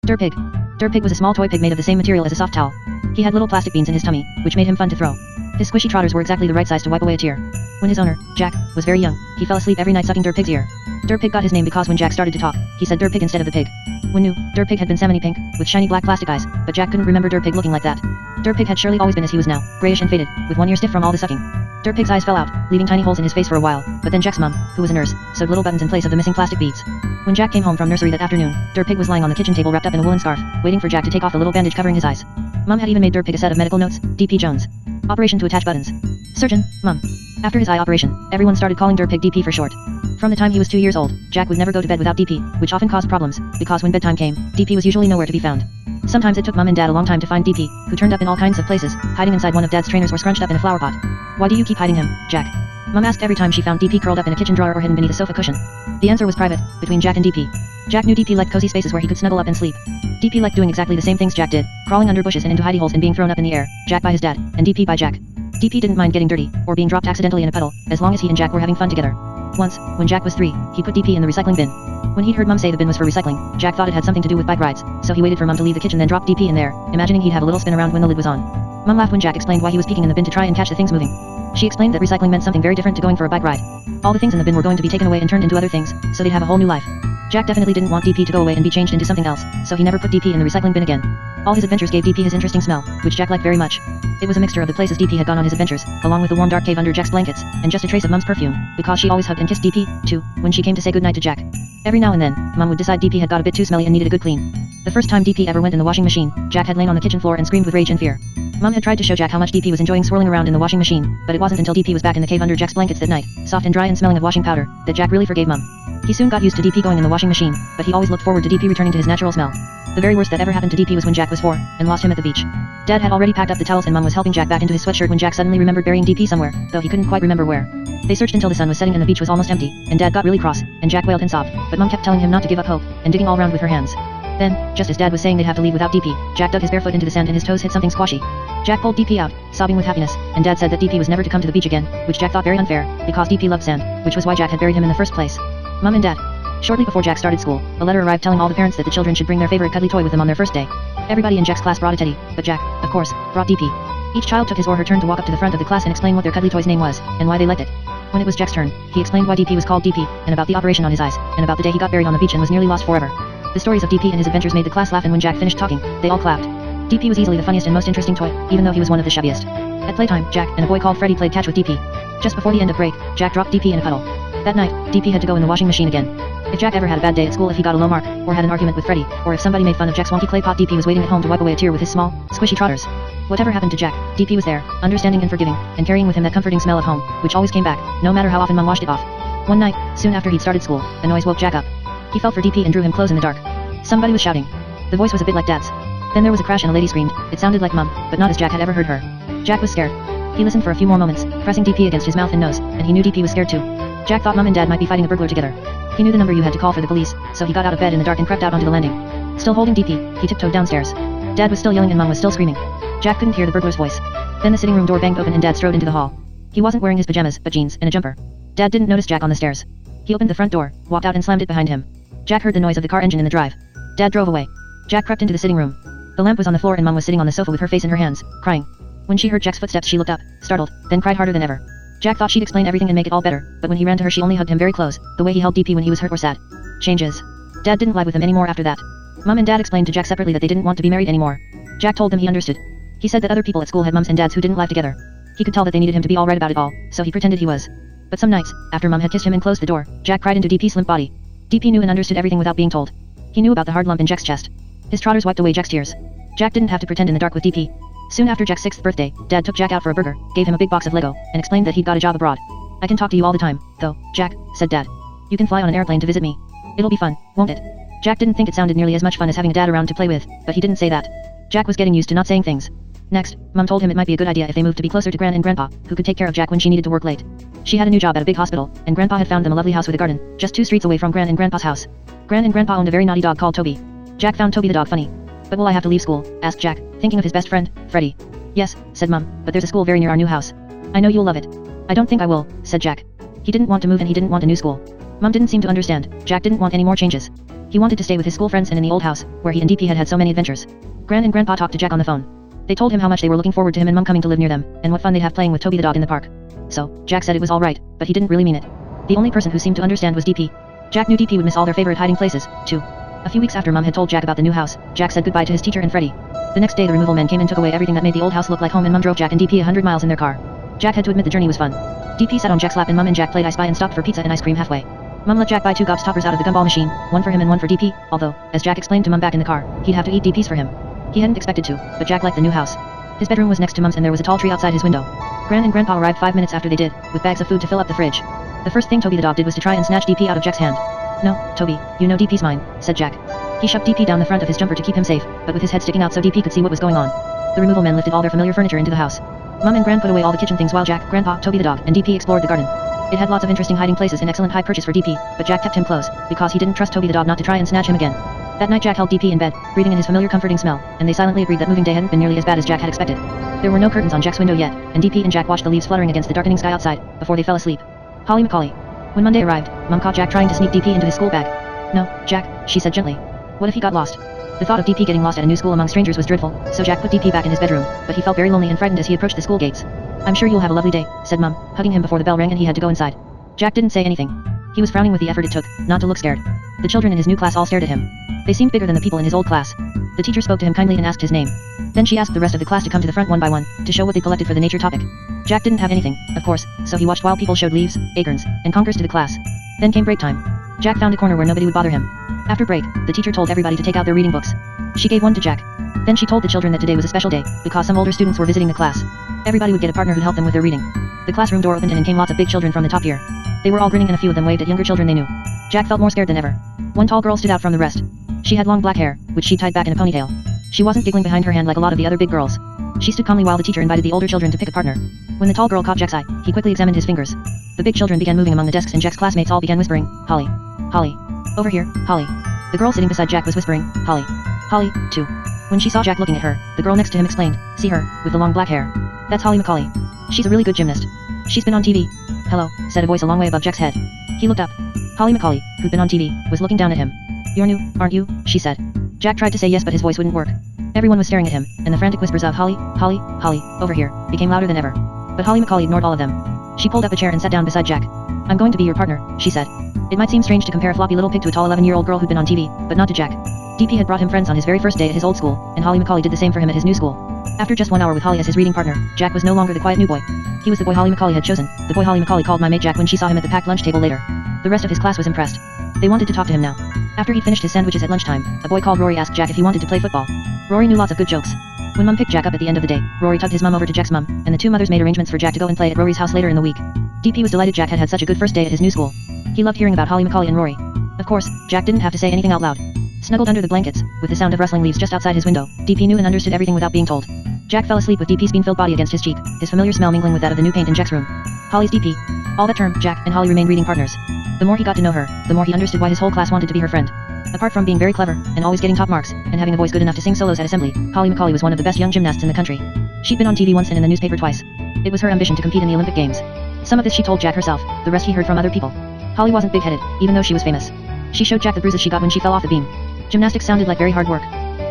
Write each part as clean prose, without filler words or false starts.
Dirtpig. Dirtpig was a small toy pig made of the same material as a soft towel. He had little plastic beans in his tummy, which made him fun to throw. His squishy trotters were exactly the right size to wipe away a tear. When his owner, Jack, was very young, he fell asleep every night sucking Dirtpig's ear. Dirtpig got his name because when Jack started to talk, he said Dirtpig instead of the pig. When new, Dirtpig had been salmony pink, with shiny black plastic eyes, but Jack couldn't remember Dirtpig looking like that. Dirtpig had surely always been as he was now, grayish and faded, with one ear stiff from all the sucking. Dirtpig's eyes fell out, leaving tiny holes in his face for a while, but then Jack's mum, who was a nurse, sewed little buttons in place of the missing plastic beads. When Jack came home from nursery that afternoon, Dirtpig was lying on the kitchen table wrapped up in a woolen scarf, waiting for Jack to take off the little bandage covering his eyes. Mum had even made Dirtpig a set of medical notes, DP Jones. Operation to attach buttons. Surgeon, Mum. After his eye operation, everyone started calling Dirtpig DP for short. From the time he was 2 years old, Jack would never go to bed without DP, which often caused problems, because when bedtime came, DP was usually nowhere to be found. Sometimes it took Mum and Dad a long time to find DP, who turned up in all kinds of places, hiding inside one of Dad's trainers or scrunched up in a flower pot. Why do you keep hiding him, Jack? Mum asked every time she found DP curled up in a kitchen drawer or hidden beneath a sofa cushion. The answer was private, between Jack and DP. Jack knew DP liked cozy spaces where he could snuggle up and sleep. DP liked doing exactly the same things Jack did, crawling under bushes and into hidey holes and being thrown up in the air, Jack by his dad, and DP by Jack. DP didn't mind getting dirty, or being dropped accidentally in a puddle, as long as he and Jack were having fun together. Once, when Jack was 3, he put DP in the recycling bin. When he'd heard Mum say the bin was for recycling, Jack thought it had something to do with bike rides, so he waited for Mum to leave the kitchen then dropped DP in there, imagining he'd have a little spin around when the lid was on. Mum laughed when Jack explained why he was peeking in the bin to try and catch the things moving. She explained that recycling meant something very different to going for a bike ride. All the things in the bin were going to be taken away and turned into other things, so they'd have a whole new life. Jack definitely didn't want DP to go away and be changed into something else, so he never put DP in the recycling bin again. All his adventures gave DP his interesting smell, which Jack liked very much. It was a mixture of the places DP had gone on his adventures, along with the warm dark cave under Jack's blankets, and just a trace of Mum's perfume, because she always hugged and kissed DP, too, when she came to say goodnight to Jack. Every now and then, Mum would decide DP had got a bit too smelly and needed a good clean. The first time DP ever went in the washing machine, Jack had lain on the kitchen floor and screamed with rage and fear. Mum had tried to show Jack how much DP was enjoying swirling around in the washing machine, but it wasn't until DP was back in the cave under Jack's blankets that night, soft and dry and smelling of washing powder, that Jack really forgave Mum. He soon got used to DP going in the washing machine, but he always looked forward to DP returning to his natural smell. The very worst that ever happened to DP was when Jack was 4, and lost him at the beach. Dad had already packed up the towels and Mum was helping Jack back into his sweatshirt when Jack suddenly remembered burying DP somewhere, though he couldn't quite remember where. They searched until the sun was setting and the beach was almost empty, and Dad got really cross, and Jack wailed and sobbed, but Mum kept telling him not to give up hope, and digging all around with her hands. Then, just as Dad was saying they'd have to leave without DP, Jack dug his bare foot into the sand and his toes hit something squashy. Jack pulled DP out, sobbing with happiness, and Dad said that DP was never to come to the beach again, which Jack thought very unfair, because DP loved sand, which was why Jack had buried him in the first place. Mum and Dad. Shortly before Jack started school, a letter arrived telling all the parents that the children should bring their favorite cuddly toy with them on their first day. Everybody in Jack's class brought a teddy, but Jack, of course, brought DP. Each child took his or her turn to walk up to the front of the class and explain what their cuddly toy's name was, and why they liked it. When it was Jack's turn, he explained why DP was called DP, and about the operation on his eyes, and about the day he got buried on the beach and was nearly lost forever. The stories of DP and his adventures made the class laugh, and when Jack finished talking, they all clapped. DP was easily the funniest and most interesting toy, even though he was one of the shabbiest. At playtime, Jack and a boy called Freddy played catch with DP. Just before the end of break, Jack dropped DP in a puddle. That night, DP had to go in the washing machine again. If Jack ever had a bad day at school, if he got a low mark, or had an argument with Freddy, or if somebody made fun of Jack's wonky clay pot, DP was waiting at home to wipe away a tear with his small, squishy trotters. Whatever happened to Jack, DP was there, understanding and forgiving, and carrying with him that comforting smell of home, which always came back, no matter how often Mum washed it off. One night, soon after he'd started school, a noise woke Jack up. He felt for DP and drew him close in the dark. Somebody was shouting. The voice was a bit like Dad's. Then there was a crash and a lady screamed. It sounded like Mum, but not as Jack had ever heard her. Jack was scared. He listened for a few more moments, pressing DP against his mouth and nose, and he knew DP was scared too. Jack thought Mum and Dad might be fighting a burglar together. He knew the number you had to call for the police, so he got out of bed in the dark and crept out onto the landing. Still holding DP, he tiptoed downstairs. Dad was still yelling and Mum was still screaming. Jack couldn't hear the burglar's voice. Then the sitting room door banged open and Dad strode into the hall. He wasn't wearing his pajamas, but jeans and a jumper. Dad didn't notice Jack on the stairs. He opened the front door, walked out and slammed it behind him. Jack heard the noise of the car engine in the drive. Dad drove away. Jack crept into the sitting room. The lamp was on the floor and Mum was sitting on the sofa with her face in her hands, crying. When she heard Jack's footsteps she looked up, startled, then cried harder than ever. Jack thought she'd explain everything and make it all better, but when he ran to her she only hugged him very close, the way he held DP when he was hurt or sad. Changes. Dad didn't lie with him anymore after that. Mum and Dad explained to Jack separately that they didn't want to be married anymore. Jack told them he understood. He said that other people at school had mums and dads who didn't live together. He could tell that they needed him to be all right about it all, so he pretended he was. But some nights, after Mum had kissed him and closed the door, Jack cried into DP's limp body. DP knew and understood everything without being told. He knew about the hard lump in Jack's chest. His trotters wiped away Jack's tears. Jack didn't have to pretend in the dark with DP. Soon after Jack's 6th birthday, Dad took Jack out for a burger, gave him a big box of Lego, and explained that he'd got a job abroad. I can talk to you all the time, though, Jack, said Dad. You can fly on an airplane to visit me. It'll be fun, won't it? Jack didn't think it sounded nearly as much fun as having a dad around to play with, but he didn't say that. Jack was getting used to not saying things. Next, Mum told him it might be a good idea if they moved to be closer to Gran and Grandpa, who could take care of Jack when she needed to work late. She had a new job at a big hospital, and Grandpa had found them a lovely house with a garden, just 2 streets away from Gran and Grandpa's house. Gran and Grandpa owned a very naughty dog called Toby. Jack found Toby the dog funny. But will I have to leave school? Asked Jack, thinking of his best friend, Freddy. Yes, said Mum, but there's a school very near our new house. I know you'll love it. I don't think I will, said Jack. He didn't want to move and he didn't want a new school. Mum didn't seem to understand. Jack didn't want any more changes. He wanted to stay with his school friends and in the old house, where he and DP had had so many adventures. Gran and Grandpa talked to Jack on the phone. They told him how much they were looking forward to him and Mum coming to live near them, and what fun they'd have playing with Toby the dog in the park. So, Jack said it was alright, but he didn't really mean it. The only person who seemed to understand was DP. Jack knew DP would miss all their favorite hiding places, too. A few weeks after Mum had told Jack about the new house, Jack said goodbye to his teacher and Freddy. The next day the removal men came and took away everything that made the old house look like home and Mum drove Jack and DP 100 miles in their car. Jack had to admit the journey was fun. DP sat on Jack's lap and Mum and Jack played I Spy and stopped for pizza and ice cream halfway. Mum let Jack buy 2 gobstoppers out of the gumball machine, one for him and one for DP, although, as Jack explained to Mum back in the car, he'd have to eat DP's for him. He hadn't expected to, but Jack liked the new house. His bedroom was next to Mum's and there was a tall tree outside his window. Gran and Grandpa arrived 5 minutes after they did, with bags of food to fill up the fridge. The first thing Toby the dog did was to try and snatch DP out of Jack's hand. "No, Toby, you know DP's mine," said Jack. He shoved DP down the front of his jumper to keep him safe, but with his head sticking out so DP could see what was going on. The removal men lifted all their familiar furniture into the house. Mum and Gran put away all the kitchen things while Jack, Grandpa, Toby the dog, and DP explored the garden. It had lots of interesting hiding places and excellent high perches for DP, but Jack kept him close, because he didn't trust Toby the dog not to try and snatch him again. That night Jack held DP in bed, breathing in his familiar comforting smell, and they silently agreed that moving day hadn't been nearly as bad as Jack had expected. There were no curtains on Jack's window yet, and DP and Jack watched the leaves fluttering against the darkening sky outside, before they fell asleep. Holly Macaulay. When Monday arrived, Mum caught Jack trying to sneak DP into his school bag. "No, Jack," she said gently. "What if he got lost?" The thought of DP getting lost at a new school among strangers was dreadful, so Jack put DP back in his bedroom, but he felt very lonely and frightened as he approached the school gates. "I'm sure you'll have a lovely day," said Mum, hugging him before the bell rang and he had to go inside. Jack didn't say anything. He was frowning with the effort it took, not to look scared. The children in his new class all stared at him. They seemed bigger than the people in his old class. The teacher spoke to him kindly and asked his name. Then she asked the rest of the class to come to the front one by one, to show what they collected for the nature topic. Jack didn't have anything, of course, so he watched while people showed leaves, acorns, and conkers to the class. Then came break time. Jack found a corner where nobody would bother him. After break, the teacher told everybody to take out their reading books. She gave one to Jack. Then she told the children that today was a special day, because some older students were visiting the class. Everybody would get a partner who'd help them with their reading. The classroom door opened and in came lots of big children from the top tier. They were all grinning and a few of them waved at younger children they knew. Jack felt more scared than ever. One tall girl stood out from the rest. She had long black hair, which she tied back in a ponytail. She wasn't giggling behind her hand like a lot of the other big girls. She stood calmly while the teacher invited the older children to pick a partner. When the tall girl caught Jack's eye, he quickly examined his fingers. The big children began moving among the desks and Jack's classmates all began whispering, "Holly. Holly. Over here, Holly." The girl sitting beside Jack was whispering, "Holly. Holly, too." When she saw Jack looking at her, the girl next to him explained, "See her, with the long black hair? That's Holly Macaulay. She's a really good gymnast. She's been on TV." "Hello," said a voice a long way above Jack's head. He looked up. Holly Macaulay, who'd been on TV, was looking down at him. "You're new, aren't you?" she said. Jack tried to say yes but his voice wouldn't work. Everyone was staring at him, and the frantic whispers of "Holly, Holly, Holly, over here," became louder than ever. But Holly Macaulay ignored all of them. She pulled up a chair and sat down beside Jack. "I'm going to be your partner," she said. It might seem strange to compare a floppy little pig to a tall 11-year-old girl who'd been on TV, but not to Jack. DP had brought him friends on his very first day at his old school, and Holly Macaulay did the same for him at his new school. After just 1 hour with Holly as his reading partner, Jack was no longer the quiet new boy. He was the boy Holly Macaulay had chosen, the boy Holly Macaulay called my mate Jack when she saw him at the packed lunch table later. The rest of his class was impressed. They wanted to talk to him now. After he'd finished his sandwiches at lunchtime, a boy called Rory asked Jack if he wanted to play football. Rory knew lots of good jokes. When Mum picked Jack up at the end of the day, Rory tugged his mum over to Jack's mum, and the two mothers made arrangements for Jack to go and play at Rory's house later in the week. DP was delighted Jack had had such a good first day at his new school. He loved hearing about Holly Macaulay and Rory. Of course, Jack didn't have to say anything out loud. Snuggled under the blankets, with the sound of rustling leaves just outside his window, DP knew and understood everything without being told. Jack fell asleep with DP's bean-filled body against his cheek, his familiar smell mingling with that of the new paint in Jack's room. Holly's DP. All that term, Jack and Holly remained reading partners. The more he got to know her, the more he understood why his whole class wanted to be her friend. Apart from being very clever, and always getting top marks, and having a voice good enough to sing solos at assembly, Holly Macaulay was one of the best young gymnasts in the country. She'd been on TV once and in the newspaper twice. It was her ambition to compete in the Olympic Games. Some of this she told Jack herself, the rest he heard from other people. Holly wasn't big-headed, even though she was famous. She showed Jack the bruises she got when she fell off the beam. Gymnastics sounded like very hard work.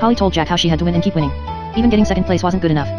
Holly told Jack how she had to win and keep winning. Even getting second place wasn't good enough.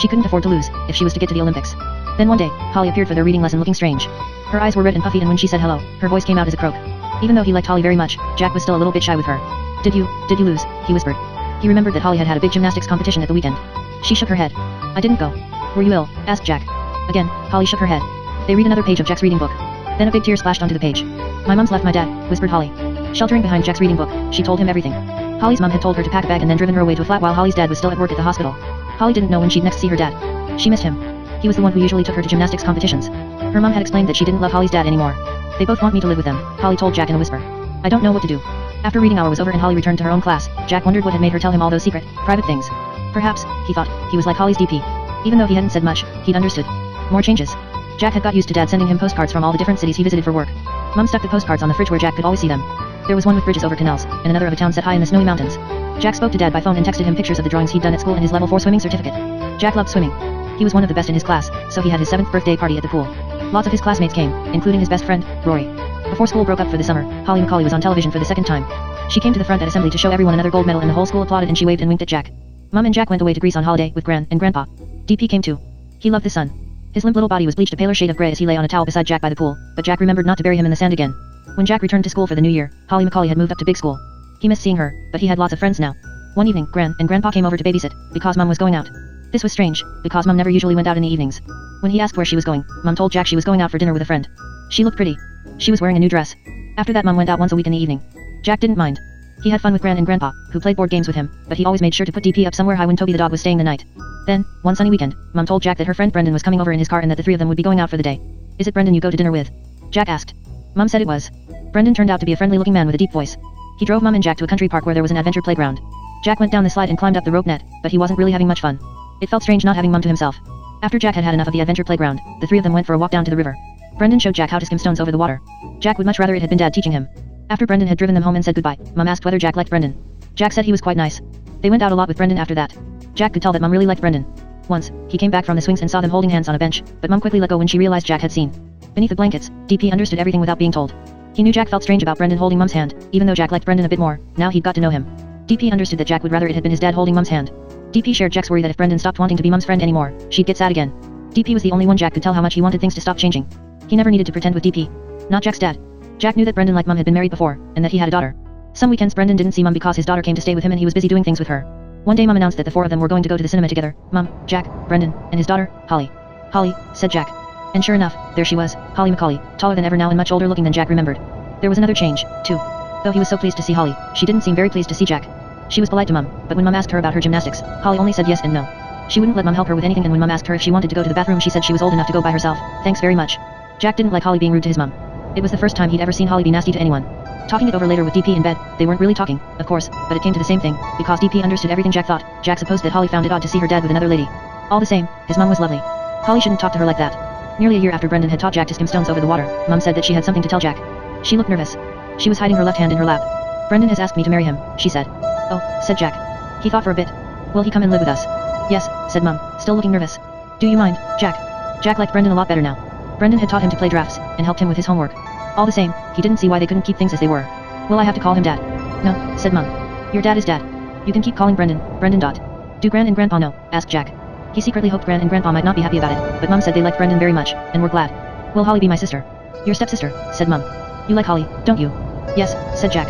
She couldn't afford to lose, if she was to get to the Olympics. Then one day, Holly appeared for their reading lesson looking strange. Her eyes were red and puffy and when she said hello, her voice came out as a croak. Even though he liked Holly very much, Jack was still a little bit shy with her. Did you lose?" he whispered. He remembered that Holly had had a big gymnastics competition at the weekend. She shook her head. "I didn't go." "Were you ill?" asked Jack. Again, Holly shook her head. They read another page of Jack's reading book. Then a big tear splashed onto the page. "My mum's left my dad," whispered Holly. Sheltering behind Jack's reading book, she told him everything. Holly's mum had told her to pack a bag and then driven her away to a flat while Holly's dad was still at work at the hospital. Holly didn't know when she'd next see her dad. She missed him. He was the one who usually took her to gymnastics competitions. Her mum had explained that she didn't love Holly's dad anymore. "They both want me to live with them," Holly told Jack in a whisper. "I don't know what to do." After reading hour was over and Holly returned to her own class, Jack wondered what had made her tell him all those secret, private things. Perhaps, he thought, he was like Holly's DP. Even though he hadn't said much, he'd understood. More changes. Jack had got used to Dad sending him postcards from all the different cities he visited for work. Mum stuck the postcards on the fridge where Jack could always see them. There was one with bridges over canals, and another of a town set high in the snowy mountains. Jack spoke to Dad by phone and texted him pictures of the drawings he'd done at school and his level 4 swimming certificate. Jack loved swimming. He was one of the best in his class, so he had his 7th birthday party at the pool. Lots of his classmates came, including his best friend, Rory. Before school broke up for the summer, Holly Macaulay was on television for the second time. She came to the front at assembly to show everyone another gold medal and the whole school applauded and she waved and winked at Jack. Mom and Jack went away to Greece on holiday with Gran and Grandpa. DP came too. He loved the sun. His limp little body was bleached a paler shade of grey as he lay on a towel beside Jack by the pool, but Jack remembered not to bury him in the sand again. When Jack returned to school for the new year, Holly Macaulay had moved up to big school. He missed seeing her, but he had lots of friends now. One evening, Gran and Grandpa came over to babysit, because Mom was going out. This was strange, because Mom never usually went out in the evenings. When he asked where she was going, Mom told Jack she was going out for dinner with a friend. She looked pretty. She was wearing a new dress. After that Mom went out once a week in the evening. Jack didn't mind. He had fun with Gran and Grandpa, who played board games with him, but he always made sure to put DP up somewhere high when Toby the dog was staying the night. Then, one sunny weekend, Mom told Jack that her friend Brendan was coming over in his car and that the three of them would be going out for the day. Is it Brendan you go to dinner with? Jack asked. Mom said it was. Brendan turned out to be a friendly-looking man with a deep voice. He drove Mom and Jack to a country park where there was an adventure playground. Jack went down the slide and climbed up the rope net, but he wasn't really having much fun. It felt strange not having Mom to himself. After Jack had had enough of the adventure playground, the three of them went for a walk down to the river. Brendan showed Jack how to skim stones over the water. Jack would much rather it had been Dad teaching him. After Brendan had driven them home and said goodbye, Mom asked whether Jack liked Brendan. Jack said he was quite nice. They went out a lot with Brendan after that. Jack could tell that Mom really liked Brendan. Once, he came back from the swings and saw them holding hands on a bench, but Mom quickly let go when she realized Jack had seen. Beneath the blankets, DP understood everything without being told. He knew Jack felt strange about Brendan holding Mom's hand, even though Jack liked Brendan a bit more. Now he'd got to know him. DP understood that Jack would rather it had been his dad holding Mom's hand. DP shared Jack's worry that if Brendan stopped wanting to be Mom's friend anymore, she'd get sad again. DP was the only one Jack could tell how much he wanted things to stop changing. He never needed to pretend with DP. Not Jack's dad. Jack knew that Brendan like Mom had been married before, and that he had a daughter. Some weekends Brendan didn't see Mom because his daughter came to stay with him and he was busy doing things with her. One day Mom announced that the four of them were going to go to the cinema together, Mom, Jack, Brendan, and his daughter, Holly. Holly, said Jack. And sure enough, there she was, Holly Macaulay, taller than ever now and much older looking than Jack remembered. There was another change, too. Though he was so pleased to see Holly, she didn't seem very pleased to see Jack. She was polite to Mom, but when Mom asked her about her gymnastics, Holly only said yes and no. She wouldn't let Mom help her with anything and when Mom asked her if she wanted to go to the bathroom she said she was old enough to go by herself, thanks very much. Jack didn't like Holly being rude to his mom. It was the first time he'd ever seen Holly be nasty to anyone. Talking it over later with DP in bed, they weren't really talking, of course, but it came to the same thing, because DP understood everything Jack thought. Jack supposed that Holly found it odd to see her dad with another lady. All the same, his mom was lovely. Holly shouldn't talk to her like that. Nearly a year after Brendan had taught Jack to skim stones over the water, Mom said that she had something to tell Jack. She looked nervous. She was hiding her left hand in her lap. Brendan has asked me to marry him, she said. Oh, said Jack. He thought for a bit. Will he come and live with us? Yes, said Mom, still looking nervous. Do you mind, Jack? Jack liked Brendan a lot better now. Brendan had taught him to play drafts, and helped him with his homework. All the same, he didn't see why they couldn't keep things as they were. Will I have to call him Dad? No, said Mom. Your dad is Dad. You can keep calling Brendan, Brendan. Do Gran and Grandpa know? Asked Jack. He secretly hoped Gran and Grandpa might not be happy about it, but Mom said they liked Brendan very much, and were glad. Will Holly be my sister? Your stepsister, said Mom. You like Holly, don't you? Yes, said Jack.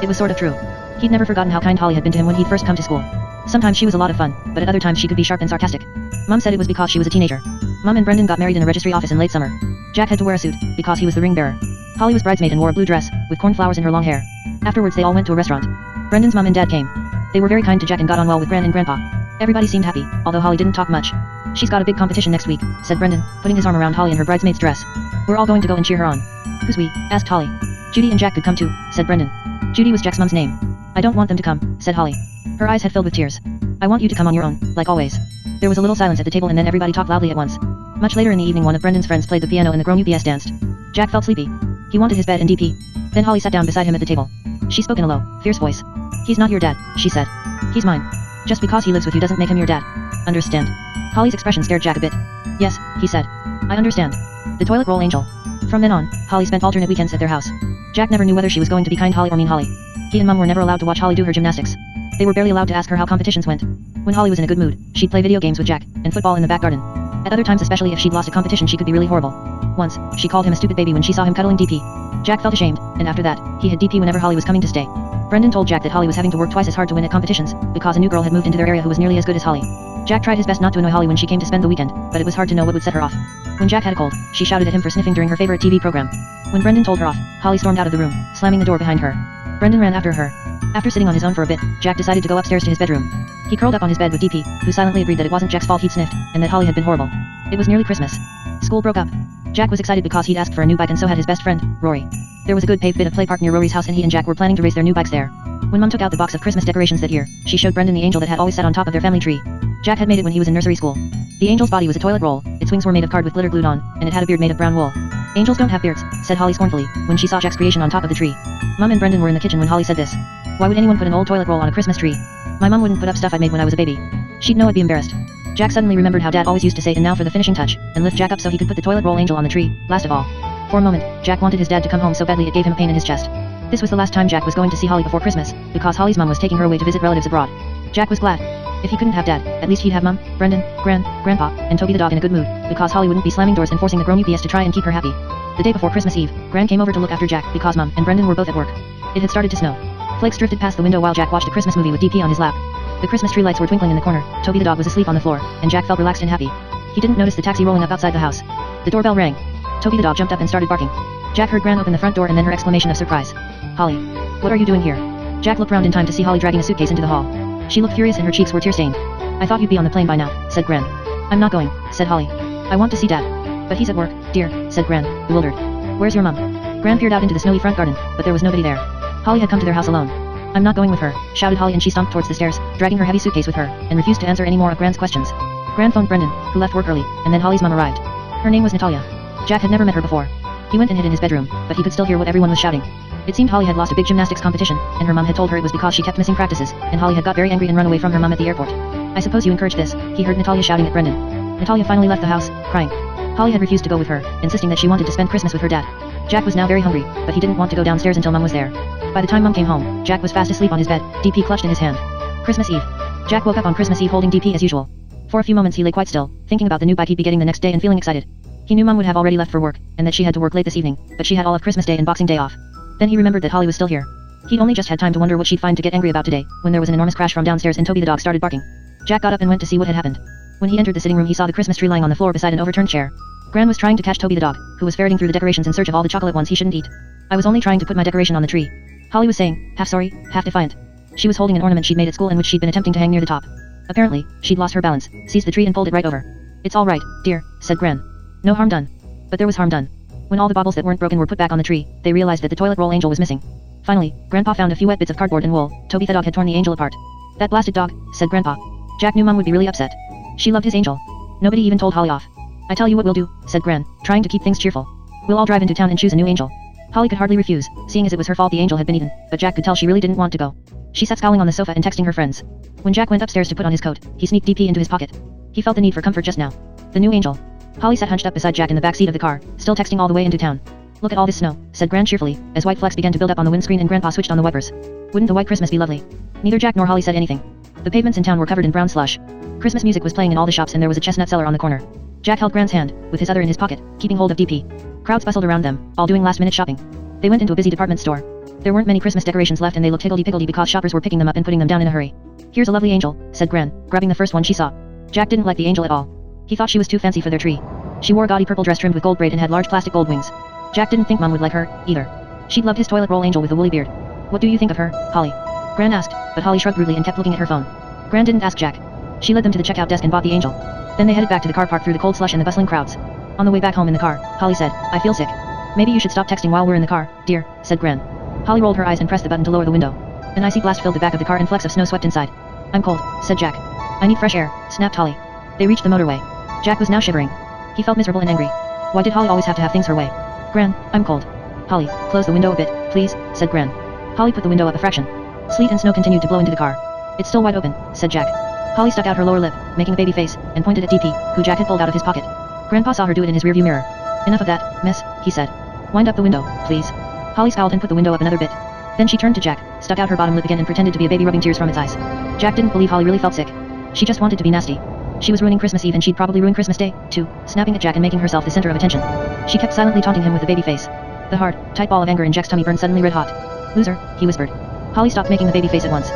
It was sort of true. He'd never forgotten how kind Holly had been to him when he'd first come to school. Sometimes she was a lot of fun, but at other times she could be sharp and sarcastic. Mom said it was because she was a teenager. Mom and Brendan got married in a registry office in late summer. Jack had to wear a suit, because he was the ring bearer. Holly was bridesmaid and wore a blue dress, with cornflowers in her long hair. Afterwards they all went to a restaurant. Brendan's mom and dad came. They were very kind to Jack and got on well with Gran and Grandpa. Everybody seemed happy, although Holly didn't talk much. She's got a big competition next week, said Brendan, putting his arm around Holly in her bridesmaid's dress. We're all going to go and cheer her on. Who's we? Asked Holly. Judy and Jack could come too, said Brendan. Judy was Jack's mom's name. I don't want them to come, said Holly. Her eyes had filled with tears. I want you to come on your own, like always. There was a little silence at the table and then everybody talked loudly at once. Much later in the evening one of Brendan's friends played the piano and the grown UPS danced. Jack felt sleepy. He wanted his bed and DP. Then Holly sat down beside him at the table. She spoke in a low, fierce voice. He's not your dad, she said. He's mine. Just because he lives with you doesn't make him your dad. Understand? Holly's expression scared Jack a bit. Yes, he said. I understand. The toilet roll angel. From then on, Holly spent alternate weekends at their house. Jack never knew whether she was going to be kind Holly or mean Holly. He and Mom were never allowed to watch Holly do her gymnastics. They were barely allowed to ask her how competitions went. When Holly was in a good mood, she'd play video games with Jack, and football in the back garden. At other times, especially if she'd lost a competition, she could be really horrible. Once, she called him a stupid baby when she saw him cuddling DP. Jack felt ashamed, and after that, he hid DP whenever Holly was coming to stay. Brendan told Jack that Holly was having to work twice as hard to win at competitions, because a new girl had moved into their area who was nearly as good as Holly. Jack tried his best not to annoy Holly when she came to spend the weekend, but it was hard to know what would set her off. When Jack had a cold, she shouted at him for sniffing during her favorite TV program. When Brendan told her off, Holly stormed out of the room, slamming the door behind her. Brendan ran after her. After sitting on his own for a bit, Jack decided to go upstairs to his bedroom. He curled up on his bed with DP, who silently agreed that it wasn't Jack's fault he'd sniffed, and that Holly had been horrible. It was nearly Christmas. School broke up. Jack was excited because he'd asked for a new bike and so had his best friend, Rory. There was a good paved bit of play park near Rory's house and he and Jack were planning to race their new bikes there. When Mom took out the box of Christmas decorations that year, she showed Brendan the angel that had always sat on top of their family tree. Jack had made it when he was in nursery school. The angel's body was a toilet roll, its wings were made of card with glitter glued on, and it had a beard made of brown wool. Angels don't have beards, said Holly scornfully, when she saw Jack's creation on top of the tree. Mom and Brendan were in the kitchen when Holly said this. Why would anyone put an old toilet roll on a Christmas tree? My mom wouldn't put up stuff I made when I was a baby. She'd know I'd be embarrassed. Jack suddenly remembered how Dad always used to say and now for the finishing touch, and lift Jack up so he could put the toilet roll angel on the tree, last of all. For a moment, Jack wanted his dad to come home so badly it gave him a pain in his chest. This was the last time Jack was going to see Holly before Christmas, because Holly's mom was taking her away to visit relatives abroad. Jack was glad. If he couldn't have Dad, at least he'd have Mum, Brendan, Grandpa, and Toby the dog in a good mood, because Holly wouldn't be slamming doors and forcing the grown UPS to try and keep her happy. The day before Christmas Eve, Gran came over to look after Jack because Mum and Brendan were both at work. It had started to snow. Flakes drifted past the window while Jack watched a Christmas movie with DP on his lap. The Christmas tree lights were twinkling in the corner, Toby the dog was asleep on the floor, and Jack felt relaxed and happy. He didn't notice the taxi rolling up outside the house. The doorbell rang. Toby the dog jumped up and started barking. Jack heard Gran open the front door and then her exclamation of surprise. Holly. What are you doing here? Jack looked round in time to see Holly dragging a suitcase into the hall. She looked furious and her cheeks were tear-stained. I thought you'd be on the plane by now, said Gran. I'm not going, said Holly. I want to see Dad. But he's at work, dear, said Gran, bewildered. Where's your mum? Gran peered out into the snowy front garden, but there was nobody there. Holly had come to their house alone. I'm not going with her, shouted Holly and she stomped towards the stairs, dragging her heavy suitcase with her, and refused to answer any more of Gran's questions. Gran phoned Brendan, who left work early, and then Holly's mum arrived. Her name was Natalia. Jack had never met her before. He went and hid in his bedroom, but he could still hear what everyone was shouting. It seemed Holly had lost a big gymnastics competition, and her mum had told her it was because she kept missing practices, and Holly had got very angry and run away from her mum at the airport. I suppose you encouraged this, he heard Natalia shouting at Brendan. Natalia finally left the house, crying. Holly had refused to go with her, insisting that she wanted to spend Christmas with her dad. Jack was now very hungry, but he didn't want to go downstairs until Mum was there. By the time Mum came home, Jack was fast asleep on his bed, DP clutched in his hand. Christmas Eve. Jack woke up on Christmas Eve holding DP as usual. For a few moments he lay quite still, thinking about the new bike he'd be getting the next day and feeling excited. He knew Mum would have already left for work, and that she had to work late this evening, but she had all of Christmas Day and Boxing Day off. Then he remembered that Holly was still here. He'd only just had time to wonder what she'd find to get angry about today, when there was an enormous crash from downstairs and Toby the dog started barking. Jack got up and went to see what had happened. When he entered the sitting room he saw the Christmas tree lying on the floor beside an overturned chair. Gran was trying to catch Toby the dog, who was ferreting through the decorations in search of all the chocolate ones he shouldn't eat. I was only trying to put my decoration on the tree, Holly was saying, half sorry, half defiant. She was holding an ornament she'd made at school and which she'd been attempting to hang near the top. Apparently, she'd lost her balance, seized the tree and pulled it right over. It's all right, dear, said Gran. No harm done. But there was harm done. When all the baubles that weren't broken were put back on the tree, they realized that the toilet roll angel was missing. Finally, Grandpa found a few wet bits of cardboard and wool. Toby the dog had torn the angel apart. That blasted dog, said Grandpa. Jack knew Mum would be really upset. She loved his angel. Nobody even told Holly off. I tell you what we'll do, said Gran, trying to keep things cheerful. We'll all drive into town and choose a new angel. Holly could hardly refuse, seeing as it was her fault the angel had been eaten, but Jack could tell she really didn't want to go. She sat scowling on the sofa and texting her friends. When Jack went upstairs to put on his coat, he sneaked DP into his pocket. He felt the need for comfort just now. The new angel. Holly sat hunched up beside Jack in the back seat of the car, still texting all the way into town. Look at all this snow, said Gran cheerfully, as white flecks began to build up on the windscreen and Grandpa switched on the wipers. Wouldn't a white Christmas be lovely? Neither Jack nor Holly said anything. The pavements in town were covered in brown slush. Christmas music was playing in all the shops and there was a chestnut seller on the corner. Jack held Gran's hand, with his other in his pocket, keeping hold of DP. Crowds bustled around them, all doing last-minute shopping. They went into a busy department store. There weren't many Christmas decorations left and they looked higgledy-piggledy because shoppers were picking them up and putting them down in a hurry. Here's a lovely angel, said Gran, grabbing the first one she saw. Jack didn't like the angel at all. He thought she was too fancy for their tree. She wore a gaudy purple dress trimmed with gold braid and had large plastic gold wings. Jack didn't think Mum would like her, either. She'd loved his toilet roll angel with a woolly beard. What do you think of her, Holly? Gran asked, but Holly shrugged rudely and kept looking at her phone. Gran didn't ask Jack. She led them to the checkout desk and bought the angel. Then they headed back to the car park through the cold slush and the bustling crowds. On the way back home in the car, Holly said, I feel sick. Maybe you should stop texting while we're in the car, dear, said Gran. Holly rolled her eyes and pressed the button to lower the window. An icy blast filled the back of the car and flecks of snow swept inside. I'm cold, said Jack. I need fresh air, snapped Holly. They reached the motorway. Jack was now shivering. He felt miserable and angry. Why did Holly always have to have things her way? Gran, I'm cold. Holly, close the window a bit, please, said Gran. Holly put the window up a fraction. Sleet and snow continued to blow into the car. It's still wide open, said Jack. Holly stuck out her lower lip, making a baby face, and pointed at DP, who Jack had pulled out of his pocket. Grandpa saw her do it in his rearview mirror. Enough of that, miss, he said. Wind up the window, please. Holly scowled and put the window up another bit. Then she turned to Jack, stuck out her bottom lip again and pretended to be a baby rubbing tears from its eyes. Jack didn't believe Holly really felt sick. She just wanted to be nasty. She was ruining Christmas Eve and she'd probably ruin Christmas Day, too, snapping at Jack and making herself the center of attention. She kept silently taunting him with the baby face. The hard, tight ball of anger in Jack's tummy burned suddenly red hot. Loser, he whispered. Holly stopped making the baby face at once.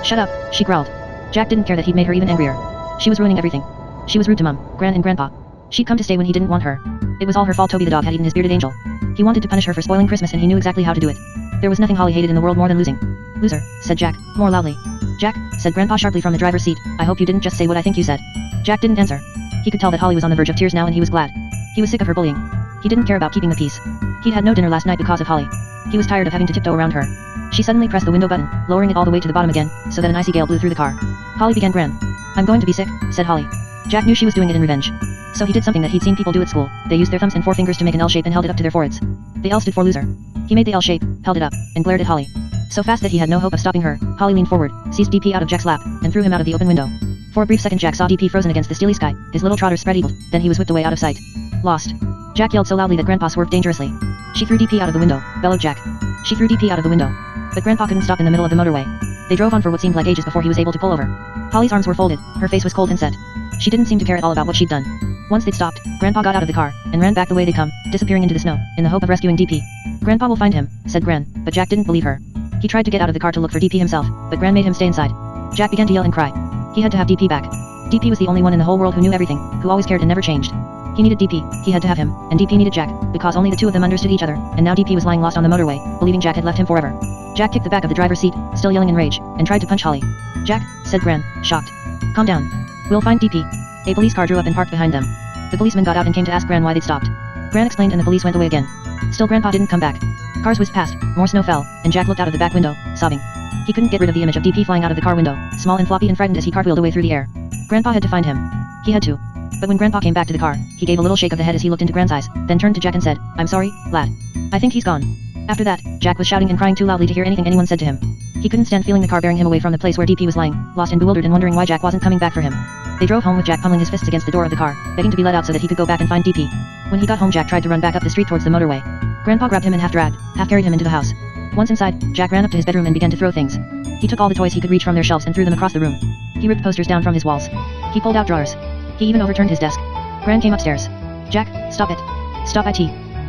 Shut up, she growled. Jack didn't care that he'd made her even angrier. She was ruining everything. She was rude to Mum, Gran and Grandpa. She'd come to stay when he didn't want her. It was all her fault Toby the dog had eaten his bearded angel. He wanted to punish her for spoiling Christmas and he knew exactly how to do it. There was nothing Holly hated in the world more than losing. Loser, said Jack, more loudly. Jack, said Grandpa sharply from the driver's seat, I hope you didn't just say what I think you said. Jack didn't answer. He could tell that Holly was on the verge of tears now and he was glad. He was sick of her bullying. He didn't care about keeping the peace. He'd had no dinner last night because of Holly. He was tired of having to tiptoe around her. She suddenly pressed the window button, lowering it all the way to the bottom again, so that an icy gale blew through the car. Holly began Gran. I'm going to be sick, said Holly. Jack knew she was doing it in revenge. So he did something that he'd seen people do at school. They used their thumbs and forefingers to make an L shape and held it up to their foreheads. The L stood for loser. He made the L shape, held it up, and glared at Holly. So fast that he had no hope of stopping her, Holly leaned forward, seized DP out of Jack's lap, and threw him out of the open window. For a brief second Jack saw DP frozen against the steely sky, his little trotters spread-eagled, then he was whipped away out of sight. Lost. Jack yelled so loudly that Grandpa swerved dangerously. She threw DP out of the window, bellowed Jack. She threw DP out of the window. But Grandpa couldn't stop in the middle of the motorway. They drove on for what seemed like ages before he was able to pull over. Holly's arms were folded, her face was cold and set. She didn't seem to care at all about what she'd done. Once they'd stopped, Grandpa got out of the car, and ran back the way they'd come, disappearing into the snow, in the hope of rescuing DP. Grandpa will find him, said Gran, but Jack didn't believe her. He tried to get out of the car to look for DP himself, but Gran made him stay inside. Jack began to yell and cry. He had to have DP back. DP was the only one in the whole world who knew everything, who always cared and never changed. He needed DP, he had to have him, and DP needed Jack, because only the two of them understood each other, and now DP was lying lost on the motorway, believing Jack had left him forever. Jack kicked the back of the driver's seat, still yelling in rage, and tried to punch Holly. Jack, said Gran, shocked. Calm down. We'll find DP. A police car drew up and parked behind them. The policeman got out and came to ask Gran why they'd stopped. Gran explained and the police went away again. Still Grandpa didn't come back. Cars whizzed past, more snow fell, and Jack looked out of the back window, sobbing. He couldn't get rid of the image of DP flying out of the car window, small and floppy and frightened as he cartwheeled away through the air. Grandpa had to find him. He had to. But when Grandpa came back to the car, he gave a little shake of the head as he looked into Gran's eyes, then turned to Jack and said, I'm sorry, lad. I think he's gone. After that, Jack was shouting and crying too loudly to hear anything anyone said to him. He couldn't stand feeling the car bearing him away from the place where DP was lying, lost and bewildered and wondering why Jack wasn't coming back for him. They drove home with Jack pummeling his fists against the door of the car, begging to be let out so that he could go back and find DP. When he got home Jack tried to run back up the street towards the motorway. Grandpa grabbed him and half dragged, half carried him into the house. Once inside, Jack ran up to his bedroom and began to throw things. He took all the toys he could reach from their shelves and threw them across the room. He ripped posters down from his walls. He pulled out drawers. He even overturned his desk. Gran came upstairs. Jack, stop it. Stop it.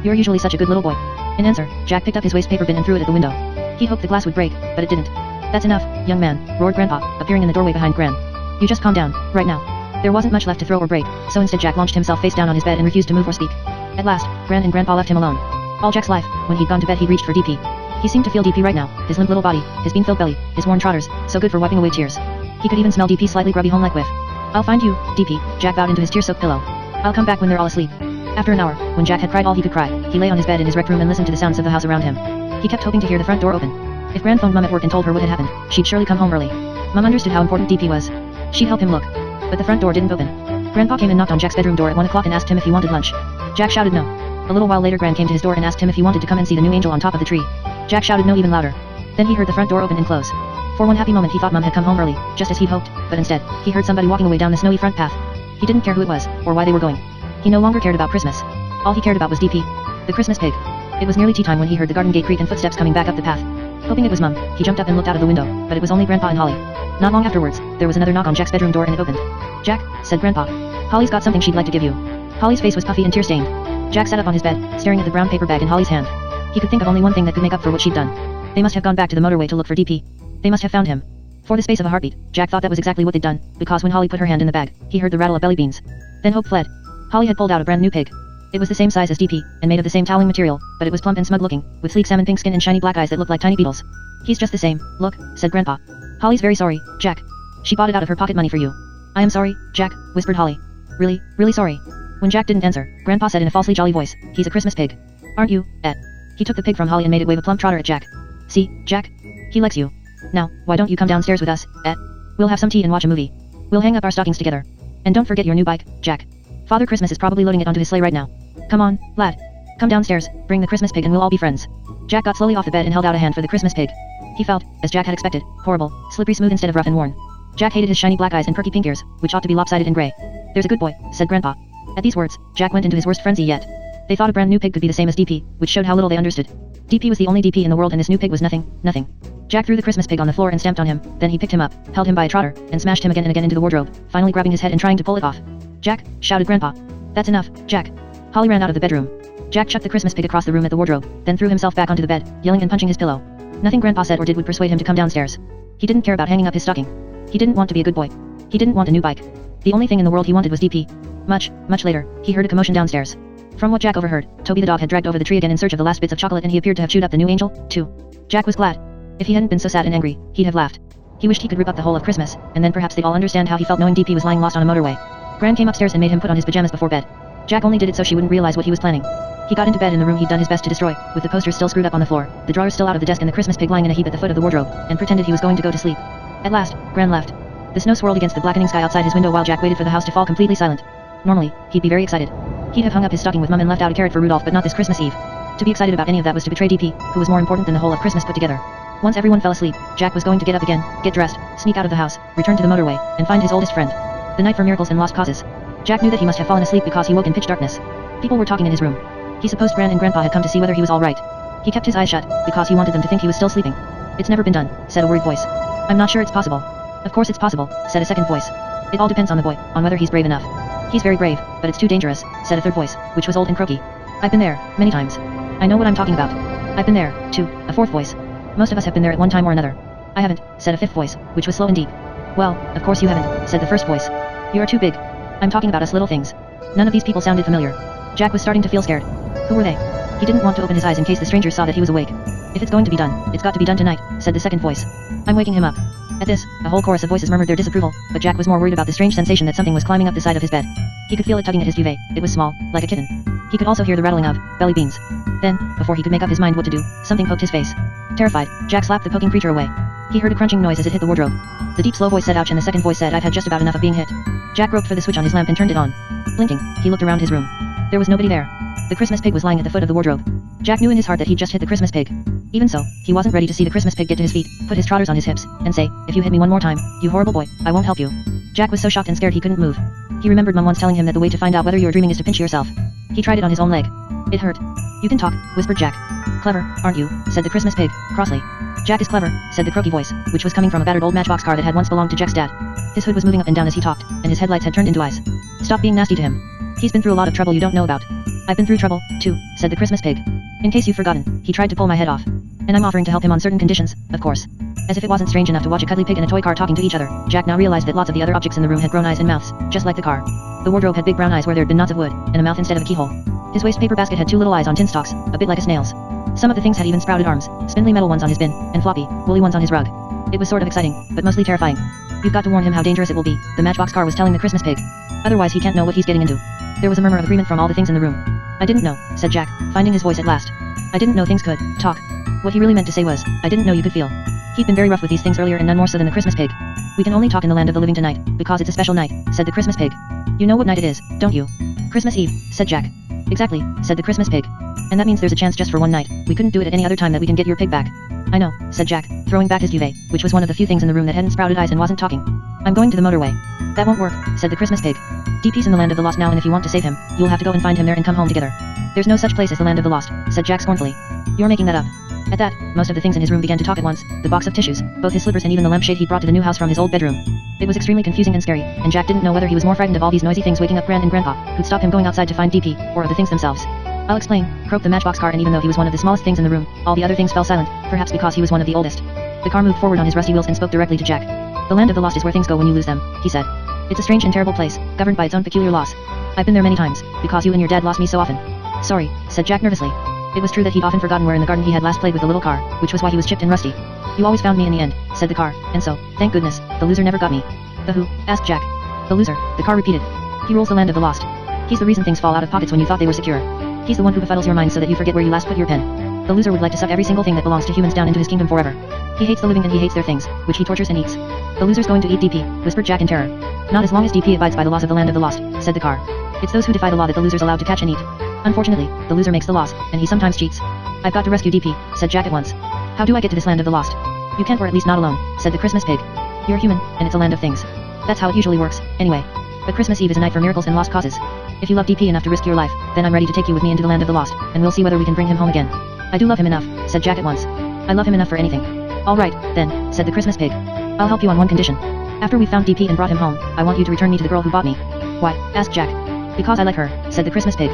You're usually such a good little boy. In answer, Jack picked up his waste paper bin and threw it at the window. He hoped the glass would break, but it didn't. That's enough, young man, roared Grandpa, appearing in the doorway behind Gran. You just calm down, right now. There wasn't much left to throw or break, so instead Jack launched himself face down on his bed and refused to move or speak. At last, Gran and Grandpa left him alone. All Jack's life, when he'd gone to bed he'd reached for DP. He seemed to feel DP right now, his limp little body, his bean-filled belly, his worn trotters, so good for wiping away tears. He could even smell DP's slightly grubby home-like whiff. I'll find you, DP, Jack vowed into his tear-soaked pillow. I'll come back when they're all asleep. After an hour, when Jack had cried all he could cry, he lay on his bed in his rec room and listened to the sounds of the house around him. He kept hoping to hear the front door open. If Gran phoned Mum at work and told her what had happened, she'd surely come home early. Mum understood how important DP was. She'd help him look. But the front door didn't open. Grandpa came and knocked on Jack's bedroom door at 1 o'clock and asked him if he wanted lunch. Jack shouted no. A little while later Gran came to his door and asked him if he wanted to come and see the new angel on top of the tree. Jack shouted no even louder. Then he heard the front door open and close. For one happy moment he thought Mum had come home early, just as he'd hoped, but instead, he heard somebody walking away down the snowy front path. He didn't care who it was, or why they were going. He no longer cared about Christmas. All he cared about was DP. The Christmas pig. It was nearly tea time when he heard the garden gate creak and footsteps coming back up the path. Hoping it was Mum, he jumped up and looked out of the window, but it was only Grandpa and Holly. Not long afterwards, there was another knock on Jack's bedroom door and it opened. Jack, said Grandpa. Holly's got something she'd like to give you. Holly's face was puffy and tear-stained. Jack sat up on his bed, staring at the brown paper bag in Holly's hand. He could think of only one thing that could make up for what she'd done. They must have gone back to the motorway to look for DP. They must have found him. For the space of a heartbeat, Jack thought that was exactly what they'd done, because when Holly put her hand in the bag, he heard the rattle of belly beans. Then hope fled. Holly had pulled out a brand new pig. It was the same size as DP, and made of the same toweling material, but it was plump and smug-looking, with sleek salmon pink skin and shiny black eyes that looked like tiny beetles. He's just the same, look, said Grandpa. Holly's very sorry, Jack. She bought it out of her pocket money for you. I am sorry, Jack, whispered Holly. Really, really sorry. When Jack didn't answer, Grandpa said in a falsely jolly voice, he's a Christmas pig. Aren't you, Et? He took the pig from Holly and made it wave a plump trotter at Jack. See, Jack? He likes you. Now, why don't you come downstairs with us, Et? We'll have some tea and watch a movie. We'll hang up our stockings together. And don't forget your new bike, Jack. Father Christmas is probably loading it onto his sleigh right now. Come on, lad. Come downstairs, bring the Christmas pig and we'll all be friends. Jack got slowly off the bed and held out a hand for the Christmas pig. He felt, as Jack had expected, horrible, slippery smooth instead of rough and worn. Jack hated his shiny black eyes and perky pink ears, which ought to be lopsided and grey. There's a good boy, said Grandpa. At these words, Jack went into his worst frenzy yet. They thought a brand new pig could be the same as DP, which showed how little they understood. DP was the only DP in the world and this new pig was nothing, nothing. Jack threw the Christmas pig on the floor and stamped on him, then he picked him up, held him by a trotter, and smashed him again and again into the wardrobe, finally grabbing his head and trying to pull it off. Jack, shouted Grandpa. That's enough, Jack. Holly ran out of the bedroom. Jack chucked the Christmas pig across the room at the wardrobe, then threw himself back onto the bed, yelling and punching his pillow. Nothing Grandpa said or did would persuade him to come downstairs. He didn't care about hanging up his stocking. He didn't want to be a good boy. He didn't want a new bike. The only thing in the world he wanted was DP. Much, much later, he heard a commotion downstairs. From what Jack overheard, Toby the dog had dragged over the tree again in search of the last bits of chocolate and he appeared to have chewed up the new angel, too. Jack was glad. If he hadn't been so sad and angry, he'd have laughed. He wished he could rip up the whole of Christmas, and then perhaps they'd all understand how he felt knowing DP was lying lost on a motorway. Gran came upstairs and made him put on his pajamas before bed. Jack only did it so she wouldn't realize what he was planning. He got into bed in the room he'd done his best to destroy, with the posters still screwed up on the floor, the drawers still out of the desk and the Christmas pig lying in a heap at the foot of the wardrobe, and pretended he was going to go to sleep. At last, Gran left. The snow swirled against the blackening sky outside his window while Jack waited for the house to fall completely silent. Normally, he'd be very excited. He'd have hung up his stocking with Mum and left out a carrot for Rudolph, but not this Christmas Eve. To be excited about any of that was to betray DP, who was more important than the whole of Christmas put together. Once everyone fell asleep, Jack was going to get up again, get dressed, sneak out of the house, return to the motorway, and find his oldest friend. The night for miracles and lost causes. Jack knew that he must have fallen asleep because he woke in pitch darkness. People were talking in his room. He supposed Gran and Grandpa had come to see whether he was all right. He kept his eyes shut, because he wanted them to think he was still sleeping. It's never been done, said a worried voice. I'm not sure it's possible. Of course it's possible, said a second voice. It all depends on the boy, on whether he's brave enough. He's very brave, but it's too dangerous, said a third voice, which was old and croaky. I've been there, many times. I know what I'm talking about. I've been there, too, a fourth voice. Most of us have been there at one time or another. I haven't, said a fifth voice, which was slow and deep. Well, of course you haven't, said the first voice. You are too big. I'm talking about us little things. None of these people sounded familiar. Jack was starting to feel scared. Who were they? He didn't want to open his eyes in case the strangers saw that he was awake. If it's going to be done, it's got to be done tonight, said the second voice. I'm waking him up. At this, a whole chorus of voices murmured their disapproval, but Jack was more worried about the strange sensation that something was climbing up the side of his bed. He could feel it tugging at his duvet. It was small, like a kitten. He could also hear the rattling of belly beans. Then, before he could make up his mind what to do, something poked his face. Terrified, Jack slapped the poking creature away. He heard a crunching noise as it hit the wardrobe. The deep slow voice said ouch and the second voice said I've had just about enough of being hit. Jack groped for the switch on his lamp and turned it on. Blinking, he looked around his room. There was nobody there. The Christmas pig was lying at the foot of the wardrobe. Jack knew in his heart that he'd just hit the Christmas pig. Even so, he wasn't ready to see the Christmas pig get to his feet, put his trotters on his hips, and say, if you hit me one more time, you horrible boy, I won't help you. Jack was so shocked and scared he couldn't move. He remembered Mum once telling him that the way to find out whether you're dreaming is to pinch yourself. He tried it on his own leg. It hurt. You can talk, whispered Jack. Clever, aren't you, said the Christmas pig, crossly. Jack is clever, said the croaky voice, which was coming from a battered old matchbox car that had once belonged to Jack's dad. His hood was moving up and down as he talked, and his headlights had turned into eyes. Stop being nasty to him. He's been through a lot of trouble you don't know about. I've been through trouble, too, said the Christmas pig. In case you've forgotten, he tried to pull my head off. And I'm offering to help him on certain conditions, of course. As if it wasn't strange enough to watch a cuddly pig and a toy car talking to each other, Jack now realized that lots of the other objects in the room had grown eyes and mouths, just like the car. The wardrobe had big brown eyes where there'd been knots of wood, and a mouth instead of a keyhole. His waste paper basket had two little eyes on tin stalks, a bit like a snail's. Some of the things had even sprouted arms, spindly metal ones on his bin, and floppy, woolly ones on his rug. It was sort of exciting, but mostly terrifying. You've got to warn him how dangerous it will be, the matchbox car was telling the Christmas pig. Otherwise he can't know what he's getting into. There was a murmur of agreement from all the things in the room. I didn't know, said Jack, finding his voice at last. I didn't know things could talk. What he really meant to say was, I didn't know you could feel. He'd been very rough with these things earlier and none more so than the Christmas pig. We can only talk in the land of the living tonight, because it's a special night, said the Christmas pig. You know what night it is, don't you? Christmas Eve, said Jack. Exactly, said the Christmas pig. And that means there's a chance just for one night. We couldn't do it at any other time that we can get your pig back. I know, said Jack, throwing back his duvet, which was one of the few things in the room that hadn't sprouted eyes and wasn't talking. I'm going to the motorway. That won't work, said the Christmas pig. DP's in the land of the lost now and if you want to save him, you'll have to go and find him there and come home together. There's no such place as the land of the lost, said Jack scornfully. You're making that up. At that, most of the things in his room began to talk at once, the box of tissues, both his slippers and even the lampshade he'd brought to the new house from his old bedroom. It was extremely confusing and scary, and Jack didn't know whether he was more frightened of all these noisy things waking up Gran and Grandpa, who'd stop him going outside to find DP, or of the things themselves. I'll explain, croaked the matchbox car and even though he was one of the smallest things in the room, all the other things fell silent, perhaps because he was one of the oldest. The car moved forward on his rusty wheels and spoke directly to Jack. The land of the lost is where things go when you lose them, he said. It's a strange and terrible place, governed by its own peculiar laws. I've been there many times, because you and your dad lost me so often. Sorry, said Jack nervously. It was true that he'd often forgotten where in the garden he had last played with the little car, which was why he was chipped and rusty. You always found me in the end, said the car, and so, thank goodness, the loser never got me. The who? Asked Jack. The loser, the car repeated. He rules the land of the lost. He's the reason things fall out of pockets when you thought they were secure. He's the one who befuddles your mind so that you forget where you last put your pen. The loser would like to suck every single thing that belongs to humans down into his kingdom forever. He hates the living and he hates their things, which he tortures and eats. The loser's going to eat DP, whispered Jack in terror. Not as long as DP abides by the laws of the land of the lost, said the car. It's those who defy the law that the loser's allowed to catch and eat. Unfortunately, the loser makes the laws, and he sometimes cheats. I've got to rescue DP, said Jack at once. How do I get to this land of the lost? You can't or at least not alone, said the Christmas pig. You're human, and it's a land of things. That's how it usually works, anyway. But Christmas Eve is a night for miracles and lost causes. If you love DP enough to risk your life, then I'm ready to take you with me into the land of the lost, and we'll see whether we can bring him home again. I do love him enough, said Jack at once. I love him enough for anything. All right, then, said the Christmas pig. I'll help you on one condition. After we've found DP and brought him home, I want you to return me to the girl who bought me. Why? Asked Jack. Because I like her, said the Christmas pig.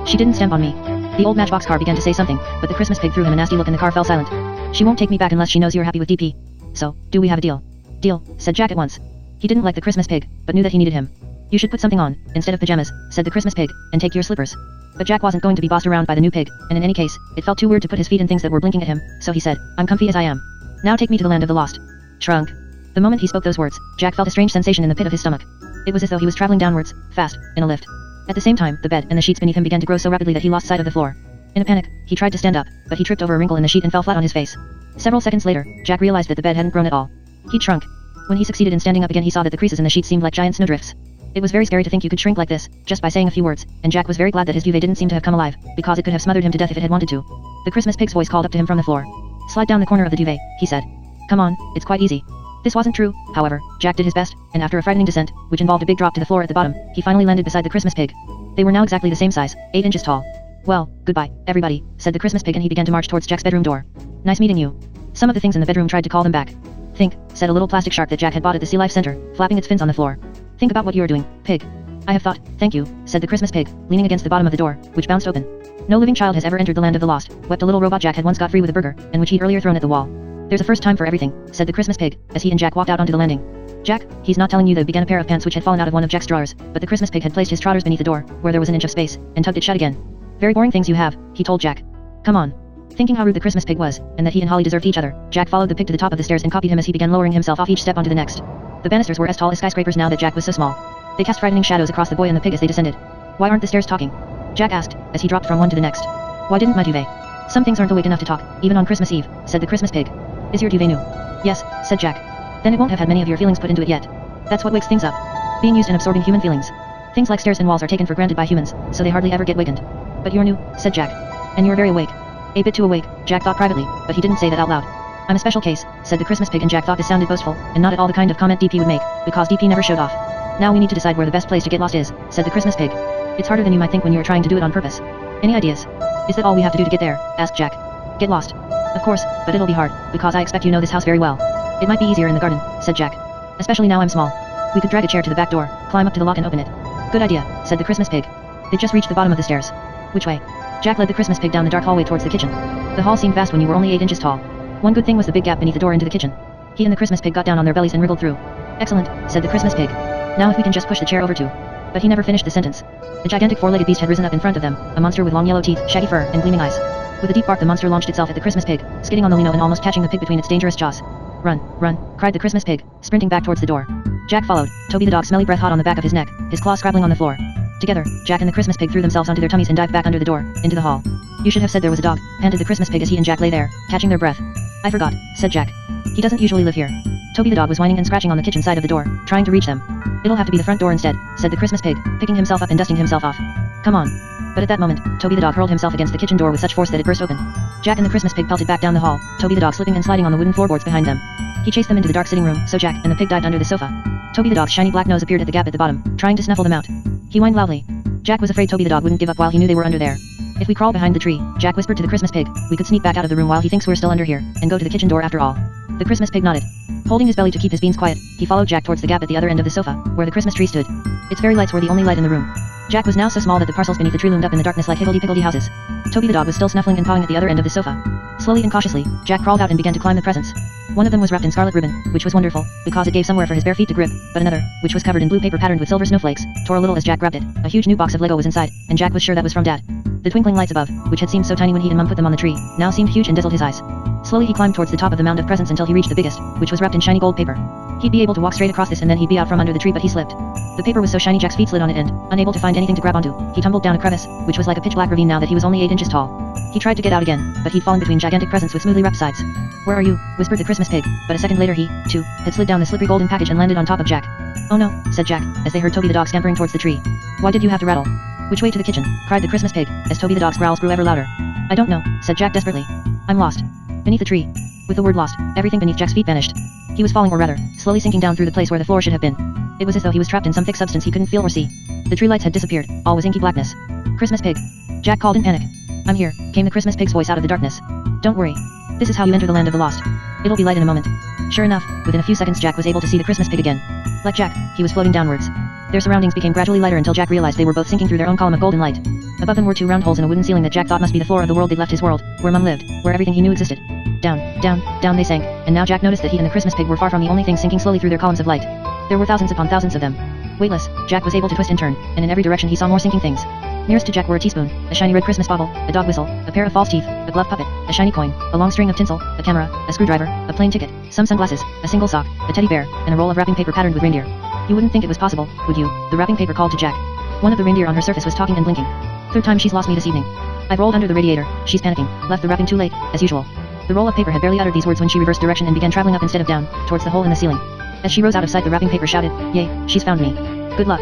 She didn't stamp on me. The old matchbox car began to say something, but the Christmas pig threw him a nasty look and the car fell silent. She won't take me back unless she knows you're happy with DP. So, do we have a deal? Deal, said Jack at once. He didn't like the Christmas pig, but knew that he needed him. You should put something on, instead of pajamas, said the Christmas pig, and take your slippers. But Jack wasn't going to be bossed around by the new pig, and in any case, it felt too weird to put his feet in things that were blinking at him, so he said, I'm comfy as I am. Now take me to the land of the lost. Trunk. The moment he spoke those words, Jack felt a strange sensation in the pit of his stomach. It was as though he was traveling downwards, fast, in a lift. At the same time, the bed and the sheets beneath him began to grow so rapidly that he lost sight of the floor. In a panic, he tried to stand up, but he tripped over a wrinkle in the sheet and fell flat on his face. Several seconds later, Jack realized that the bed hadn't grown at all. He'd shrunk. When he succeeded in standing up again, he saw that the creases in the sheet seemed like giant snowdrifts. It was very scary to think you could shrink like this, just by saying a few words, and Jack was very glad that his duvet didn't seem to have come alive, because it could have smothered him to death if it had wanted to. The Christmas pig's voice called up to him from the floor. Slide down the corner of the duvet, he said. Come on, it's quite easy. This wasn't true, however. Jack did his best, and after a frightening descent, which involved a big drop to the floor at the bottom, he finally landed beside the Christmas pig. They were now exactly the same size, 8 inches tall. Well, goodbye, everybody, said the Christmas pig, and he began to march towards Jack's bedroom door. Nice meeting you. Some of the things in the bedroom tried to call them back. Think, said a little plastic shark that Jack had bought at the Sea Life Center, flapping its fins on the floor. Think about what you are doing, pig. I have thought, thank you, said the Christmas pig, leaning against the bottom of the door, which bounced open. No living child has ever entered the land of the lost, wept a little robot Jack had once got free with a burger, and which he'd earlier thrown at the wall. There's a first time for everything, said the Christmas pig, as he and Jack walked out onto the landing. Jack, he's not telling you that began a pair of pants which had fallen out of one of Jack's drawers, but the Christmas pig had placed his trotters beneath the door, where there was an inch of space, and tugged it shut again. Very boring things you have, he told Jack. Come on. Thinking how rude the Christmas pig was, and that he and Holly deserved each other, Jack followed the pig to the top of the stairs and copied him as he began lowering himself off each step onto the next. The banisters were as tall as skyscrapers now that Jack was so small. They cast frightening shadows across the boy and the pig as they descended. Why aren't the stairs talking? Jack asked, as he dropped from one to the next. Why didn't my duvet? Some things aren't awake enough to talk, even on Christmas Eve, said the Christmas pig. Is your duvet new? Yes, said Jack. Then it won't have had many of your feelings put into it yet. That's what wakes things up. Being used and absorbing human feelings. Things like stairs and walls are taken for granted by humans, so they hardly ever get wakened. But you're new, said Jack. And you're very awake. A bit too awake, Jack thought privately, but he didn't say that out loud. I'm a special case, said the Christmas pig, and Jack thought this sounded boastful, and not at all the kind of comment DP would make, because DP never showed off. Now we need to decide where the best place to get lost is, said the Christmas pig. It's harder than you might think when you are trying to do it on purpose. Any ideas? Is that all we have to do to get there? Asked Jack. Get lost. Of course, but it'll be hard, because I expect you know this house very well. It might be easier in the garden, said Jack. Especially now I'm small. We could drag a chair to the back door, climb up to the lock and open it. Good idea, said the Christmas pig. They just reached the bottom of the stairs. Which way? Jack led the Christmas pig down the dark hallway towards the kitchen. The hall seemed vast when you were only 8 inches tall. One good thing was the big gap beneath the door into the kitchen. He and the Christmas pig got down on their bellies and wriggled through. Excellent, said the Christmas pig. Now if we can just push the chair over too. But he never finished the sentence. The gigantic four-legged beast had risen up in front of them, a monster with long yellow teeth, shaggy fur, and gleaming eyes. With a deep bark the monster launched itself at the Christmas pig, skidding on the lino and almost catching the pig between its dangerous jaws. Run, run, cried the Christmas pig, sprinting back towards the door. Jack followed, Toby the dog smelly breath hot on the back of his neck, his claws scrabbling on the floor. Together, Jack and the Christmas pig threw themselves onto their tummies and dived back under the door, into the hall. You should have said there was a dog, panted the Christmas pig as he and Jack lay there, catching their breath. I forgot, said Jack. He doesn't usually live here. Toby the dog was whining and scratching on the kitchen side of the door, trying to reach them. It'll have to be the front door instead, said the Christmas pig, picking himself up and dusting himself off. Come on. But at that moment, Toby the dog hurled himself against the kitchen door with such force that it burst open. Jack and the Christmas pig pelted back down the hall, Toby the dog slipping and sliding on the wooden floorboards behind them. He chased them into the dark sitting room, so Jack and the pig dived under the sofa. Toby the dog's shiny black nose appeared at the gap at the bottom, trying to snuffle them out. He whined loudly. Jack was afraid Toby the dog wouldn't give up while he knew they were under there. If we crawl behind the tree, Jack whispered to the Christmas pig, we could sneak back out of the room while he thinks we're still under here, and go to the kitchen door after all. The Christmas pig nodded. Holding his belly to keep his beans quiet, he followed Jack towards the gap at the other end of the sofa, where the Christmas tree stood. Its fairy lights were the only light in the room. Jack was now so small that the parcels beneath the tree loomed up in the darkness like higgledy-piggledy houses. Toby the dog was still snuffling and pawing at the other end of the sofa. Slowly and cautiously, Jack crawled out and began to climb the presents. One of them was wrapped in scarlet ribbon, which was wonderful, because it gave somewhere for his bare feet to grip, but another, which was covered in blue paper patterned with silver snowflakes, tore a little as Jack grabbed it. A huge new box of Lego was inside, and Jack was sure that was from Dad. The twinkling lights above, which had seemed so tiny when he and Mum put them on the tree, now seemed huge and dazzled his eyes. Slowly he climbed towards the top of the mound of presents until he reached the biggest, which was wrapped in shiny gold paper. He'd be able to walk straight across this and then he'd be out from under the tree, but he slipped. The paper was so shiny Jack's feet slid on it and, unable to find anything to grab onto, he tumbled down a crevice, which was like a pitch-black ravine now that he was only 8 inches tall. He tried to get out again, but he'd fallen between gigantic presents with smoothly wrapped sides. Where are you? Whispered the Christmas pig, but a second later he, too, had slid down the slippery golden package and landed on top of Jack. Oh no, said Jack, as they heard Toby the dog scampering towards the tree. Why did you have to rattle? Which way to the kitchen? Cried the Christmas pig, as Toby the dog's growls grew ever louder. I don't know, said Jack desperately. I'm lost. Beneath the tree. With the word lost, everything beneath Jack's feet vanished. He was falling, or rather, slowly sinking down through the place where the floor should have been. It was as though he was trapped in some thick substance he couldn't feel or see. The tree lights had disappeared, all was inky blackness. Christmas pig. Jack called in panic. I'm here, came the Christmas pig's voice out of the darkness. Don't worry. This is how you enter the land of the lost. It'll be light in a moment. Sure enough, within a few seconds Jack was able to see the Christmas pig again. Like Jack, he was floating downwards. Their surroundings became gradually lighter until Jack realized they were both sinking through their own column of golden light. Above them were 2 round holes in a wooden ceiling that Jack thought must be the floor of the world they'd left, his world, where Mum lived, where everything he knew existed. Down, down, down they sank, and now Jack noticed that he and the Christmas pig were far from the only things sinking slowly through their columns of light. There were thousands upon thousands of them. Weightless, Jack was able to twist and turn, and in every direction he saw more sinking things. Nearest to Jack were a teaspoon, a shiny red Christmas bauble, a dog whistle, a pair of false teeth, a glove puppet, a shiny coin, a long string of tinsel, a camera, a screwdriver, a plane ticket, some sunglasses, a single sock, a teddy bear, and a roll of wrapping paper patterned with reindeer. You wouldn't think it was possible, would you? The wrapping paper called to Jack. One of the reindeer on her surface was talking and blinking. 3rd time she's lost me this evening. I've rolled under the radiator, she's panicking, left the wrapping too late, as usual. The roll of paper had barely uttered these words when she reversed direction and began traveling up instead of down, towards the hole in the ceiling. As she rose out of sight the wrapping paper shouted, Yay, she's found me. Good luck.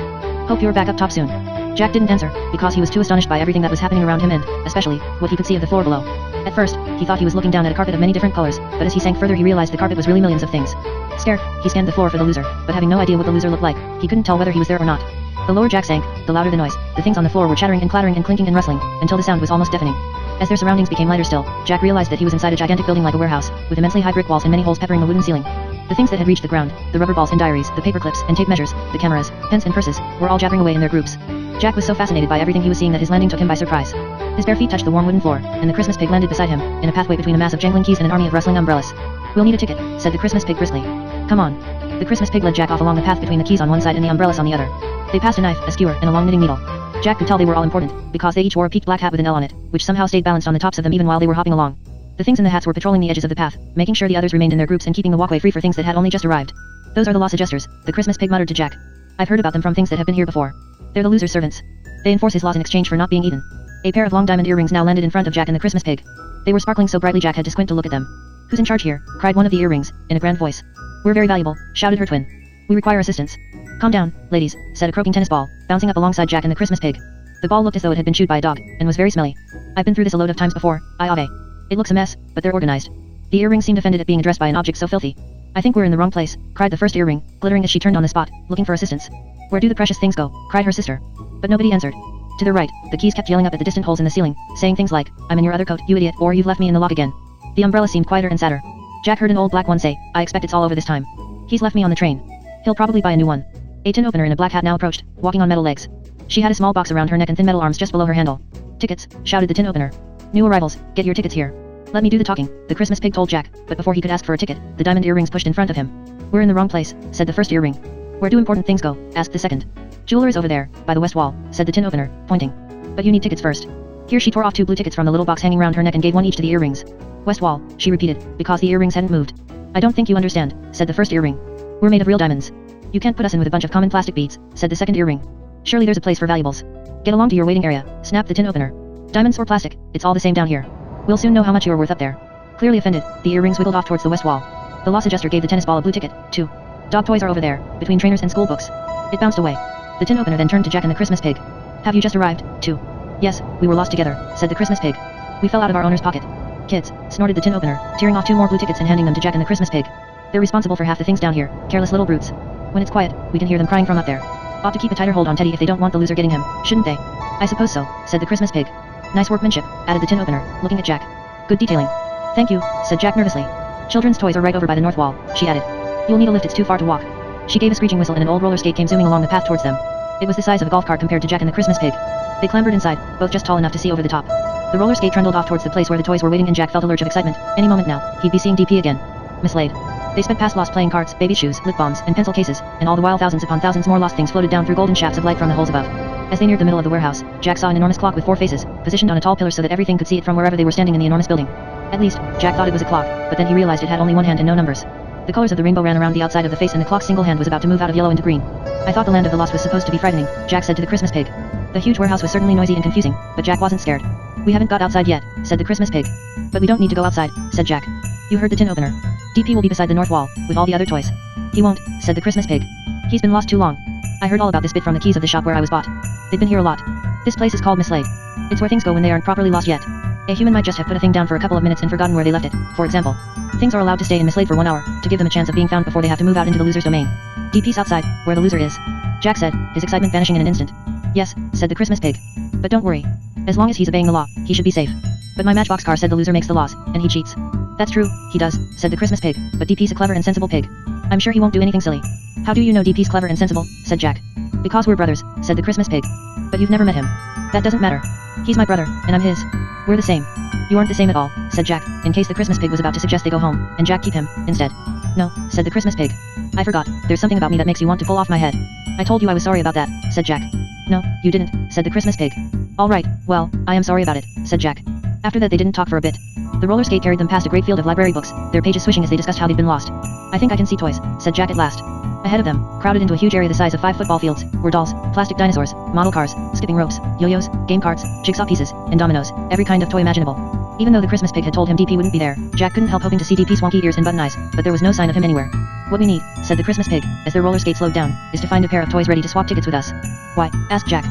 Hope you're back up top soon. Jack didn't answer, because he was too astonished by everything that was happening around him and, especially, what he could see of the floor below. At first, he thought he was looking down at a carpet of many different colors, but as he sank further he realized the carpet was really millions of things. Scared, he scanned the floor for the loser, but having no idea what the loser looked like, he couldn't tell whether he was there or not. The lower Jack sank, the louder the noise. The things on the floor were chattering and clattering and clinking and rustling, until the sound was almost deafening. As their surroundings became lighter still, Jack realized that he was inside a gigantic building like a warehouse, with immensely high brick walls and many holes peppering the wooden ceiling. The things that had reached the ground, the rubber balls and diaries, the paper clips and tape measures, the cameras, pens and purses, were all jabbering away in their groups. Jack was so fascinated by everything he was seeing that his landing took him by surprise. His bare feet touched the warm wooden floor, and the Christmas pig landed beside him, in a pathway between a mass of jangling keys and an army of rustling umbrellas. "We'll need a ticket," said the Christmas pig briskly. "Come on." The Christmas pig led Jack off along the path between the keys on one side and the umbrellas on the other. They passed a knife, a skewer, and a long knitting needle. Jack could tell they were all important, because they each wore a peaked black hat with an L on it, which somehow stayed balanced on the tops of them even while they were hopping along. The things in the hats were patrolling the edges of the path, making sure the others remained in their groups and keeping the walkway free for things that had only just arrived. "Those are the loss adjusters," the Christmas pig muttered to Jack. "I've heard about them from things that have been here before. They're the loser's servants. They enforce his laws in exchange for not being eaten." A pair of long diamond earrings now landed in front of Jack and the Christmas pig. They were sparkling so brightly Jack had to squint to look at them. "Who's in charge here?" cried one of the earrings, in a grand voice. "We're very valuable," shouted her twin. "We require assistance." "Calm down, ladies," said a croaking tennis ball, bouncing up alongside Jack and the Christmas pig. The ball looked as though it had been chewed by a dog, and was very smelly. "I've been through this a load of times before, Ave. It looks a mess, but they're organized." The earrings seemed offended at being addressed by an object so filthy. "I think we're in the wrong place," cried the first earring, glittering as she turned on the spot, looking for assistance. "Where do the precious things go?" cried her sister. But nobody answered. To their right, the keys kept yelling up at the distant holes in the ceiling, saying things like, "I'm in your other coat, you idiot," or "You've left me in the lock again." The umbrella seemed quieter and sadder. Jack heard an old black one say, "I expect it's all over this time. He's left me on the train. He'll probably buy a new one." A tin opener in a black hat now approached, walking on metal legs. She had a small box around her neck and thin metal arms just below her handle. "Tickets," shouted the tin opener. "New arrivals, get your tickets here." "Let me do the talking," the Christmas pig told Jack, but before he could ask for a ticket, the diamond earrings pushed in front of him. "We're in the wrong place," said the first earring. "Where do important things go?" asked the second. "Jeweler's over there, by the west wall," said the tin opener, pointing. "But you need tickets first." Here she tore off 2 blue tickets from the little box hanging round her neck and gave one each to the earrings. "West wall," she repeated, because the earrings hadn't moved. "I don't think you understand," said the first earring. "We're made of real diamonds. You can't put us in with a bunch of common plastic beads," said the second earring. "Surely there's a place for valuables. Get along to your waiting area," snapped the tin opener. "Diamonds or plastic, it's all the same down here. We'll soon know how much you're worth up there." Clearly offended, the earrings wiggled off towards the west wall. The loss adjuster gave the tennis ball a blue ticket, too. "Dog toys are over there, between trainers and school books." It bounced away. The tin opener then turned to Jack and the Christmas pig. "Have you just arrived, too?" "Yes, we were lost together," said the Christmas pig. "We fell out of our owner's pocket." "Kids," snorted the tin opener, tearing off 2 more blue tickets and handing them to Jack and the Christmas pig. "They're responsible for half the things down here, careless little brutes. When it's quiet, we can hear them crying from up there. Ought to keep a tighter hold on Teddy if they don't want the loser getting him, shouldn't they?" "I suppose so," said the Christmas pig. "Nice workmanship," added the tin opener, looking at Jack. "Good detailing." "Thank you," said Jack nervously. "Children's toys are right over by the north wall," she added. "You'll need a lift, it's too far to walk." She gave a screeching whistle and an old roller skate came zooming along the path towards them. It was the size of a golf cart compared to Jack and the Christmas pig. They clambered inside, both just tall enough to see over the top. The roller skate trundled off towards the place where the toys were waiting and Jack felt a lurch of excitement. Any moment now, he'd be seeing DP again. Mislaid. They sped past lost playing cards, baby shoes, lip balms, and pencil cases, and all the while thousands upon thousands more lost things floated down through golden shafts of light from the holes above. As they neared the middle of the warehouse, Jack saw an enormous clock with 4 faces, positioned on a tall pillar so that everything could see it from wherever they were standing in the enormous building. At least, Jack thought it was a clock, but then he realized it had only 1 hand and no numbers. The colors of the rainbow ran around the outside of the face and the clock's single hand was about to move out of yellow into green. "I thought the land of the lost was supposed to be frightening," Jack said to the Christmas pig. The huge warehouse was certainly noisy and confusing, but Jack wasn't scared. "We haven't got outside yet," said the Christmas pig. "But we don't need to go outside," said Jack. "You heard the tin opener. DP will be beside the north wall, with all the other toys." "He won't," said the Christmas pig. "He's been lost too long. I heard all about this bit from the keys of the shop where I was bought. They've been here a lot. This place is called Mislaid. It's where things go when they aren't properly lost yet. A human might just have put a thing down for a couple of minutes and forgotten where they left it, for example. Things are allowed to stay in Mislaid for 1 hour, to give them a chance of being found before they have to move out into the loser's domain. DP's outside, where the loser is," Jack said, his excitement vanishing in an instant. "Yes," said the Christmas pig. "But don't worry. As long as he's obeying the law, he should be safe. But my matchbox car said the loser makes the laws, and he cheats." "That's true, he does," said the Christmas pig, "but DP's a clever and sensible pig. I'm sure he won't do anything silly." "How do you know DP's clever and sensible?" said Jack. "Because we're brothers," said the Christmas pig. "But you've never met him." "That doesn't matter. He's my brother, and I'm his. We're the same." "You aren't the same at all," said Jack, in case the Christmas pig was about to suggest they go home, and Jack keep him, instead. "No," said the Christmas pig. "I forgot, there's something about me that makes you want to pull off my head." "I told you I was sorry about that," said Jack. "No, you didn't," said the Christmas pig. "All right, well, I am sorry about it," said Jack. After that they didn't talk for a bit. The roller skate carried them past a great field of library books, their pages swishing as they discussed how they'd been lost. "I think I can see toys," said Jack at last. Ahead of them, crowded into a huge area the size of 5 football fields, were dolls, plastic dinosaurs, model cars, skipping ropes, yo-yos, game carts, jigsaw pieces, and dominoes, every kind of toy imaginable. Even though the Christmas pig had told him DP wouldn't be there, Jack couldn't help hoping to see DP's wonky ears and button eyes, but there was no sign of him anywhere. "What we need," said the Christmas pig, as their roller skate slowed down, "is to find a pair of toys ready to swap tickets with us." "Why?" asked Jack.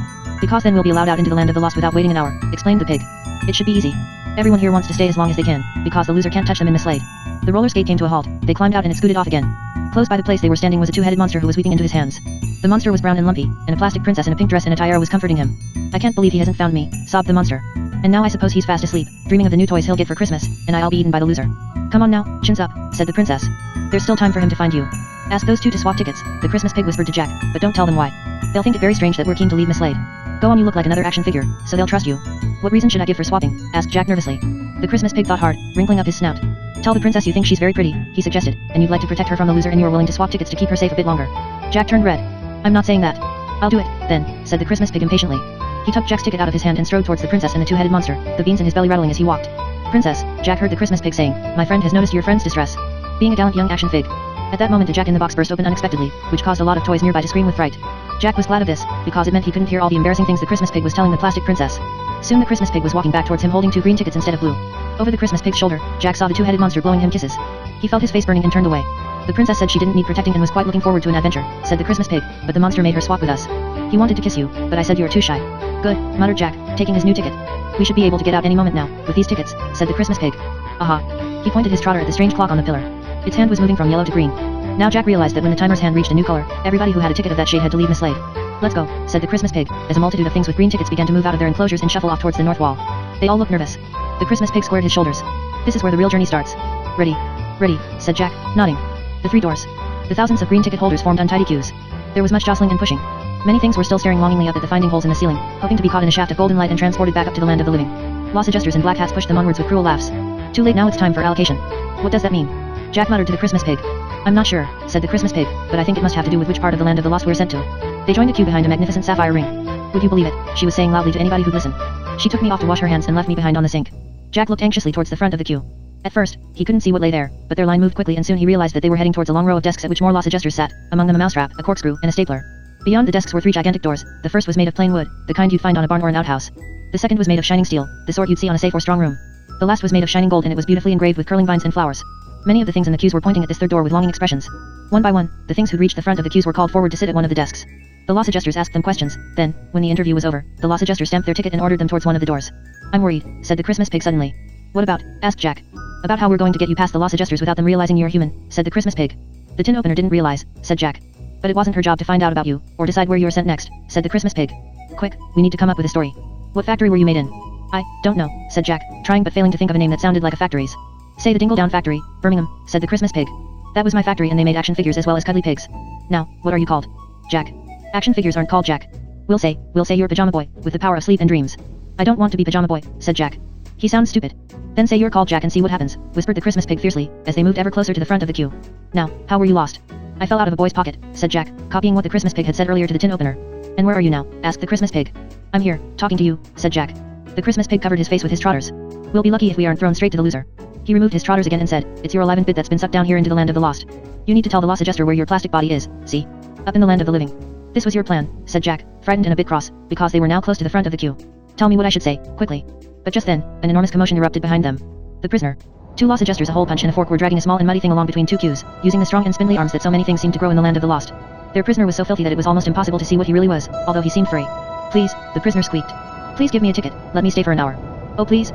Because then we'll be allowed out into the land of the lost without waiting an hour, explained the pig. It should be easy. Everyone here wants to stay as long as they can, because the loser can't touch them in Miss Slade. The roller skate came to a halt. They climbed out and it scooted off again. Close by the place they were standing was a two-headed monster who was weeping into his hands. The monster was brown and lumpy, and a plastic princess in a pink dress and a tiara was comforting him. I can't believe he hasn't found me, sobbed the monster. And now I suppose he's fast asleep, dreaming of the new toys he'll get for Christmas, and I'll be eaten by the loser. Come on now, chins up, said the princess. There's still time for him to find you. Ask those two to swap tickets, the Christmas pig whispered to Jack, but don't tell them why. They'll think it very strange that we're keen to leave Miss Slade. Go on, you look like another action figure, so they'll trust you. What reason should I give for swapping? Asked Jack nervously. The Christmas pig thought hard, wrinkling up his snout. Tell the princess you think she's very pretty, he suggested, and you'd like to protect her from the loser and you are willing to swap tickets to keep her safe a bit longer. Jack turned red. I'm not saying that. I'll do it, then, said the Christmas pig impatiently. He took Jack's ticket out of his hand and strode towards the princess and the two-headed monster, the beans in his belly rattling as he walked. Princess, Jack heard the Christmas pig saying, my friend has noticed your friend's distress. Being a gallant young action fig. At that moment a Jack in the Box burst open unexpectedly, which caused a lot of toys nearby to scream with fright. Jack was glad of this, because it meant he couldn't hear all the embarrassing things the Christmas pig was telling the plastic princess. Soon the Christmas pig was walking back towards him holding 2 green tickets instead of blue. Over the Christmas pig's shoulder, Jack saw the two-headed monster blowing him kisses. He felt his face burning and turned away. The princess said she didn't need protecting and was quite looking forward to an adventure, said the Christmas pig, but the monster made her swap with us. He wanted to kiss you, but I said you are too shy. Good, muttered Jack, taking his new ticket. We should be able to get out any moment now, with these tickets, said the Christmas pig. Aha. He pointed his trotter at the strange clock on the pillar. Its hand was moving from yellow to green. Now Jack realized that when the timer's hand reached a new color, everybody who had a ticket of that shade had to leave Miss Slade. Let's go, said the Christmas pig, as a multitude of things with green tickets began to move out of their enclosures and shuffle off towards the north wall. They all looked nervous. The Christmas pig squared his shoulders. This is where the real journey starts. Ready. Ready, said Jack, nodding. The 3 doors. The thousands of green ticket holders formed untidy queues. There was much jostling and pushing. Many things were still staring longingly up at the finding holes in the ceiling, hoping to be caught in a shaft of golden light and transported back up to the land of the living. Lost adjusters in black hats pushed them onwards with cruel laughs. Too late now, it's time for allocation. What does that mean? Jack muttered to the Christmas pig. I'm not sure, said the Christmas pig, but I think it must have to do with which part of the land of the lost we're sent to. They joined the queue behind a magnificent sapphire ring. Would you believe it? She was saying loudly to anybody who'd listen. She took me off to wash her hands and left me behind on the sink. Jack looked anxiously towards the front of the queue. At first, he couldn't see what lay there, but their line moved quickly and soon he realized that they were heading towards a long row of desks at which more loss adjusters sat, among them a mousetrap, a corkscrew, and a stapler. Beyond the desks were 3 gigantic doors. The first was made of plain wood, the kind you'd find on a barn or an outhouse. The second was made of shining steel, the sort you'd see on a safe or strong room. The last was made of shining gold and it was beautifully engraved with curling vines and flowers. Many of the things in the queues were pointing at this third door with longing expressions. One by one, the things who'd reached the front of the queues were called forward to sit at one of the desks. The loss adjusters asked them questions. Then, when the interview was over, the loss adjuster stamped their ticket and ordered them towards one of the doors. I'm worried, said the Christmas pig suddenly. What about? Asked Jack. About how we're going to get you past the loss adjusters without them realizing you're human, said the Christmas pig. The tin opener didn't realize, said Jack. But it wasn't her job to find out about you, or decide where you're sent next, said the Christmas pig. Quick, we need to come up with a story. What factory were you made in? I don't know, said Jack, trying but failing to think of a name that sounded like a factory's. Say the Dingle Down Factory, Birmingham, said the Christmas pig. That was my factory and they made action figures as well as cuddly pigs. Now, what are you called? Jack. Action figures aren't called Jack. We'll say you're Pajama Boy, with the power of sleep and dreams. I don't want to be Pajama Boy, said Jack. He sounds stupid. Then say you're called Jack and see what happens, whispered the Christmas pig fiercely, as they moved ever closer to the front of the queue. Now, how were you lost? I fell out of a boy's pocket, said Jack, copying what the Christmas pig had said earlier to the tin opener. And where are you now? Asked the Christmas pig. I'm here, talking to you, said Jack. The Christmas pig covered his face with his trotters. We'll be lucky if we aren't thrown straight to the loser. He removed his trotters again and said, it's your 11th bit that's been sucked down here into the land of the lost. You need to tell the loss adjuster where your plastic body is, see? Up in the land of the living. This was your plan, said Jack, frightened and a bit cross, because they were now close to the front of the queue. Tell me what I should say, quickly. But just then, an enormous commotion erupted behind them. The prisoner. 2 loss adjusters, a hole punch and a fork were dragging a small and muddy thing along between 2 queues, using the strong and spindly arms that so many things seemed to grow in the land of the lost. Their prisoner was so filthy that it was almost impossible to see what he really was, although he seemed free. Please, the prisoner squeaked. Please give me a ticket, let me stay for an hour. Oh please,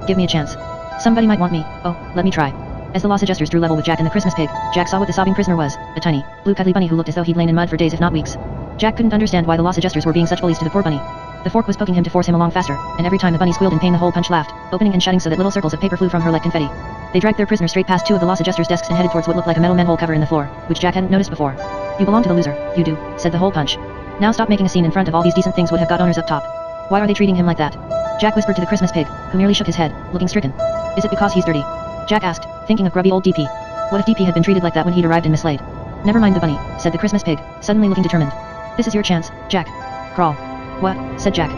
give me a chance. Somebody might want me, oh, let me try. As the loss adjusters drew level with Jack and the Christmas pig, Jack saw what the sobbing prisoner was, a tiny, blue cuddly bunny who looked as though he'd lain in mud for days if not weeks. Jack couldn't understand why the loss adjusters were being such bullies to the poor bunny. The fork was poking him to force him along faster, and every time the bunny squealed in pain the hole punch laughed, opening and shutting so that little circles of paper flew from her like confetti. They dragged their prisoner straight past 2 of the loss adjusters' desks and headed towards what looked like a metal manhole cover in the floor, which Jack hadn't noticed before. You belong to the loser, you do, said the hole punch. Now stop making a scene in front of all these decent things would have got owners up top. Why are they treating him like that? Jack whispered to the Christmas pig, who merely shook his head, looking stricken. Is it because he's dirty? Jack asked, thinking of grubby old DP. What if DP had been treated like that when he'd arrived in Miss Slade? Never mind the bunny, said the Christmas pig, suddenly looking determined. This is your chance, Jack. Crawl. What? Said Jack.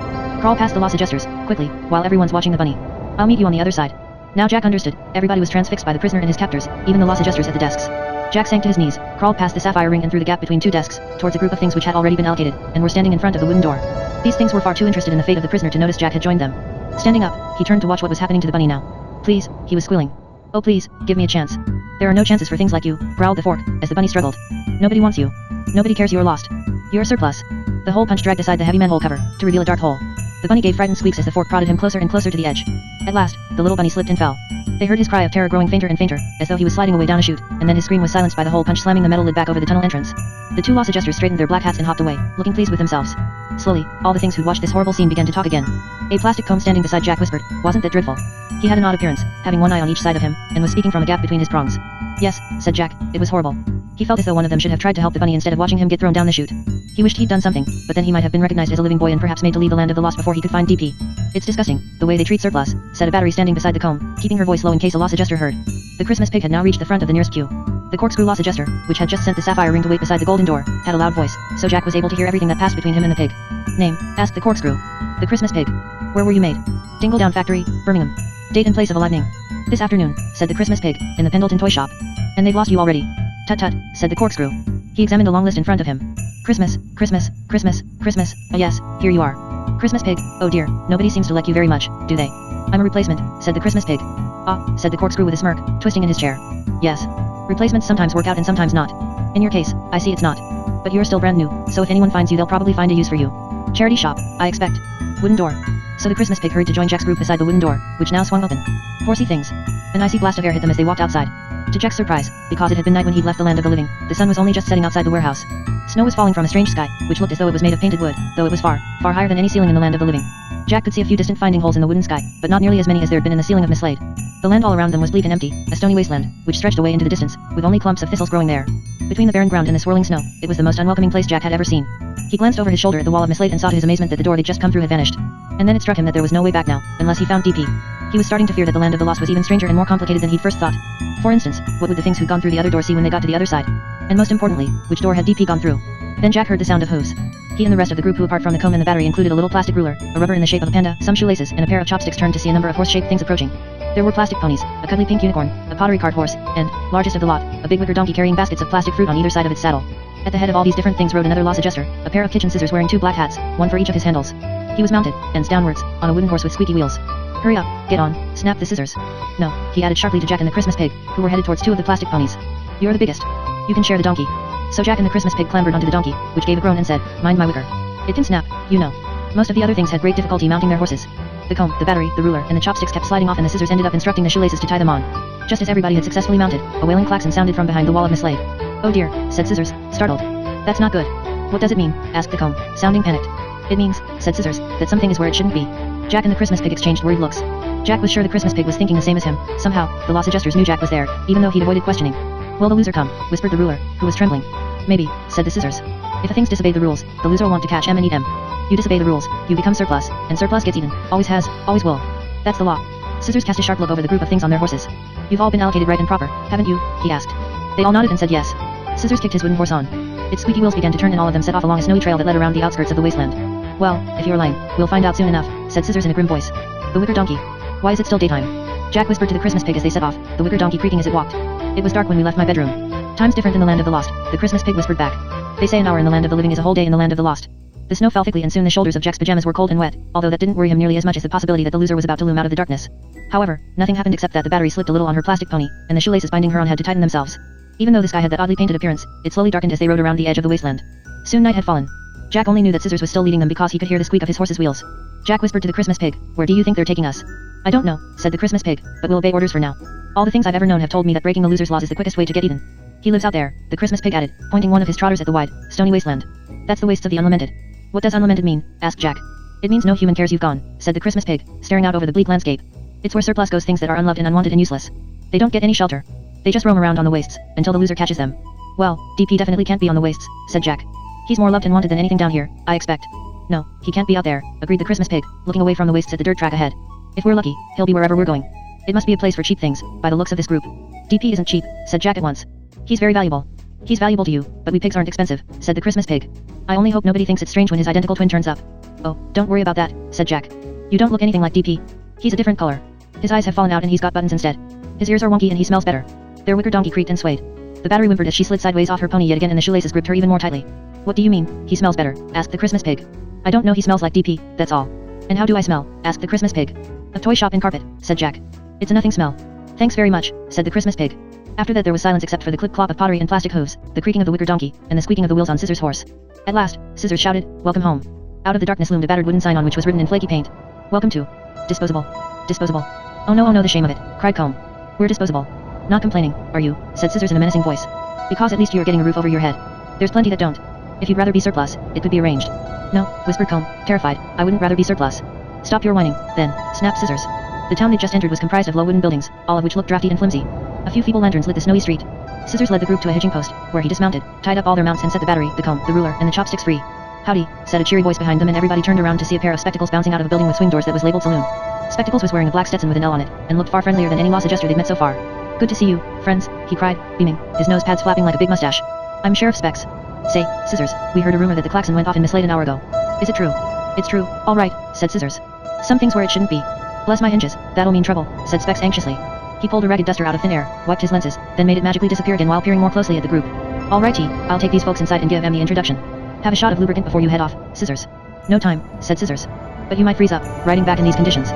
Crawl past the loss adjusters, quickly, while everyone's watching the bunny. I'll meet you on the other side. Now Jack understood, everybody was transfixed by the prisoner and his captors, even the loss adjusters at the desks. Jack sank to his knees, crawled past the sapphire ring and through the gap between 2 desks, towards a group of things which had already been allocated, and were standing in front of the wooden door. These things were far too interested in the fate of the prisoner to notice Jack had joined them. Standing up, he turned to watch what was happening to the bunny now. Please, he was squealing. Oh please, give me a chance. There are no chances for things like you, growled the fork, as the bunny struggled. Nobody wants you. Nobody cares you're lost. You're a surplus. The hole punch dragged aside the heavy manhole cover, to reveal a dark hole. The bunny gave frightened squeaks as the fork prodded him closer and closer to the edge. At last, the little bunny slipped and fell. They heard his cry of terror growing fainter and fainter, as though he was sliding away down a chute, and then his scream was silenced by the hole punch slamming the metal lid back over the tunnel entrance. The two lost adjusters straightened their black hats and hopped away, looking pleased with themselves. Slowly, all the things who'd watched this horrible scene began to talk again. A plastic comb standing beside Jack whispered, "Wasn't that dreadful?" He had an odd appearance, having one eye on each side of him, and was speaking from a gap between his prongs. "Yes," said Jack, "it was horrible." He felt as though one of them should have tried to help the bunny instead of watching him get thrown down the chute. He wished he'd done something, but then he might have been recognized as a living boy and perhaps made to leave the land of the lost before he could find DP. "It's disgusting, the way they treat surplus," said a battery standing beside the comb, keeping her voice low in case a loss adjuster heard. The Christmas pig had now reached the front of the nearest queue. The corkscrew loss adjuster, which had just sent the sapphire ring to wait beside the golden door, had a loud voice, so Jack was able to hear everything that passed between him and the pig. "Name?" asked the corkscrew. "The Christmas pig." "Where were you made?" "Dingledown Factory, Birmingham." "Date and place of alighting?" "This afternoon," said the Christmas pig, "in the Pendleton toy shop." "And they've lost you already?" "Tut tut," said the corkscrew. He examined a long list in front of him. "Christmas, Christmas, Christmas, Christmas, oh yes, here you are." "Christmas pig, oh dear, nobody seems to like you very much, do they?" "I'm a replacement," said the Christmas pig. "Ah," said the corkscrew with a smirk, twisting in his chair. "Yes. Replacements sometimes work out and sometimes not. In your case, I see it's not. But you're still brand new, so if anyone finds you they'll probably find a use for you. Charity shop, I expect. Wooden door." So the Christmas pig hurried to join Jack's group beside the wooden door, which now swung open. Horsey things. An icy blast of air hit them as they walked outside. To Jack's surprise, because it had been night when he'd left the land of the living, the sun was only just setting outside the warehouse. Snow was falling from a strange sky, which looked as though it was made of painted wood, though it was far, far higher than any ceiling in the land of the living. Jack could see a few distant finding holes in the wooden sky, but not nearly as many as there had been in the ceiling of Miss Slade. The land all around them was bleak and empty, a stony wasteland, which stretched away into the distance, with only clumps of thistles growing there. Between the barren ground and the swirling snow, it was the most unwelcoming place Jack had ever seen. He glanced over his shoulder at the wall of Miss Slade and saw to his amazement that the door they'd just come through had vanished. And then it struck him that there was no way back now, unless he found DP. He was starting to fear that the land of the lost was even stranger and more complicated than he'd first thought. For instance, what would the things who'd gone through the other door see when they got to the other side? And most importantly, which door had DP gone through? Then Jack heard the sound of hooves. He and the rest of the group, who apart from the comb and the battery included a little plastic ruler, a rubber in the shape of a panda, some shoelaces, and a pair of chopsticks, turned to see a number of horse-shaped things approaching. There were plastic ponies, a cuddly pink unicorn, a pottery cart horse, and, largest of the lot, a big wicker donkey carrying baskets of plastic fruit on either side of its saddle. At the head of all these different things rode another loss adjuster, a pair of kitchen scissors wearing two black hats, one for each of his handles. He was mounted, ends downwards, on a wooden horse with squeaky wheels. "Hurry up, get on," snapped the scissors. "No," he added sharply to Jack and the Christmas pig, who were headed towards two of the plastic ponies. "You're the biggest. You can share the donkey." So Jack and the Christmas pig clambered onto the donkey, which gave a groan and said, "Mind my wicker. It can snap, you know." Most of the other things had great difficulty mounting their horses. The comb, the battery, the ruler, and the chopsticks kept sliding off, and the scissors ended up instructing the shoelaces to tie them on. Just as everybody had successfully mounted, a wailing klaxon sounded from behind the wall of Miss Slade. "Oh dear," said Scissors, startled. "That's not good." "What does it mean?" asked the comb, sounding panicked. "It means," said Scissors, "that something is where it shouldn't be." Jack and the Christmas pig exchanged worried looks. Jack was sure the Christmas pig was thinking the same as him. Somehow, the loss adjusters knew Jack was there, even though he'd avoided questioning. "Will the loser come?" whispered the ruler, who was trembling. "Maybe," said the Scissors. "If a thing's disobeyed the rules, the loser will want to catch 'em and eat 'em. You disobey the rules, you become surplus, and surplus gets eaten. Always has, always will. That's the law." Scissors cast a sharp look over the group of things on their horses. "You've all been allocated right and proper, haven't you?" he asked. They all nodded and said yes. Scissors kicked his wooden horse on. Its squeaky wheels began to turn and all of them set off along a snowy trail that led around the outskirts of the wasteland. "Well, if you're lying, we'll find out soon enough," said Scissors in a grim voice. "The wicker donkey. Why is it still daytime?" Jack whispered to the Christmas pig as they set off, the wicker donkey creaking as it walked. "It was dark when we left my bedroom." "Time's different in the land of the lost," the Christmas pig whispered back. "They say an hour in the land of the living is a whole day in the land of the lost." The snow fell thickly and soon the shoulders of Jack's pajamas were cold and wet, although that didn't worry him nearly as much as the possibility that the loser was about to loom out of the darkness. However, nothing happened except that the battery slipped a little on her plastic pony, and the shoelaces binding her on had to tighten themselves. Even though the sky had that oddly painted appearance, it slowly darkened as they rode around the edge of the wasteland. Soon night had fallen. Jack only knew that Scissors was still leading them because he could hear the squeak of his horse's wheels. Jack whispered to the Christmas pig, "Where do you think they're taking us?" "I don't know," said the Christmas pig, "but we'll obey orders for now. All the things I've ever known have told me that breaking the loser's laws is the quickest way to get eaten. He lives out there," the Christmas pig added, pointing one of his trotters at the wide, stony wasteland. "That's the wastes of the unlamented." "What does unlamented mean?" asked Jack. "It means no human cares you've gone," said the Christmas pig, staring out over the bleak landscape. "It's where surplus goes, things that are unloved and unwanted and useless. They don't get any shelter. They just roam around on the wastes, until the loser catches them." "Well, DP definitely can't be on the wastes," said Jack. "He's more loved and wanted than anything down here, I expect." "No, he can't be out there," agreed the Christmas pig, looking away from the wastes at the dirt track ahead. "If we're lucky, he'll be wherever we're going. It must be a place for cheap things, by the looks of this group." "DP isn't cheap," said Jack at once. "He's very valuable." "He's valuable to you, but we pigs aren't expensive," said the Christmas pig. "I only hope nobody thinks it's strange when his identical twin turns up." "Oh, don't worry about that," said Jack. "You don't look anything like DP. He's a different color. His eyes have fallen out and he's got buttons instead. His ears are wonky and he smells better." Their wicker donkey creaked and swayed. The battery whimpered as she slid sideways off her pony yet again and the shoelaces gripped her even more tightly. "What do you mean, he smells better?" asked the Christmas pig. "I don't know, he smells like DP, that's all." "And how do I smell?" asked the Christmas pig. "A toy shop and carpet," said Jack. "It's a nothing smell." "Thanks very much," said the Christmas pig. After that there was silence except for the clip-clop of pottery and plastic hooves, the creaking of the wicker donkey, and the squeaking of the wheels on Scissors' horse. At last, Scissors shouted, "Welcome home." Out of the darkness loomed a battered wooden sign on which was written in flaky paint. "Welcome to Disposable. Disposable." Oh no, the shame of it," cried Comb. "We're disposable." "Not complaining, are you?" said Scissors in a menacing voice. "Because at least you are getting a roof over your head. There's plenty that don't. If you'd rather be surplus, it could be arranged." "No," whispered Comb, terrified, "I wouldn't rather be surplus." "Stop your whining, then," snapped Scissors. The town they'd just entered was comprised of low wooden buildings, all of which looked drafty and flimsy. A few feeble lanterns lit the snowy street. Scissors led the group to a hitching post, where he dismounted, tied up all their mounts and set the battery, the comb, the ruler, and the chopsticks free. "Howdy," said a cheery voice behind them, and everybody turned around to see a pair of spectacles bouncing out of a building with swing doors that was labeled Saloon. Spectacles was wearing a black Stetson with an L on it, and looked far friendlier than any loss adjuster they'd met so far. "Good to see you, friends," he cried, beaming, his nose pads flapping like a big mustache. "I'm Sheriff Specs." "Say, Scissors, we heard a rumor that the klaxon went off in Mislade an hour ago. Is it true?" "It's true, all right," said Scissors. "Some things where it shouldn't be." "Bless my hinges, that'll mean trouble," said Specs anxiously. He pulled a ragged duster out of thin air, wiped his lenses, then made it magically disappear again while peering more closely at the group. "All righty, I'll take these folks inside and give them the introduction. Have a shot of lubricant before you head off, Scissors." "No time," said Scissors. "But you might freeze up, riding back in these conditions."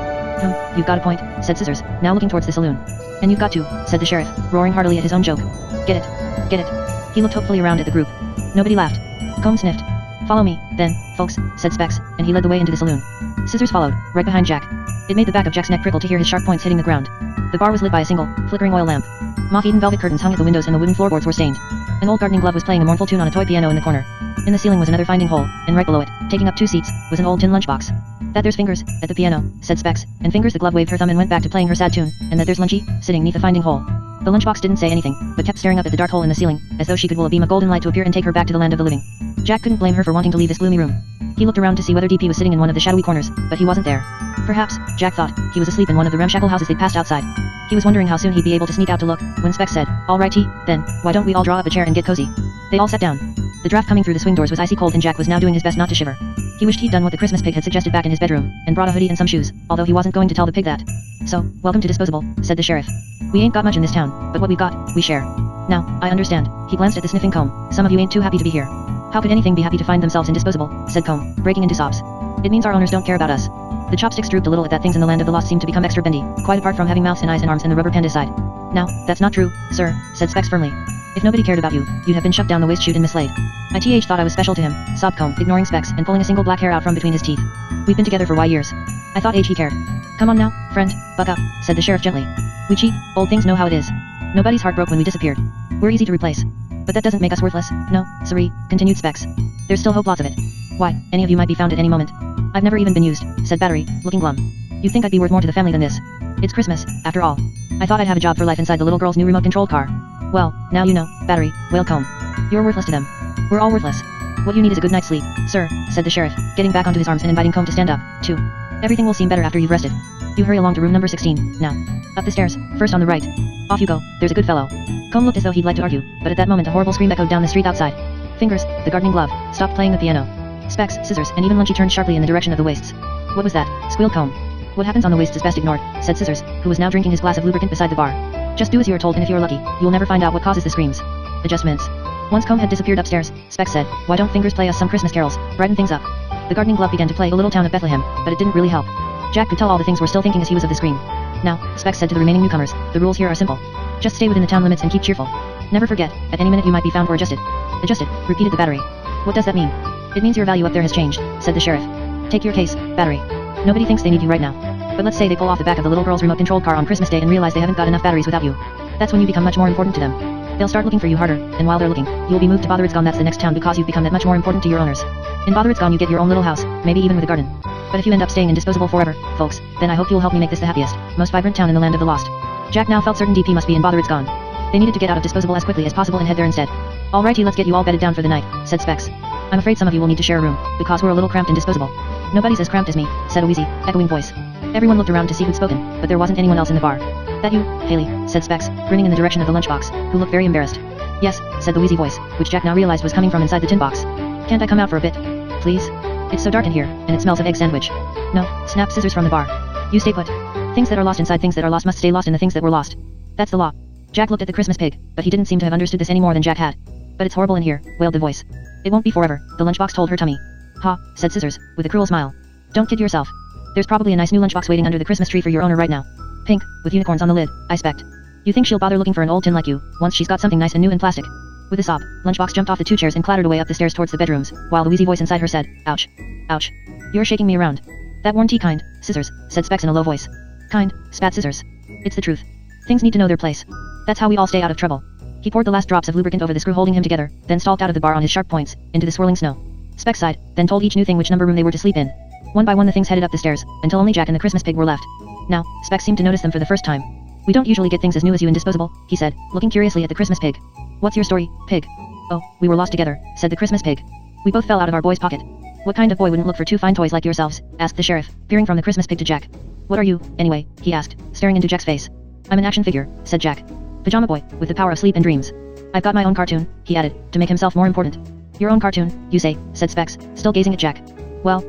You've got a point," said Scissors, now looking towards the saloon. "And you've got to," said the sheriff, roaring heartily at his own joke. "Get it. Get it." He looked hopefully around at the group. Nobody laughed. Comb sniffed. "Follow me, then, folks," said Specs, and he led the way into the saloon. Scissors followed, right behind Jack. It made the back of Jack's neck prickle to hear his sharp points hitting the ground. The bar was lit by a single, flickering oil lamp. Moth-eaten velvet curtains hung at the windows and the wooden floorboards were stained. An old gardening glove was playing a mournful tune on a toy piano in the corner. In the ceiling was another finding hole, and right below it, taking up 2 seats, was an old tin lunchbox. "That there's Fingers, at the piano," said Specs, and Fingers the glove waved her thumb and went back to playing her sad tune, "and that there's Lunchy, sitting neath the finding hole." The lunchbox didn't say anything, but kept staring up at the dark hole in the ceiling, as though she could will a beam of golden light to appear and take her back to the land of the living. Jack couldn't blame her for wanting to leave this gloomy room. He looked around to see whether DP was sitting in one of the shadowy corners, but he wasn't there. Perhaps, Jack thought, he was asleep in one of the ramshackle houses they'd passed outside. He was wondering how soon he'd be able to sneak out to look, when Specs said, "All righty, then, why don't we all draw up a chair and get cozy?" They all sat down. The draft coming through the swing doors was icy cold and Jack was now doing his best not to shiver. He wished he'd done what the Christmas pig had suggested back in his bedroom, and brought a hoodie and some shoes, although he wasn't going to tell the pig that. "So, welcome to Disposable," said the sheriff. "We ain't got much in this town, but what we got, we share. Now, I understand." He glanced at the sniffing Comb. "Some of you ain't too happy to be here." "How could anything be happy to find themselves in Disposable?" said Comb, breaking into sobs. "It means our owners don't care about us." The chopsticks drooped a little at that things in the land of the lost seemed to become extra bendy, quite apart from having mouths and eyes and arms and the rubber panda side. "Now, that's not true, sir," said Specs firmly. "If nobody cared about you, you'd have been shoved down the waste chute and mislaid." "I thought I was special to him," sobbed Comb, ignoring Specs and pulling a single black hair out from between his teeth. "We've been together for years. I thought he cared." "Come on now, friend, buck up," said the sheriff gently. "We cheat, old things know how it is. Nobody's heart broke when we disappeared. We're easy to replace. But that doesn't make us worthless, no, siree," continued Specs. "There's still hope, lots of it. Why, any of you might be found at any moment." "I've never even been used," said Battery, looking glum. "You'd think I'd be worth more to the family than this. It's Christmas, after all. I thought I'd have a job for life inside the little girl's new remote-controlled car." "Well, now you know, Battery," wailed Comb. "You're worthless to them. We're all worthless. What you need is a good night's sleep, sir," said the sheriff, getting back onto his arms and inviting Comb to stand up, too. "Everything will seem better after you've rested. You hurry along to room number 16, now. Up the stairs, first on the right. Off you go, there's a good fellow." Comb looked as though he'd like to argue, but at that moment a horrible scream echoed down the street outside. Fingers, the gardening glove, stopped playing the piano. Specs, Scissors, and even Lunchy turned sharply in the direction of the wastes. "What was that?" squealed Comb. "What happens on the wastes is best ignored," said Scissors, who was now drinking his glass of lubricant beside the bar. "Just do as you are told and if you are lucky, you'll never find out what causes the screams." Adjustments. Once Comb had disappeared upstairs, Specs said, "Why don't Fingers play us some Christmas carols, brighten things up?" The gardening glove began to play A Little Town of Bethlehem, but it didn't really help. Jack could tell all the things were still thinking as he was of the scream. "Now," Specs said to the remaining newcomers, "the rules here are simple. Just stay within the town limits and keep cheerful. Never forget, at any minute you might be found or adjusted." "Adjusted," repeated the Battery. "What does that mean?" "It means your value up there has changed," said the sheriff. "Take your case, Battery. Nobody thinks they need you right now. But let's say they pull off the back of the little girl's remote-controlled car on Christmas Day and realize they haven't got enough batteries without you. That's when you become much more important to them. They'll start looking for you harder, and while they're looking, you'll be moved to Botherid's Gone. That's the next town because you've become that much more important to your owners. In Botherid's Gone you get your own little house, maybe even with a garden. But if you end up staying in Disposable forever, folks, then I hope you'll help me make this the happiest, most vibrant town in the land of the lost." Jack now felt certain DP must be in Botherid's Gone. They needed to get out of Disposable as quickly as possible and head there instead. "All righty, let's get you all bedded down for the night," said Specs. "I'm afraid some of you will need to share a room, because we're a little cramped in Disposable." "Nobody's as cramped as me," said a wheezy, echoing voice. Everyone looked around to see who'd spoken, but there wasn't anyone else in the bar. "That you, Haley?" said Specs, grinning in the direction of the lunchbox, who looked very embarrassed. "Yes," said the wheezy voice, which Jack now realized was coming from inside the tin box. "Can't I come out for a bit, please? It's so dark in here, and it smells of egg sandwich." "No," snapped Scissors from the bar. "You stay put. Things that are lost inside things that are lost must stay lost in the things that were lost. That's the law." Jack looked at the Christmas pig, but he didn't seem to have understood this any more than Jack had. "But it's horrible in here," wailed the voice. "It won't be forever," the lunchbox told her tummy. "Ha," said Scissors, with a cruel smile. "Don't kid yourself. There's probably a nice new lunchbox waiting under the Christmas tree for your owner right now. Pink, with unicorns on the lid, I expect." You think she'll bother looking for an old tin like you, once she's got something nice and new in plastic? With a sob, Lunchbox jumped off the 2 chairs and clattered away up the stairs towards the bedrooms, while the wheezy voice inside her said, "Ouch. Ouch. You're shaking me around." "That warranty kind, scissors," said Specs in a low voice. "Kind, spat scissors. It's the truth. Things need to know their place. That's how we all stay out of trouble." He poured the last drops of lubricant over the screw holding him together, then stalked out of the bar on his sharp points, into the swirling snow. Specs sighed, then told each new thing which number room they were to sleep in. One by one the things headed up the stairs, until only Jack and the Christmas pig were left. Now, Specs seemed to notice them for the first time. "We don't usually get things as new as you in disposable," he said, looking curiously at the Christmas pig. "What's your story, pig?" "Oh, we were lost together," said the Christmas pig. "We both fell out of our boy's pocket." "What kind of boy wouldn't look for 2 fine toys like yourselves?" asked the sheriff, peering from the Christmas pig to Jack. "What are you, anyway?" he asked, staring into Jack's face. "I'm an action figure," said Jack. "Pajama boy, with the power of sleep and dreams. I've got my own cartoon," he added, to make himself more important. "Your own cartoon, you say," said Specs, still gazing at Jack. Well.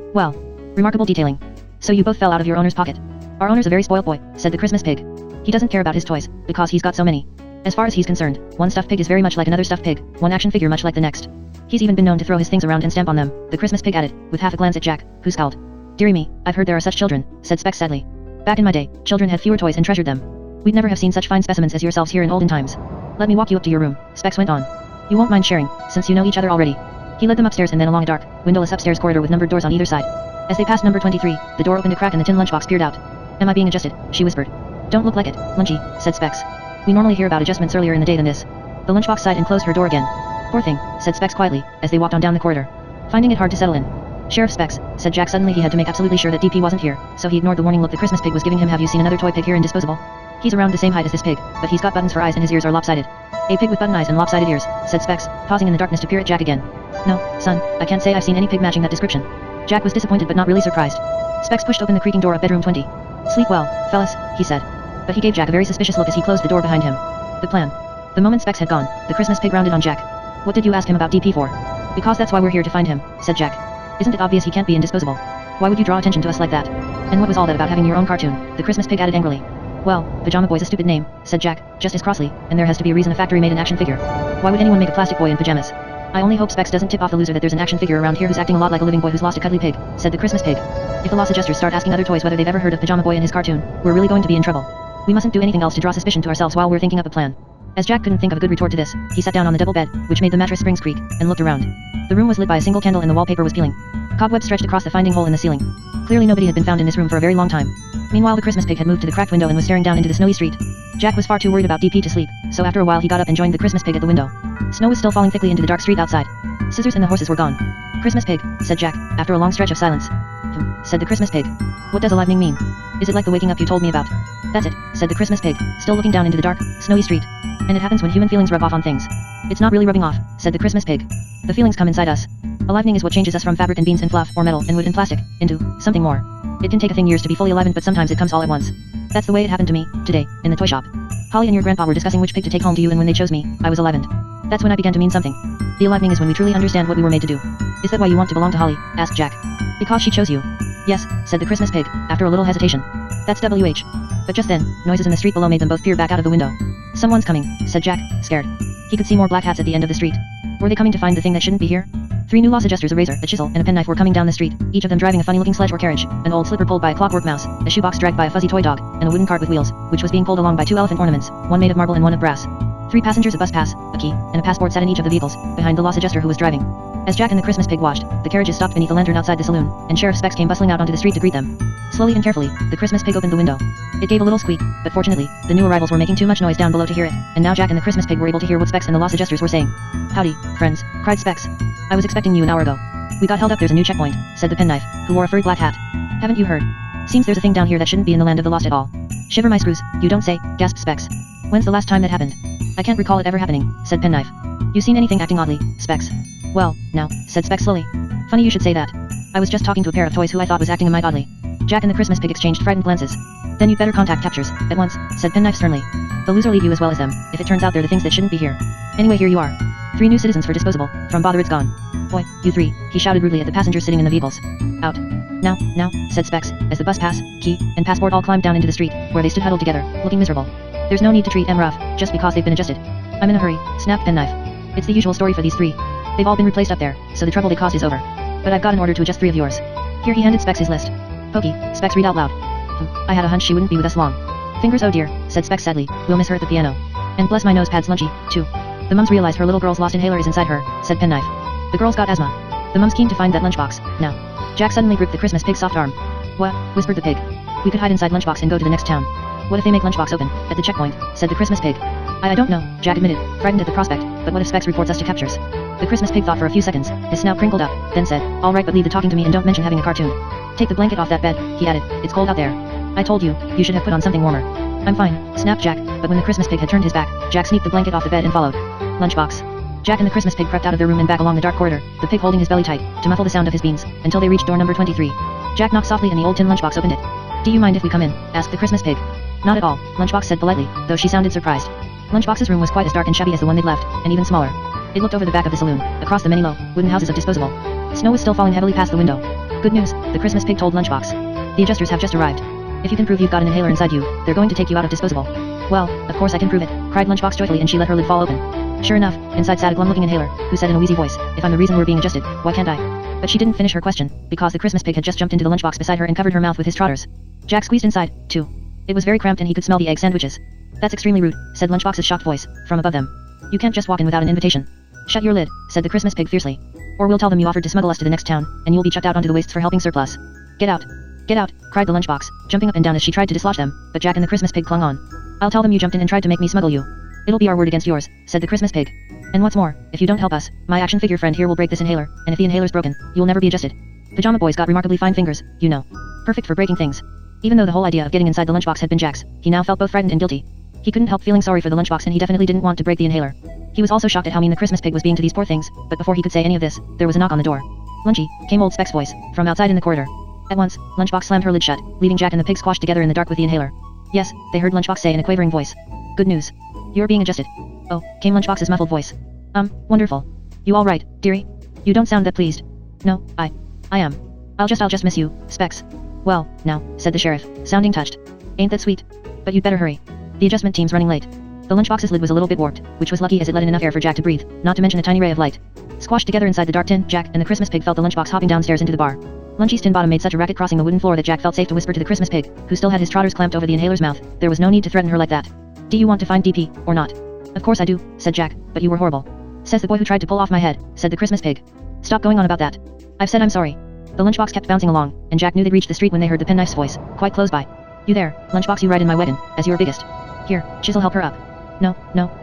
Remarkable detailing. So you both fell out of your owner's pocket." "Our owner's a very spoiled boy," said the Christmas pig. "He doesn't care about his toys, because he's got so many. As far as he's concerned, one stuffed pig is very much like another stuffed pig, one action figure much like the next. He's even been known to throw his things around and stamp on them," the Christmas pig added, with half a glance at Jack, who scowled. "Dearie me, I've heard there are such children," said Specs sadly. "Back in my day, children had fewer toys and treasured them. We'd never have seen such fine specimens as yourselves here in olden times. Let me walk you up to your room," Specs went on. "You won't mind sharing, since you know each other already." He led them upstairs and then along a dark, windowless upstairs corridor with numbered doors on either side. As they passed number 23, the door opened a crack and the tin lunchbox peered out. "Am I being adjusted?" she whispered. "Don't look like it, Lunchy," said Specs. "We normally hear about adjustments earlier in the day than this." The lunchbox sighed and closed her door again. "Poor thing," said Specs quietly, as they walked on down the corridor, finding it hard to settle in. "Sheriff Specs," said Jack suddenly. He had to make absolutely sure that DP wasn't here, so he ignored the warning look the Christmas pig was giving him. "Have you seen another toy pig here in disposable? He's around the same height as this pig, but he's got buttons for eyes and his ears are lopsided." "A pig with button eyes and lopsided ears," said Specs, pausing in the darkness to peer at Jack again. "No, son, I can't say I've seen any pig matching that description." Jack was disappointed but not really surprised. Specs pushed open the creaking door of bedroom 20. "Sleep well, fellas," he said. But he gave Jack a very suspicious look as he closed the door behind him. The plan. The moment Specs had gone, the Christmas pig rounded on Jack. "What did you ask him about DP for?" "Because that's why we're here to find him," said Jack. "Isn't it obvious he can't be indisposable? Why would you draw attention to us like that? And what was all that about having your own cartoon?" the Christmas pig added angrily. "Well, Pajama Boy's a stupid name," said Jack, just as crossly, "and there has to be a reason a factory made an action figure. Why would anyone make a plastic boy in pajamas? I only hope Specs doesn't tip off the loser that there's an action figure around here who's acting a lot like a living boy who's lost a cuddly pig," said the Christmas pig. "If the loss adjusters start asking other toys whether they've ever heard of Pajama Boy and his cartoon, we're really going to be in trouble. We mustn't do anything else to draw suspicion to ourselves while we're thinking up a plan." As Jack couldn't think of a good retort to this, he sat down on the double bed, which made the mattress springs creak, and looked around. The room was lit by a single candle and the wallpaper was peeling. Cobwebs stretched across the finding hole in the ceiling. Clearly nobody had been found in this room for a very long time. Meanwhile the Christmas pig had moved to the cracked window and was staring down into the snowy street. Jack was far too worried about DP to sleep, so after a while he got up and joined the Christmas pig at the window. Snow was still falling thickly into the dark street outside. Scissors and the horses were gone. "Christmas pig," said Jack, after a long stretch of silence. Said the Christmas pig. "What does alivening mean? Is it like the waking up you told me about?" "That's it," said the Christmas pig, still looking down into the dark, snowy street. "And it happens when human feelings rub off on things." "It's not really rubbing off," said the Christmas pig. "The feelings come inside us. Alivening is what changes us from fabric and beans and fluff, or metal and wood and plastic, into something more. It can take a thing years to be fully alivened, but sometimes it comes all at once. That's the way it happened to me, today, in the toy shop. Holly and your grandpa were discussing which pig to take home to you, and when they chose me, I was alivened. That's when I began to mean something. The alivening is when we truly understand what we were made to do." "Is that why you want to belong to Holly?" asked Jack. "Because she chose you." "Yes," said the Christmas pig, after a little hesitation. "That's WH. But just then, noises in the street below made them both peer back out of the window. "Someone's coming," said Jack, scared. He could see more black hats at the end of the street. Were they coming to find the thing that shouldn't be here? 3 new loss adjusters, a razor, a chisel, and a penknife were coming down the street, each of them driving a funny-looking sledge or carriage, an old slipper pulled by a clockwork mouse, a shoebox dragged by a fuzzy toy dog, and a wooden cart with wheels, which was being pulled along by 2 elephant ornaments, one made of marble and one of brass. 3 passengers, a bus pass, a key, and a passport sat in each of the vehicles, behind the loss adjuster who was driving. As Jack and the Christmas pig watched, the carriages stopped beneath a lantern outside the saloon, and Sheriff Specs came bustling out onto the street to greet them. Slowly and carefully, the Christmas pig opened the window. It gave a little squeak, but fortunately, the new arrivals were making too much noise down below to hear it, and now Jack and the Christmas pig were able to hear what Specs and the loss adjusters were saying. "Howdy, friends," cried Specs. "I was expecting you an hour ago." "We got held up, there's a new checkpoint," said the penknife, who wore a furry black hat. "Haven't you heard? Seems there's a thing down here that shouldn't be in the land of the lost at all." "Shiver my screws, you don't say," gasped Specs. "When's the last time that happened?" "I can't recall it ever happening," said Penknife. "You seen anything acting oddly, Specs?" "Well, no," said Specs slowly. "Funny you should say that. I was just talking to a pair of toys who I thought was acting a mite oddly." Jack and the Christmas pig exchanged frightened glances. "Then you'd better contact captures, at once," said Penknife sternly. "The loser leave you as well as them, if it turns out they're the things that shouldn't be here. Anyway, here you are. 3 new citizens for disposable, from Bother It's Gone. Oi, you 3, he shouted rudely at the passengers sitting in the vehicles. "Out. Now," said Specs, as the bus pass, key, and passport all climbed down into the street, where they stood huddled together, looking miserable. "There's no need to treat them rough, just because they've been adjusted. I'm in a hurry," snapped Penknife. "It's the usual story for these 3. They've all been replaced up there, so the trouble they caused is over. But I've got an order to adjust 3 of yours." Here he handed Specs his list. "Pokey," Specs read out loud. "I had a hunch she wouldn't be with us long. Fingers, oh dear, said Specs sadly, we'll miss her at the piano. And bless my nose pads Lunchy, too. The mums realize her little girl's lost inhaler is inside her, said Penknife. The girl's got asthma. The mum's keen to find that lunchbox, now. Jack suddenly gripped the Christmas pig's soft arm. What? Whispered the pig. We could hide inside lunchbox and go to the next town. What if they make lunchbox open, at the checkpoint, said the Christmas pig. I don't know, Jack admitted, frightened at the prospect, but what if Specs reports us to captures? The Christmas pig thought for a few seconds, his snout crinkled up, then said, all right, but leave the talking to me and don't mention having a cartoon. Take the blanket off that bed, he added, it's cold out there. I told you, you should have put on something warmer. I'm fine, snapped Jack, but when the Christmas pig had turned his back, Jack sneaked the blanket off the bed and followed. Lunchbox. Jack and the Christmas pig crept out of their room and back along the dark corridor, the pig holding his belly tight, to muffle the sound of his beans, until they reached door number 23. Jack knocked softly and the old tin lunchbox opened it. Do you mind if we come in? Asked the Christmas pig. Not at all, Lunchbox said politely, though she sounded surprised. Lunchbox's room was quite as dark and shabby as the one they'd left, and even smaller. It looked over the back of the saloon, across the many low, wooden houses of disposable. Snow was still falling heavily past the window. Good news, the Christmas pig told Lunchbox. The adjusters have just arrived. If you can prove you've got an inhaler inside you, they're going to take you out of disposable. Well, of course I can prove it, cried Lunchbox joyfully and she let her lid fall open. Sure enough, inside sat a glum-looking inhaler, who said in a wheezy voice, if I'm the reason we're being adjusted, why can't I? But she didn't finish her question, because the Christmas pig had just jumped into the lunchbox beside her and covered her mouth with his trotters. Jack squeezed inside, too. It was very cramped and he could smell the egg sandwiches. That's extremely rude, said Lunchbox's shocked voice, from above them. You can't just walk in without an invitation. Shut your lid, said the Christmas pig fiercely. Or we'll tell them you offered to smuggle us to the next town, and you'll be chucked out onto the wastes for helping surplus. Get out. Get out, cried the lunchbox, jumping up and down as she tried to dislodge them, but Jack and the Christmas pig clung on. I'll tell them you jumped in and tried to make me smuggle you. It'll be our word against yours, said the Christmas pig. And what's more, if you don't help us, my action figure friend here will break this inhaler, and if the inhaler's broken, you'll never be adjusted. Pajama Boy's got remarkably fine fingers, you know. Perfect for breaking things. Even though the whole idea of getting inside the lunchbox had been Jack's, he now felt both frightened and guilty. He couldn't help feeling sorry for the lunchbox and he definitely didn't want to break the inhaler. He was also shocked at how mean the Christmas pig was being to these poor things, but before he could say any of this, there was a knock on the door. Lunchy, came old Specs' voice, from outside in the corridor. At once, Lunchbox slammed her lid shut, leaving Jack and the pig squashed together in the dark with the inhaler. Yes, they heard Lunchbox say in a quavering voice. Good news. You're being adjusted. Oh, came Lunchbox's muffled voice. Wonderful. You all right, dearie? You don't sound that pleased. No, I am. I'll just miss you, Specs. Well, now, said the sheriff, sounding touched. Ain't that sweet? But you'd better hurry. The adjustment team's running late. The lunchbox's lid was a little bit warped, which was lucky as it let in enough air for Jack to breathe, not to mention a tiny ray of light. Squashed together inside the dark tin, Jack and the Christmas pig felt the lunchbox hopping downstairs into the bar. Lunchy's tin bottom made such a racket crossing the wooden floor that Jack felt safe to whisper to the Christmas pig, who still had his trotters clamped over the inhaler's mouth. There was no need to threaten her like that. Do you want to find DP, or not? Of course I do, said Jack, but you were horrible. Says the boy who tried to pull off my head, said the Christmas pig. Stop going on about that. I've said I'm sorry. The lunchbox kept bouncing along, and Jack knew they'd reached the street when they heard the penknife's voice, quite close by. You there, Lunchbox, you ride in my wagon, as you're biggest. Here, Chisel, help her up. No,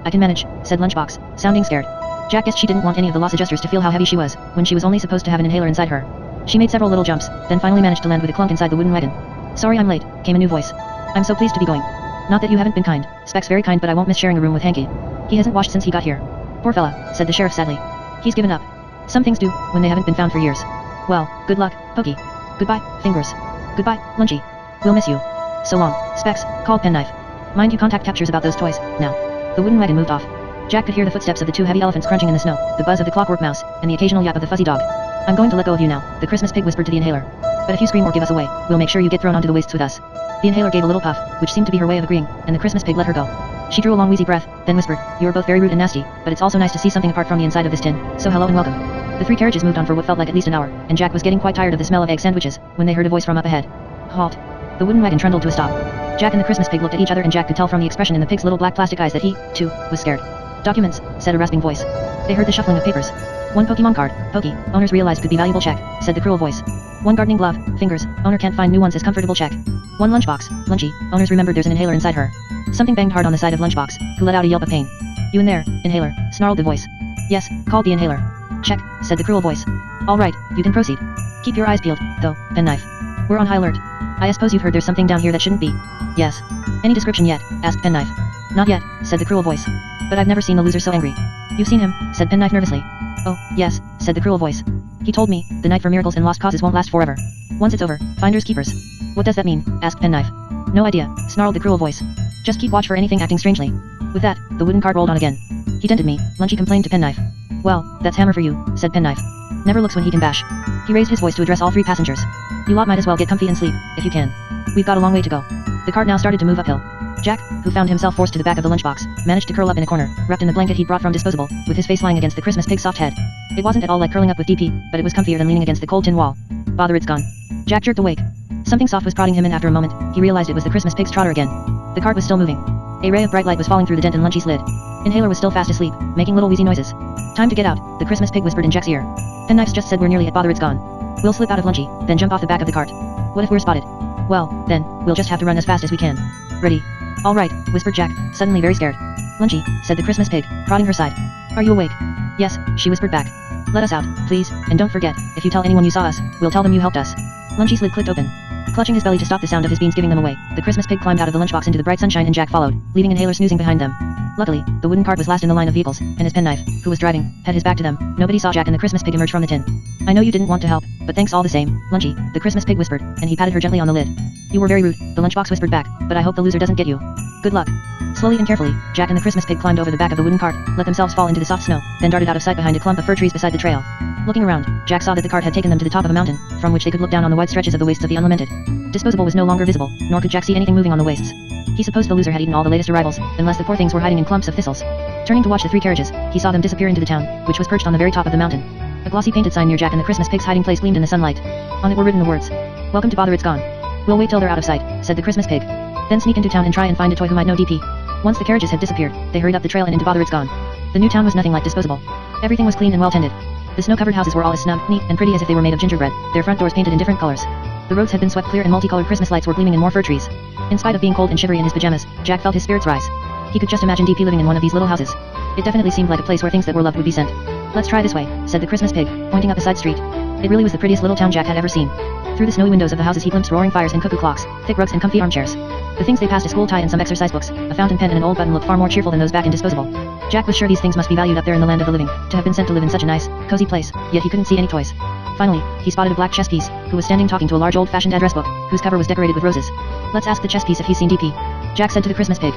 I can manage, said Lunchbox, sounding scared. Jack guessed she didn't want any of the loss adjusters to feel how heavy she was, when she was only supposed to have an inhaler inside her. She made several little jumps, then finally managed to land with a clunk inside the wooden wagon. Sorry I'm late, came a new voice. I'm so pleased to be going. Not that you haven't been kind, Specs very kind, but I won't miss sharing a room with Hanky. He hasn't washed since he got here. Poor fella, said the sheriff sadly. He's given up. Some things do, when they haven't been found for years. Well, good luck, Pokey. Goodbye, Fingers. Goodbye, Lunchy. We'll miss you. So long, Specs, called Penknife. Mind you contact captures about those toys, now. The wooden wagon moved off. Jack could hear the footsteps of the two heavy elephants crunching in the snow, the buzz of the clockwork mouse, and the occasional yap of the fuzzy dog. I'm going to let go of you now, the Christmas pig whispered to the inhaler. But if you scream or give us away, we'll make sure you get thrown onto the wastes with us. The inhaler gave a little puff, which seemed to be her way of agreeing, and the Christmas pig let her go. She drew a long wheezy breath, then whispered, you're both very rude and nasty, but it's also nice to see something apart from the inside of this tin, so hello and welcome. The three carriages moved on for what felt like at least an hour, and Jack was getting quite tired of the smell of egg sandwiches, when they heard a voice from up ahead. Halt. The wooden wagon trundled to a stop. Jack and the Christmas pig looked at each other and Jack could tell from the expression in the pig's little black plastic eyes that he, too, was scared. Documents, said a rasping voice. They heard the shuffling of papers. One Pokemon card, Pokey, owners realized could be valuable check, said the cruel voice. One gardening glove, Fingers, owner can't find new ones as comfortable check. One lunchbox, Lunchy, owners remembered there's an inhaler inside her. Something banged hard on the side of Lunchbox, who let out a yelp of pain. You in there, inhaler, snarled the voice. Yes, called the inhaler. Check, said the cruel voice. All right, you can proceed. Keep your eyes peeled, though, Penknife. We're on high alert. I suppose you've heard there's something down here that shouldn't be. Yes. Any description yet? Asked Penknife. Not yet, said the cruel voice. But I've never seen the loser so angry. You've seen him, said Penknife nervously. Oh, yes, said the cruel voice. He told me, the night for miracles and lost causes won't last forever. Once it's over, finders keepers. What does that mean? Asked Penknife. No idea, snarled the cruel voice. Just keep watch for anything acting strangely. With that, the wooden cart rolled on again. He dented me, Lunchy complained to Penknife. Well, that's hammer for you, said Penknife. Never looks when he can bash. He raised his voice to address all three passengers. You lot might as well get comfy and sleep, if you can. We've got a long way to go. The cart now started to move uphill. Jack, who found himself forced to the back of the lunchbox, managed to curl up in a corner, wrapped in the blanket he'd brought from disposable, with his face lying against the Christmas pig's soft head. It wasn't at all like curling up with DP, but it was comfier than leaning against the cold tin wall. Bother, it's gone. Jack jerked awake. Something soft was prodding him, and after a moment, he realized it was the Christmas pig's trotter again. The The cart was still moving. A ray of bright light was falling through the dent in Lunchy's lid. Inhaler was still fast asleep, making little wheezy noises. Time to get out, the Christmas pig whispered in Jack's ear. Penknives just said we're nearly at Bother It's Gone. We'll slip out of Lunchy, then jump off the back of the cart. What if we're spotted? Well, then, we'll just have to run as fast as we can. Ready? All right, whispered Jack, suddenly very scared. Lunchy, said the Christmas pig, prodding her side. Are you awake? Yes, she whispered back. Let us out, please, and don't forget, if you tell anyone you saw us, we'll tell them you helped us. Lunchy's lid clicked open. Clutching his belly to stop the sound of his beans giving them away, the Christmas pig climbed out of the lunchbox into the bright sunshine and Jack followed, leaving Inhaler snoozing behind them. Luckily, the wooden cart was last in the line of vehicles, and his penknife, who was driving, had his back to them. Nobody saw Jack and the Christmas pig emerge from the tin. I know you didn't want to help, but thanks all the same, Lunchy, the Christmas pig whispered, and he patted her gently on the lid. You were very rude, the lunchbox whispered back, but I hope the loser doesn't get you. Good luck. Slowly and carefully, Jack and the Christmas pig climbed over the back of the wooden cart, let themselves fall into the soft snow, then darted out of sight behind a clump of fir trees beside the trail. Looking around, Jack saw that the cart had taken them to the top of a mountain, from which they could look down on the wide stretches of the wastes of the unlamented. Disposable was no longer visible, nor could Jack see anything moving on the wastes. He supposed the loser had eaten all the latest arrivals, unless the poor things were hiding in clumps of thistles. Turning to watch the three carriages, he saw them disappear into the town, which was perched on the very top of the mountain. A glossy painted sign near Jack and the Christmas pig's hiding place gleamed in the sunlight. On it were written the words, "Welcome to Bother It's Gone." We'll wait till they're out of sight, said the Christmas pig. Then sneak into town and try and find a toy who might know DP. Once the carriages had disappeared, they hurried up the trail and into Bother It's Gone. The new town was nothing like Disposable. Everything was clean and well tended. The snow-covered houses were all as snug, neat, and pretty as if they were made of gingerbread, their front doors painted in different colors. The roads had been swept clear and multicolored Christmas lights were gleaming in more fir trees. In spite of being cold and shivery in his pajamas, Jack felt his spirits rise. He could just imagine DP living in one of these little houses. It definitely seemed like a place where things that were loved would be sent. Let's try this way, said the Christmas pig, pointing up a side street. It really was the prettiest little town Jack had ever seen. Through the snowy windows of the houses he glimpsed roaring fires and cuckoo clocks, thick rugs and comfy armchairs. The things they passed a school tie and some exercise books, a fountain pen and an old button looked far more cheerful than those back in Disposable. Jack was sure these things must be valued up there in the land of the living, to have been sent to live in such a nice, cozy place, yet he couldn't see any toys. Finally, he spotted a black chess piece, who was standing talking to a large old-fashioned address book, whose cover was decorated with roses. Let's ask the chess piece if he's seen DP. Jack said to the Christmas pig.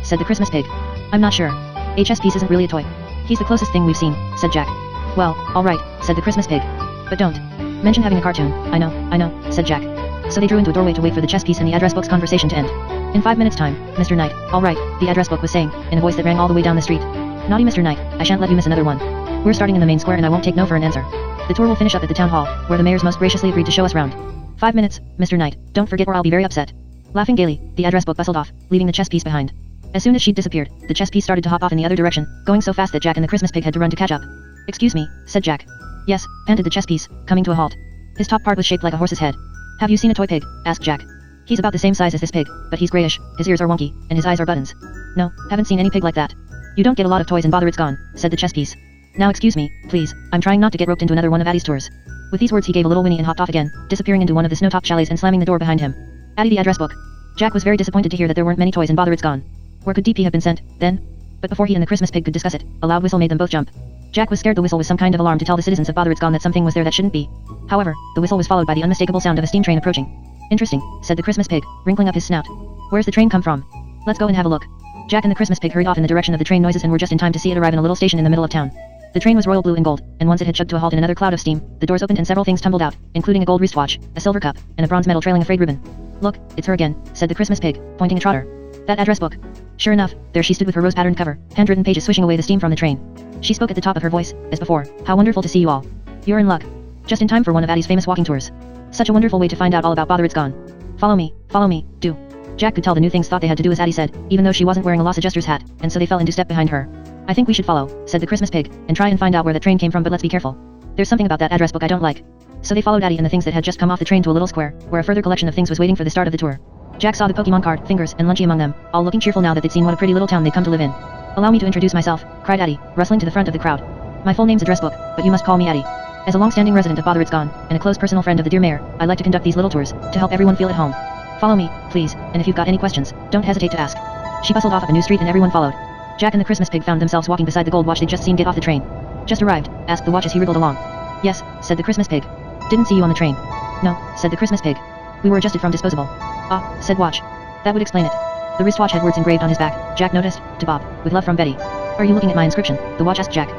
Said the Christmas pig. I'm not sure. A chess piece isn't really a toy. He's the closest thing we've seen, said Jack. Well, alright, said the Christmas pig. But don't mention having a cartoon. I know, said Jack. So they drew into a doorway to wait for the chess piece and the address book's conversation to end. In 5 minutes' time, Mr. Knight, alright, the address book was saying, in a voice that rang all the way down the street. Naughty Mr. Knight, I shan't let you miss another one. We're starting in the main square and I won't take no for an answer. The tour will finish up at the town hall, where the mayors most graciously agreed to show us round. 5 minutes, Mr. Knight, don't forget or I'll be very upset. Laughing gaily, the address book bustled off, leaving the chess piece behind. As soon as she'd disappeared, the chess piece started to hop off in the other direction, going so fast that Jack and the Christmas pig had to run to catch up. Excuse me, said Jack. Yes, panted the chess piece, coming to a halt. His top part was shaped like a horse's head. Have you seen a toy pig? Asked Jack. He's about the same size as this pig, but he's grayish, his ears are wonky, and his eyes are buttons. No, haven't seen any pig like that. You don't get a lot of toys in Bother It's Gone, said the chess piece. Now excuse me, please, I'm trying not to get roped into another one of Addie's tours. With these words he gave a little whinny and hopped off again, disappearing into one of the snow-topped chalets and slamming the door behind him. Addie the address book. Jack was very disappointed to hear that there weren't many toys in Bother It's Gone. Where could DP have been sent, then? But before he and the Christmas pig could discuss it, a loud whistle made them both jump. Jack was scared the whistle was some kind of alarm to tell the citizens of Bother It's Gone that something was there that shouldn't be. However, the whistle was followed by the unmistakable sound of a steam train approaching. Interesting, said the Christmas pig, wrinkling up his snout. Where's the train come from? Let's go and have a look. Jack and the Christmas pig hurried off in the direction of the train noises and were just in time to see it arrive in a little station in the middle of town. The train was royal blue and gold, and once it had chugged to a halt in another cloud of steam, the doors opened and several things tumbled out, including a gold wristwatch, a silver cup, and a bronze medal trailing a frayed ribbon. Look, it's her again, said the Christmas pig, pointing at Trotter. That address book. Sure enough, there she stood with her rose-patterned cover, handwritten pages swishing away the steam from the train. She spoke at the top of her voice, as before. How wonderful to see you all. You're in luck. Just in time for one of Addie's famous walking tours. Such a wonderful way to find out all about Bother It's Gone. Follow me, do. Jack could tell the new things thought they had to do as Addie said, even though she wasn't wearing a loss adjuster's hat, and so they fell into step behind her. I think we should follow, said the Christmas pig, and try and find out where the train came from, but let's be careful. There's something about that address book I don't like. So they followed Addie and the things that had just come off the train to a little square, where a further collection of things was waiting for the start of the tour. Jack saw the Pokemon card, Fingers, and Lunchy among them, all looking cheerful now that they'd seen what a pretty little town they'd come to live in. Allow me to introduce myself, cried Addie, rustling to the front of the crowd. My full name's Address Book, but you must call me Addie. As a long-standing resident of Bother It's Gone, and a close personal friend of the dear mayor, I like to conduct these little tours, to help everyone feel at home. Follow me, please, and if you've got any questions, don't hesitate to ask. She bustled off up a new street and everyone followed. Jack and the Christmas pig found themselves walking beside the gold watch they'd just seen get off the train. Just arrived, asked the watch as he wriggled along. Yes, said the Christmas pig. Didn't see you on the train. No, said the Christmas pig. We were adjusted from Disposable. Ah, said watch. That would explain it. The wristwatch had words engraved on his back, Jack noticed, to Bob, with love from Betty. Are you looking at my inscription? The watch asked Jack.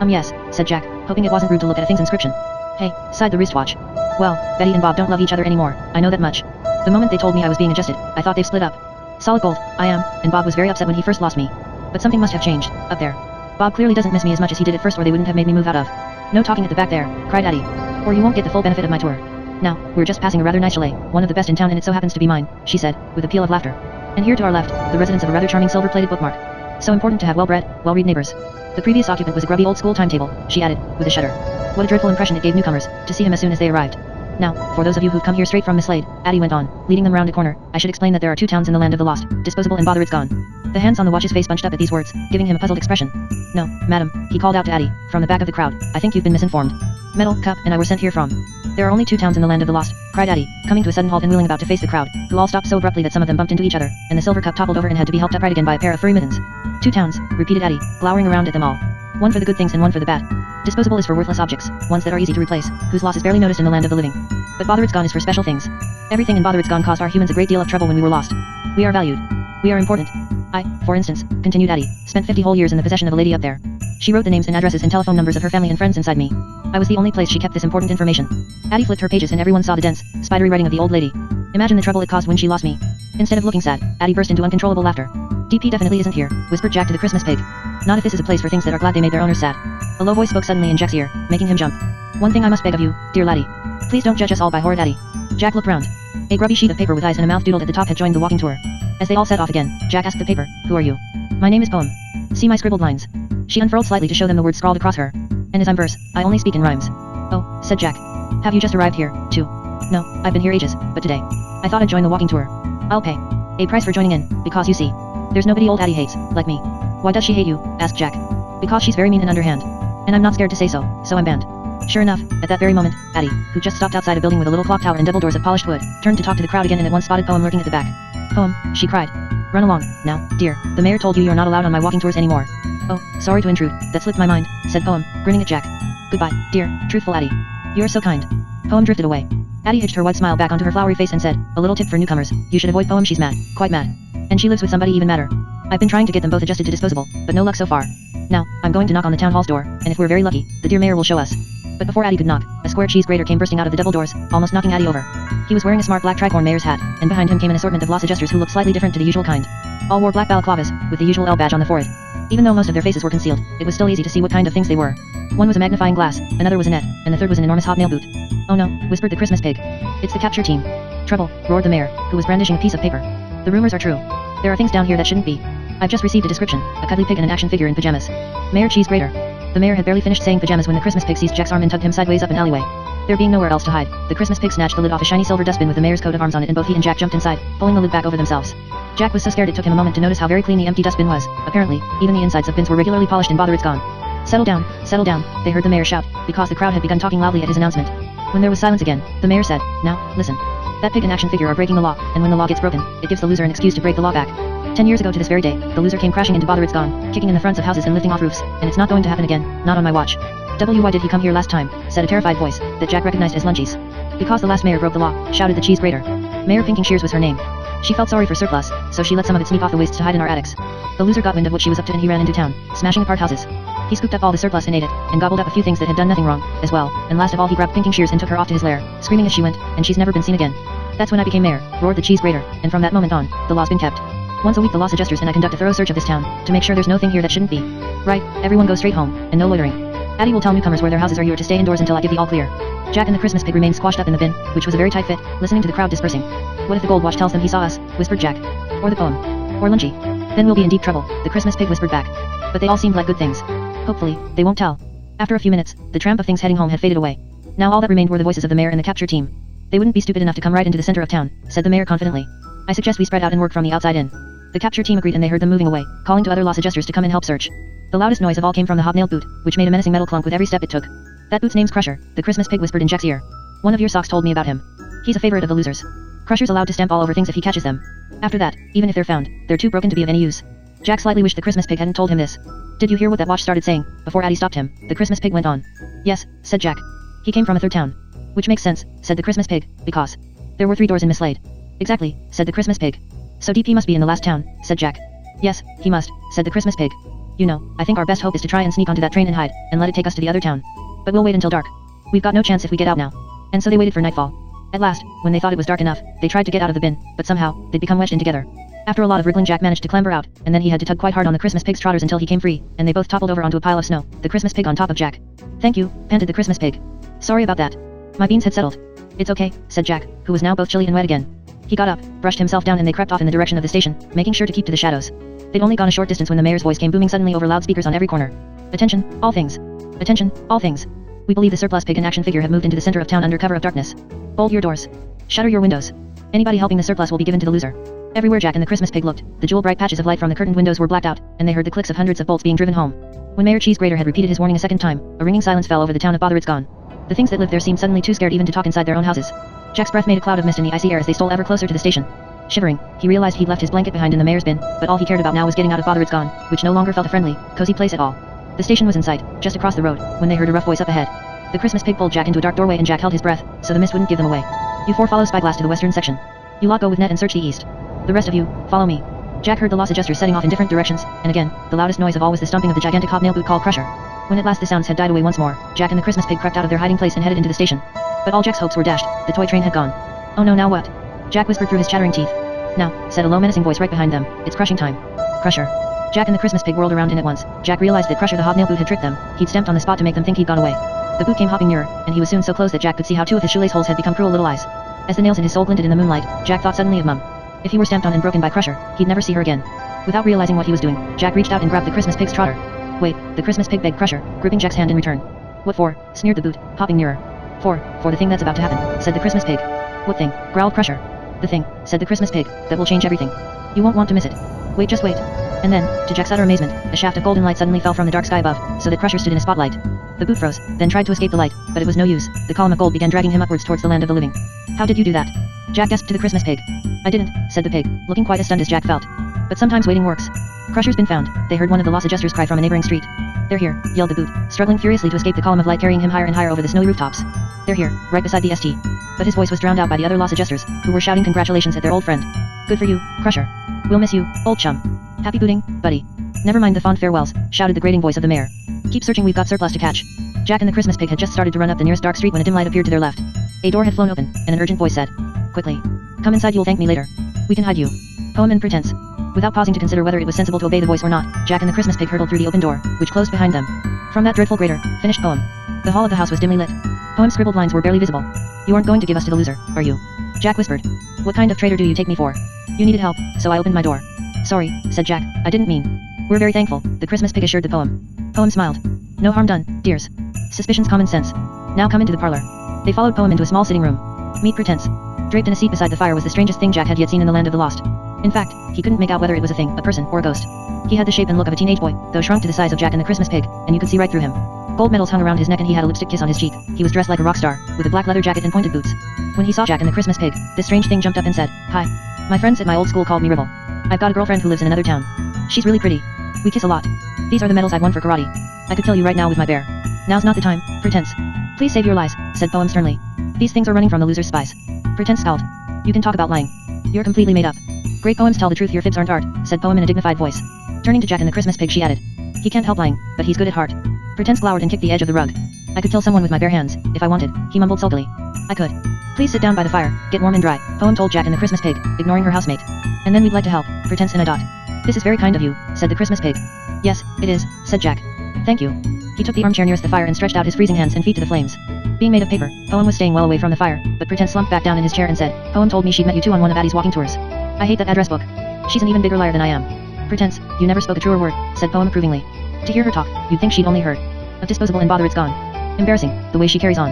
Yes, said Jack, hoping it wasn't rude to look at a thing's inscription. Hey, sighed the wristwatch. Well, Betty and Bob don't love each other anymore, I know that much. The moment they told me I was being adjusted, I thought they've split up. Solid gold, I am, and Bob was very upset when he first lost me. But something must have changed, up there. Bob clearly doesn't miss me as much as he did at first or they wouldn't have made me move out of. No talking at the back there, cried Addie. Or you won't get the full benefit of my tour. Now, we're just passing a rather nice chalet, one of the best in town and it so happens to be mine, she said, with a peal of laughter. And here to our left, the residence of a rather charming silver-plated bookmark. So important to have well-bred, well-read neighbors. The previous occupant was a grubby old-school timetable, she added, with a shudder. What a dreadful impression it gave newcomers, to see him as soon as they arrived. Now, for those of you who've come here straight from Miss Slade, Addie went on, leading them round a corner, I should explain that there are 2 towns in the land of the lost, Disposable and Bother It's Gone. The hands on the watch's face bunched up at these words, giving him a puzzled expression. No, madam, he called out to Addie, from the back of the crowd, I think you've been misinformed. Metal, Cup, and I were sent here from. There are only 2 towns in the land of the lost, cried Addie, coming to a sudden halt and wheeling about to face the crowd, who all stopped so abruptly that some of them bumped into each other, and the silver cup toppled over and had to be helped upright again by a pair of furry mittens. 2 towns, repeated Addie, glowering around at them all. One for the good things and one for the bad. Disposable is for worthless objects, ones that are easy to replace, whose loss is barely noticed in the land of the living. But Bother It's Gone is for special things. Everything in Bother It's Gone caused our humans a great deal of trouble when we were lost. We are valued. We are important. I, for instance, continued Addie, spent 50 whole years in the possession of a lady up there. She wrote the names and addresses and telephone numbers of her family and friends inside me. I was the only place she kept this important information. Addie flipped her pages and everyone saw the dense, spidery writing of the old lady. Imagine the trouble it caused when she lost me. Instead of looking sad, Addie burst into uncontrollable laughter. DP definitely isn't here, whispered Jack to the Christmas pig. Not if this is a place for things that are glad they made their owners sad. A low voice spoke suddenly in Jack's ear, making him jump. One thing I must beg of you, dear laddie. Please don't judge us all by horrid Addie. Jack looked round. A grubby sheet of paper with eyes and a mouth doodled at the top had joined the walking tour. As they all set off again, Jack asked the paper, who are you? My name is Poem. See my scribbled lines. She unfurled slightly to show them the words scrawled across her. And as I'm verse, I only speak in rhymes. Oh, said Jack. Have you just arrived here, too? No, I've been here ages, but today. I thought I'd join the walking tour. I'll pay a price for joining in, because you see, there's nobody old Addie hates, like me. Why does she hate you? Asked Jack. Because she's very mean and underhand. And I'm not scared to say so I'm banned. Sure enough, at that very moment, Addie, who just stopped outside a building with a little clock tower and double doors of polished wood, turned to talk to the crowd again and at once spotted Poem lurking at the back. Poem, she cried. Run along, now, dear, the mayor told you you're not allowed on my walking tours anymore. Oh, sorry to intrude, that slipped my mind, said Poem, grinning at Jack. Goodbye, dear, truthful Addie. You're so kind. Poem drifted away. Addie hitched her white smile back onto her flowery face and said, a little tip for newcomers, you should avoid Poem, she's mad, quite mad. And she lives with somebody even madder. I've been trying to get them both adjusted to Disposable, but no luck so far. Now, I'm going to knock on the town hall's door, and if we're very lucky, the dear mayor will show us. But before Addie could knock, a square cheese grater came bursting out of the double doors, almost knocking Addie over. He was wearing a smart black tricorn mayor's hat, and behind him came an assortment of loss adjusters who looked slightly different to the usual kind. All wore black balaclavas, with the usual L badge on the forehead. Even though most of their faces were concealed, it was still easy to see what kind of things they were. One was a magnifying glass, another was a net, and the third was an enormous hobnail boot. Oh no, whispered the Christmas pig. It's the capture team. Trouble, roared the mayor, who was brandishing a piece of paper. The rumors are true. There are things down here that shouldn't be. I've just received a description, a cuddly pig and an action figure in pajamas. Mayor Cheese Grater. The mayor had barely finished saying pajamas when the Christmas pig seized Jack's arm and tugged him sideways up an alleyway. There being nowhere else to hide, the Christmas pig snatched the lid off a shiny silver dustbin with the mayor's coat of arms on it and both he and Jack jumped inside, pulling the lid back over themselves. Jack was so scared it took him a moment to notice how very clean the empty dustbin was. Apparently, even the insides of bins were regularly polished and Bother It's Gone. Settle down, they heard the mayor shout, because the crowd had begun talking loudly at his announcement. When there was silence again, the mayor said, now, listen. That pig and action figure are breaking the law, and when the law gets broken, it gives the loser an excuse to break the law back. 10 years ago to this very day, the loser came crashing into Bother It's Gone, kicking in the fronts of houses and lifting off roofs, and it's not going to happen again, not on my watch. Why did he come here last time? Said a terrified voice, that Jack recognized as Lunchie's. Because the last mayor broke the law, shouted the cheese grater. Mayor Pinking Shears was her name. She felt sorry for surplus, so she let some of it sneak off the wastes to hide in our attics. The loser got wind of what she was up to and he ran into town, smashing apart houses. He scooped up all the surplus and ate it, and gobbled up a few things that had done nothing wrong, as well, and last of all he grabbed Pinking Shears and took her off to his lair, screaming as she went, and she's never been seen again. That's when I became mayor, roared the cheese grater, and from that moment on, the law's been kept. Once a week the loss adjusters and I conduct a thorough search of this town, to make sure there's no thing here that shouldn't be. Right, everyone go straight home, and no loitering. Addie will tell newcomers where their houses are. You are to stay indoors until I give the all clear. Jack and the Christmas pig remained squashed up in the bin, which was a very tight fit, listening to the crowd dispersing. What if the gold watch tells them he saw us, whispered Jack. Or the poem. Or Lunchie. Then we'll be in deep trouble, the Christmas pig whispered back. But they all seemed like good things. Hopefully, they won't tell. After a few minutes, the tramp of things heading home had faded away. Now all that remained were the voices of the mayor and the capture team. They wouldn't be stupid enough to come right into the center of town, said the mayor confidently. I suggest we spread out and work from the outside in. The capture team agreed and they heard them moving away, calling to other loss adjusters to come and help search. The loudest noise of all came from the hobnailed boot, which made a menacing metal clunk with every step it took. That boot's name's Crusher, the Christmas pig whispered in Jack's ear. One of your socks told me about him. He's a favorite of the losers. Crusher's allowed to stamp all over things if he catches them. After that, even if they're found, they're too broken to be of any use. Jack slightly wished the Christmas pig hadn't told him this. Did you hear what that watch started saying? Before Addie stopped him, the Christmas pig went on. Yes, said Jack. He came from a third town. Which makes sense, said the Christmas pig, because there were 3 doors in Miss Slade. Exactly, said the Christmas pig. So DP must be in the last town, said Jack. Yes, he must, said the Christmas pig. You know, I think our best hope is to try and sneak onto that train and hide, and let it take us to the other town. But we'll wait until dark. We've got no chance if we get out now. And so they waited for nightfall. At last, when they thought it was dark enough, they tried to get out of the bin, but somehow, they'd become wedged in together. After a lot of wriggling Jack managed to clamber out, and then he had to tug quite hard on the Christmas pig's trotters until he came free, and they both toppled over onto a pile of snow, the Christmas pig on top of Jack. Thank you, panted the Christmas pig. Sorry about that. My beans had settled. It's okay, said Jack, who was now both chilly and wet again. He got up, brushed himself down and they crept off in the direction of the station, making sure to keep to the shadows. They'd only gone a short distance when the mayor's voice came booming suddenly over loudspeakers on every corner. Attention, all things. Attention, all things. We believe the surplus pig and action figure have moved into the center of town under cover of darkness. Bolt your doors. Shutter your windows. Anybody helping the surplus will be given to the loser. Everywhere Jack and the Christmas pig looked, the jewel-bright patches of light from the curtained windows were blacked out, and they heard the clicks of hundreds of bolts being driven home. When Mayor Cheese Grater had repeated his warning a second time, a ringing silence fell over the town of Bother It's Gone. The things that lived there seemed suddenly too scared even to talk inside their own houses. Jack's breath made a cloud of mist in the icy air as they stole ever closer to the station. Shivering, he realized he'd left his blanket behind in the mayor's bin, but all he cared about now was getting out of Bother It's Gone, which no longer felt a friendly, cozy place at all. The station was in sight, just across the road, when they heard a rough voice up ahead. The Christmas pig pulled Jack into a dark doorway and Jack held his breath, so the mist wouldn't give them away. You four follow Spyglass to the western section. You lot go with Net and search the east. The rest of you, follow me. Jack heard the loss adjusters setting off in different directions, and again, the loudest noise of all was the stomping of the gigantic hobnail boot called Crusher. When at last the sounds had died away once more, Jack and the Christmas pig crept out of their hiding place and headed into the station. But all Jack's hopes were dashed, the toy train had gone. Oh no, now what? Jack whispered through his chattering teeth. Now, said a low menacing voice right behind them, it's crushing time. Crusher. Jack and the Christmas pig whirled around in at once. Jack realized that Crusher the hobnail boot had tricked them. He'd stamped on the spot to make them think he'd gone away. The boot came hopping nearer, and he was soon so close that Jack could see how two of his shoelace holes had become cruel little eyes. As the nails in his soul glinted in the moonlight, Jack thought suddenly of Mum. If he were stamped on and broken by Crusher, he'd never see her again. Without realizing what he was doing, Jack reached out and grabbed the Christmas pig's trotter. Wait, the Christmas pig begged Crusher, gripping Jack's hand in return. What for? Sneered the boot, hopping nearer. For the thing that's about to happen, said the Christmas pig. What thing? Growled Crusher. The thing, said the Christmas pig, that will change everything. You won't want to miss it. Wait, just wait. And then, to Jack's utter amazement, a shaft of golden light suddenly fell from the dark sky above, so that Crusher stood in a spotlight. The boot froze, then tried to escape the light, but it was no use. The column of gold began dragging him upwards towards the land of the living. How did you do that? Jack gasped to the Christmas pig. I didn't, said the pig, looking quite as stunned as Jack felt. But sometimes waiting works. Crusher's been found, they heard one of the loss adjusters cry from a neighboring street. They're here, yelled the boot, struggling furiously to escape the column of light carrying him higher and higher over the snowy rooftops. They're here, right beside the ST. But his voice was drowned out by the other loss adjusters, who were shouting congratulations at their old friend. Good for you, Crusher. We'll miss you, old chum. Happy booting, buddy. Never mind the fond farewells, shouted the grating voice of the mayor. Keep searching, we've got surplus to catch. Jack and the Christmas pig had just started to run up the nearest dark street when a dim light appeared to their left. A door had flown open, and an urgent voice said, quickly. Come inside, you'll thank me later. We can hide you. Poem and pretense. Without pausing to consider whether it was sensible to obey the voice or not, Jack and the Christmas pig hurtled through the open door, which closed behind them. From that dreadful grater, finished Poem. The hall of the house was dimly lit. Poem's scribbled lines were barely visible. You aren't going to give us to the loser, are you? Jack whispered. What kind of traitor do you take me for? You needed help, so I opened my door. Sorry, said Jack, I didn't mean. We're very thankful, the Christmas pig assured the Poem. Poem smiled. No harm done, dears. Suspicion's common sense. Now come into the parlor. They followed Poem into a small sitting room. Meet Pretense. Draped in a seat beside the fire was the strangest thing Jack had yet seen in the land of the lost. In fact, he couldn't make out whether it was a thing, a person, or a ghost. He had the shape and look of a teenage boy, though shrunk to the size of Jack and the Christmas pig, and you could see right through him. Gold medals hung around his neck and he had a lipstick kiss on his cheek. He was dressed like a rock star, with a black leather jacket and pointed boots. When he saw Jack and the Christmas pig, this strange thing jumped up and said, Hi. My friends at my old school called me Ribble. I've got a girlfriend who lives in another town. She's really pretty. We kiss a lot. These are the medals I've won for karate. I could kill you right now with my bear. Now's not the time, Pretense. Please save your lies, said Poem sternly. These things are running from the loser's spies. Pretense scowled. You can talk about lying. You're completely made up. Great poems tell the truth, your fibs aren't art, said Poem in a dignified voice. Turning to Jack and the Christmas pig she added. He can't help lying, but he's good at heart. Pretense glowered and kicked the edge of the rug. I could kill someone with my bare hands, if I wanted, he mumbled sulkily. I could. Please sit down by the fire, get warm and dry, Poem told Jack and the Christmas pig, ignoring her housemate. And then we'd like to help, Pretense in a dot. This is very kind of you, said the Christmas pig. Yes, it is, said Jack. Thank you. He took the armchair nearest the fire and stretched out his freezing hands and feet to the flames. Being made of paper, Poem was staying well away from the fire, but Pretense slumped back down in his chair and said, Poem told me she'd met you two on one of Addie's walking tours. I hate that address book. She's an even bigger liar than I am. Pretense, you never spoke a truer word, said Poem approvingly. To hear her talk, you'd think she'd only heard of Disposable and Bother It's Gone. Embarrassing, the way she carries on.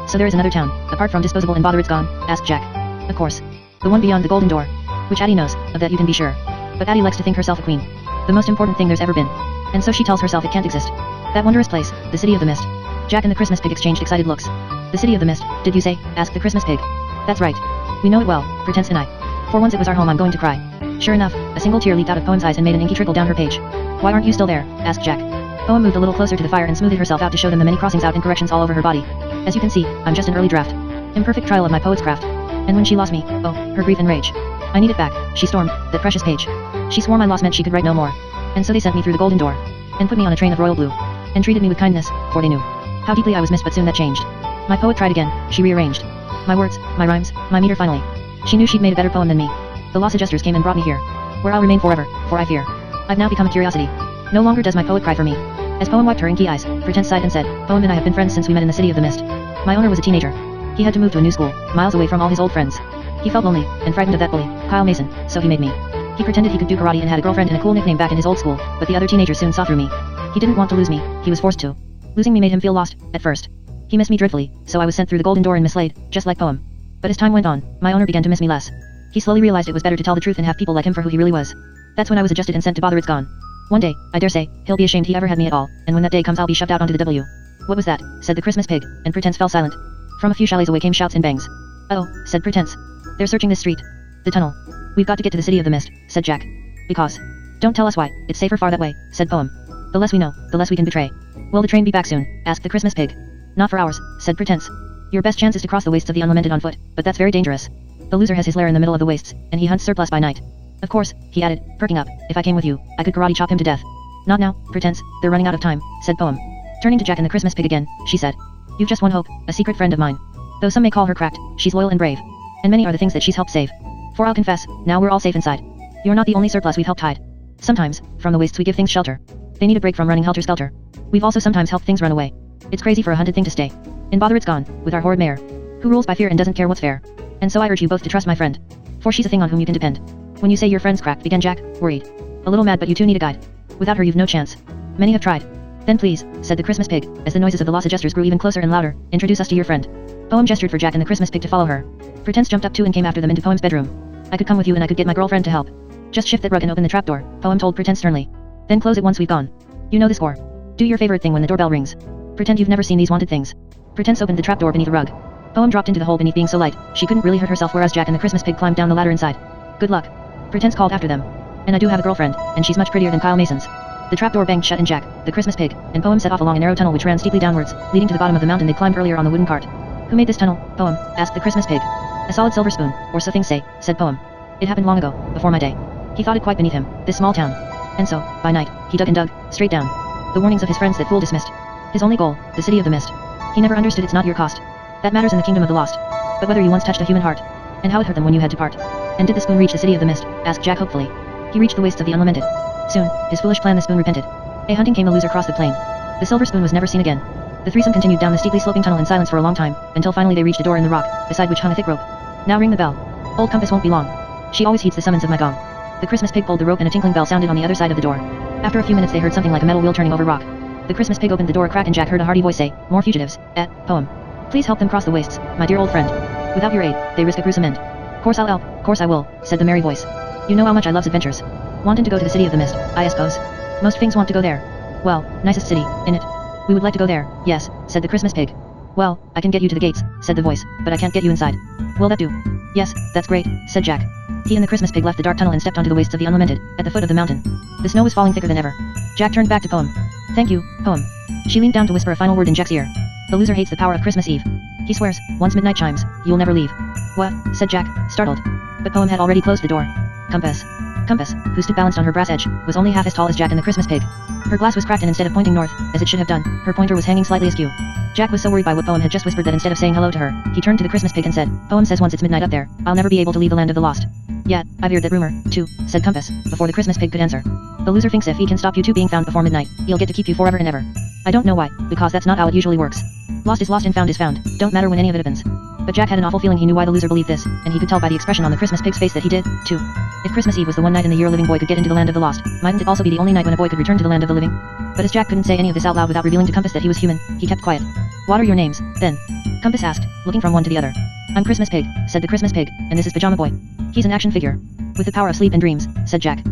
So there is another town, apart from Disposable and Bother It's Gone, asked Jack. Of course. The one beyond the golden door. Which Addie knows, of that you can be sure. But Addie likes to think herself a queen. The most important thing there's ever been. And so she tells herself it can't exist. That wondrous place, the City of the Mist. Jack and the Christmas pig exchanged excited looks. The City of the Mist, did you say? Asked the Christmas pig. That's right. We know it well, Pretense and I. For once it was our home, I'm going to cry. Sure enough, a single tear leaped out of Poem's eyes and made an inky trickle down her page. Why aren't you still there? Asked Jack. Poem moved a little closer to the fire and smoothed herself out to show them the many crossings out and corrections all over her body. As you can see, I'm just an early draft. Imperfect trial of my poet's craft. And when she lost me, oh, her grief and rage. I need it back, she stormed, that precious page. She swore my loss meant she could write no more. And so they sent me through the golden door. And put me on a train of royal blue. And treated me with kindness, for they knew how deeply I was missed, but soon that changed. My poet tried again, she rearranged my words, my rhymes, my meter finally. She knew she'd made a better poem than me. The loss adjusters came and brought me here, where I'll remain forever, for I fear I've now become a curiosity. No longer does my poet cry for me. As Poem wiped her inky eyes, Pretense sighed and said, Poem and I have been friends since we met in the City of the Mist. My owner was a teenager. He had to move to a new school, miles away from all his old friends. He felt lonely, and frightened of that bully, Kyle Mason, so he made me. He pretended he could do karate and had a girlfriend and a cool nickname back in his old school, but the other teenagers soon saw through me. He didn't want to lose me, he was forced to. Losing me made him feel lost, at first. He missed me dreadfully, so I was sent through the golden door and mislaid, just like Poem. But as time went on, my owner began to miss me less. He slowly realized it was better to tell the truth and have people like him for who he really was. That's when I was adjusted and sent to bother it's gone. One day, I dare say, he'll be ashamed he ever had me at all, and when that day comes I'll be shoved out onto the W. What was that? Said the Christmas pig, and Pretense fell silent. From a few chalets away came shouts and bangs. Uh-oh, said Pretense. They're searching this street. The tunnel. We've got to get to the City of the Mist, said Jack. Because. Don't tell us why, it's safer far that way, said Poem. The less we know, the less we can betray. Will the train be back soon? Asked the Christmas pig. Not for hours, said Pretense. Your best chance is to cross the wastes of the unlamented on foot, but that's very dangerous. The loser has his lair in the middle of the wastes, and he hunts surplus by night. Of course, he added, perking up, if I came with you, I could karate chop him to death. Not now, Pretense, they're running out of time, said Poem. Turning to Jack and the Christmas pig again, she said. You've just one hope, a secret friend of mine. Though some may call her cracked, she's loyal and brave. And many are the things that she's helped save. For I'll confess, now we're all safe inside. You're not the only surplus we've helped hide. Sometimes, from the wastes we give things shelter. They need a break from running helter-skelter. We've also sometimes helped things run away. It's crazy for a hunted thing to stay. In bother it's gone, with our horrid mayor. Who rules by fear and doesn't care what's fair. And so I urge you both to trust my friend. For she's a thing on whom you can depend. When you say your friend's cracked, began Jack, worried. A little mad, but you two need a guide. Without her you've no chance. Many have tried. Then please, said the Christmas pig, as the noises of the lost gestures grew even closer and louder, introduce us to your friend. Poem gestured for Jack and the Christmas pig to follow her. Pretense jumped up too and came after them into Poem's bedroom. I could come with you and I could get my girlfriend to help. Just shift that rug and open the trapdoor, Poem told Pretense sternly. Then close it once we've gone. You know the score. Do your favorite thing when the doorbell rings. Pretend you've never seen these wanted things. Pretense opened the trapdoor beneath a rug. Poem dropped into the hole beneath being so light, she couldn't really hurt herself whereas Jack and the Christmas pig climbed down the ladder inside. Good luck. Pretense called after them. And I do have a girlfriend, and she's much prettier than Kyle Mason's. The trapdoor banged shut and Jack, the Christmas pig, and Poem set off along a narrow tunnel which ran steeply downwards, leading to the bottom of the mountain they climbed earlier on the wooden cart. Who made this tunnel, Poem? Asked the Christmas pig. A solid silver spoon, or so things say, said Poem. It happened long ago, before my day. He thought it quite beneath him, this small town. And so, by night, he dug and dug, straight down. The warnings of his friends that fool dismissed. His only goal, the City of the Mist. He never understood it's not your cost. That matters in the kingdom of the lost. But whether you once touched a human heart. And how it hurt them when you had to part. And did the spoon reach the City of the Mist? Asked Jack hopefully. He reached the wastes of the unlamented. Soon, his foolish plan the spoon repented. A hunting came the loser crossed the plain. The silver spoon was never seen again. The threesome continued down the steeply sloping tunnel in silence for a long time, until finally they reached a door in the rock, beside which hung a thick rope. Now ring the bell. Old Compass won't be long. She always heeds the summons of my gong. The Christmas pig pulled the rope and a tinkling bell sounded on the other side of the door. After a few minutes they heard something like a metal wheel turning over rock. The Christmas pig opened the door a crack and Jack heard a hearty voice say, more fugitives, Poem. Please help them cross the wastes, my dear old friend. Without your aid, they risk a gruesome end. Course I'll help, course I will, said the merry voice. You know how much I loves adventures. Wantin' to go to the City of the Mist, I suppose. Most things want to go there. Well, nicest city, innit? We would like to go there, yes, said the Christmas pig. Well, I can get you to the gates, said the voice, but I can't get you inside. Will that do? Yes, that's great, said Jack. He and the Christmas pig left the dark tunnel and stepped onto the wastes of the unlamented, at the foot of the mountain. The snow was falling thicker than ever. Jack turned back to Poem. Thank you, Poem. She leaned down to whisper a final word in Jack's ear. The loser hates the power of Christmas Eve. He swears, once midnight chimes, you'll never leave. What? Said Jack, startled. But Poem had already closed the door. Compass, who stood balanced on her brass edge, was only half as tall as Jack and the Christmas pig. Her glass was cracked and instead of pointing north, as it should have done, her pointer was hanging slightly askew. Jack was so worried by what Poem had just whispered that instead of saying hello to her, he turned to the Christmas pig and said, Poem says once it's midnight up there, I'll never be able to leave the land of the lost. Yeah, I've heard that rumor, too, said Compass, before the Christmas pig could answer. The loser thinks if he can stop you two being found before midnight, he'll get to keep you forever and ever. I don't know why, because that's not how it usually works. Lost is lost and found is found, don't matter when any of it happens. But Jack had an awful feeling he knew why the loser believed this, and he could tell by the expression on the Christmas pig's face that he did, too. If Christmas Eve was the one night in the year a living boy could get into the land of the lost, mightn't it also be the only night when a boy could return to the land of the living? But as Jack couldn't say any of this out loud without revealing to Compass that he was human, he kept quiet. What are your names, then? Compass asked, looking from one to the other. I'm Christmas Pig, said the Christmas pig, and this is Pajama Boy. He's an action figure. With the power of sleep and dreams, said Jack.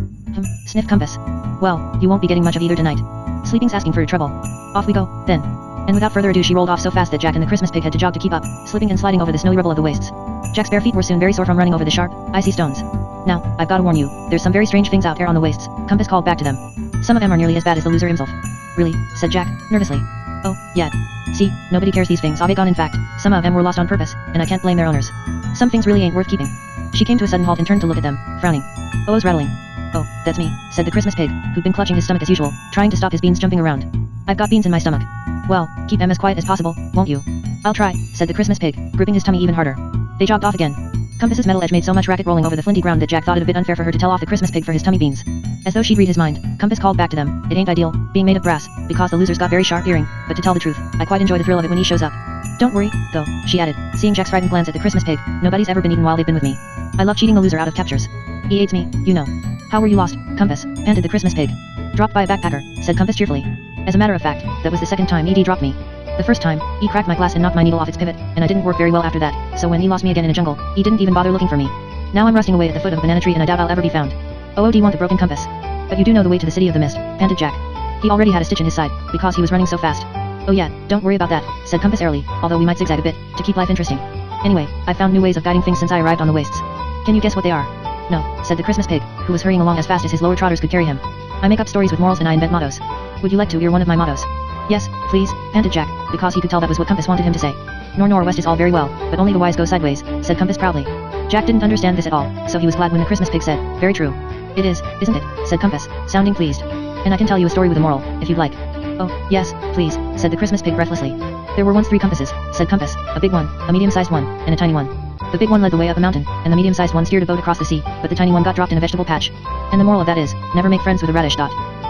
Sniffed Compass. Well, you won't be getting much of either tonight. Sleeping's asking for your trouble. Off we go, then. And without further ado she rolled off so fast that Jack and the Christmas pig had to jog to keep up, slipping and sliding over the snowy rubble of the wastes. Jack's bare feet were soon very sore from running over the sharp, icy stones. Now, I've gotta warn you, there's some very strange things out here on the wastes, Compass called back to them. Some of them are nearly as bad as the loser himself. Really? Said Jack, nervously. Oh, yeah. See, nobody cares these things are gone in fact, some of them were lost on purpose, and I can't blame their owners. Some things really ain't worth keeping. She came to a sudden halt and turned to look at them, frowning. Oh, rattling. Oh, that's me, said the Christmas pig, who'd been clutching his stomach as usual, trying to stop his beans jumping around. I've got beans in my stomach. Well, keep them as quiet as possible, won't you? I'll try, said the Christmas pig, gripping his tummy even harder. They jogged off again. Compass's metal edge made so much racket rolling over the flinty ground that Jack thought it a bit unfair for her to tell off the Christmas pig for his tummy beans. As though she'd read his mind, Compass called back to them, it ain't ideal, being made of brass, because the loser's got very sharp hearing, but to tell the truth, I quite enjoy the thrill of it when he shows up. Don't worry, though, she added, seeing Jack's frightened glance at the Christmas pig. Nobody's ever been eaten while they've been with me. I love cheating a loser out of captures. He aids me, you know. How were you lost, Compass? Panted the Christmas pig. Dropped by a backpacker, said Compass cheerfully. As a matter of fact, that was the second time Ed dropped me. The first time, he cracked my glass and knocked my needle off its pivot, and I didn't work very well after that, so when he lost me again in a jungle, he didn't even bother looking for me. Now I'm rusting away at the foot of a banana tree and I doubt I'll ever be found. OOD want the broken compass. But you do know the way to the City of the Mist, panted Jack. He already had a stitch in his side, because he was running so fast. Oh yeah, don't worry about that, said Compass airily, although we might zigzag a bit, to keep life interesting. Anyway, I found new ways of guiding things since I arrived on the wastes. Can you guess what they are? No, said the Christmas pig, who was hurrying along as fast as his lower trotters could carry him. I make up stories with morals and I invent mottos. Would you like to hear one of my mottos? Yes, please, panted Jack, because he could tell that was what Compass wanted him to say. Nor west is all very well, but only the wise go sideways, said Compass proudly. Jack didn't understand this at all, so he was glad when the Christmas pig said, very true. It is, isn't it, said Compass, sounding pleased. And I can tell you a story with a moral, if you'd like. Oh, yes, please, said the Christmas pig breathlessly. There were once 3 compasses, said Compass, a big one, a medium-sized one, and a tiny one. The big one led the way up a mountain, and the medium-sized one steered a boat across the sea, but the tiny one got dropped in a vegetable patch. And the moral of that is, never make friends with a radish.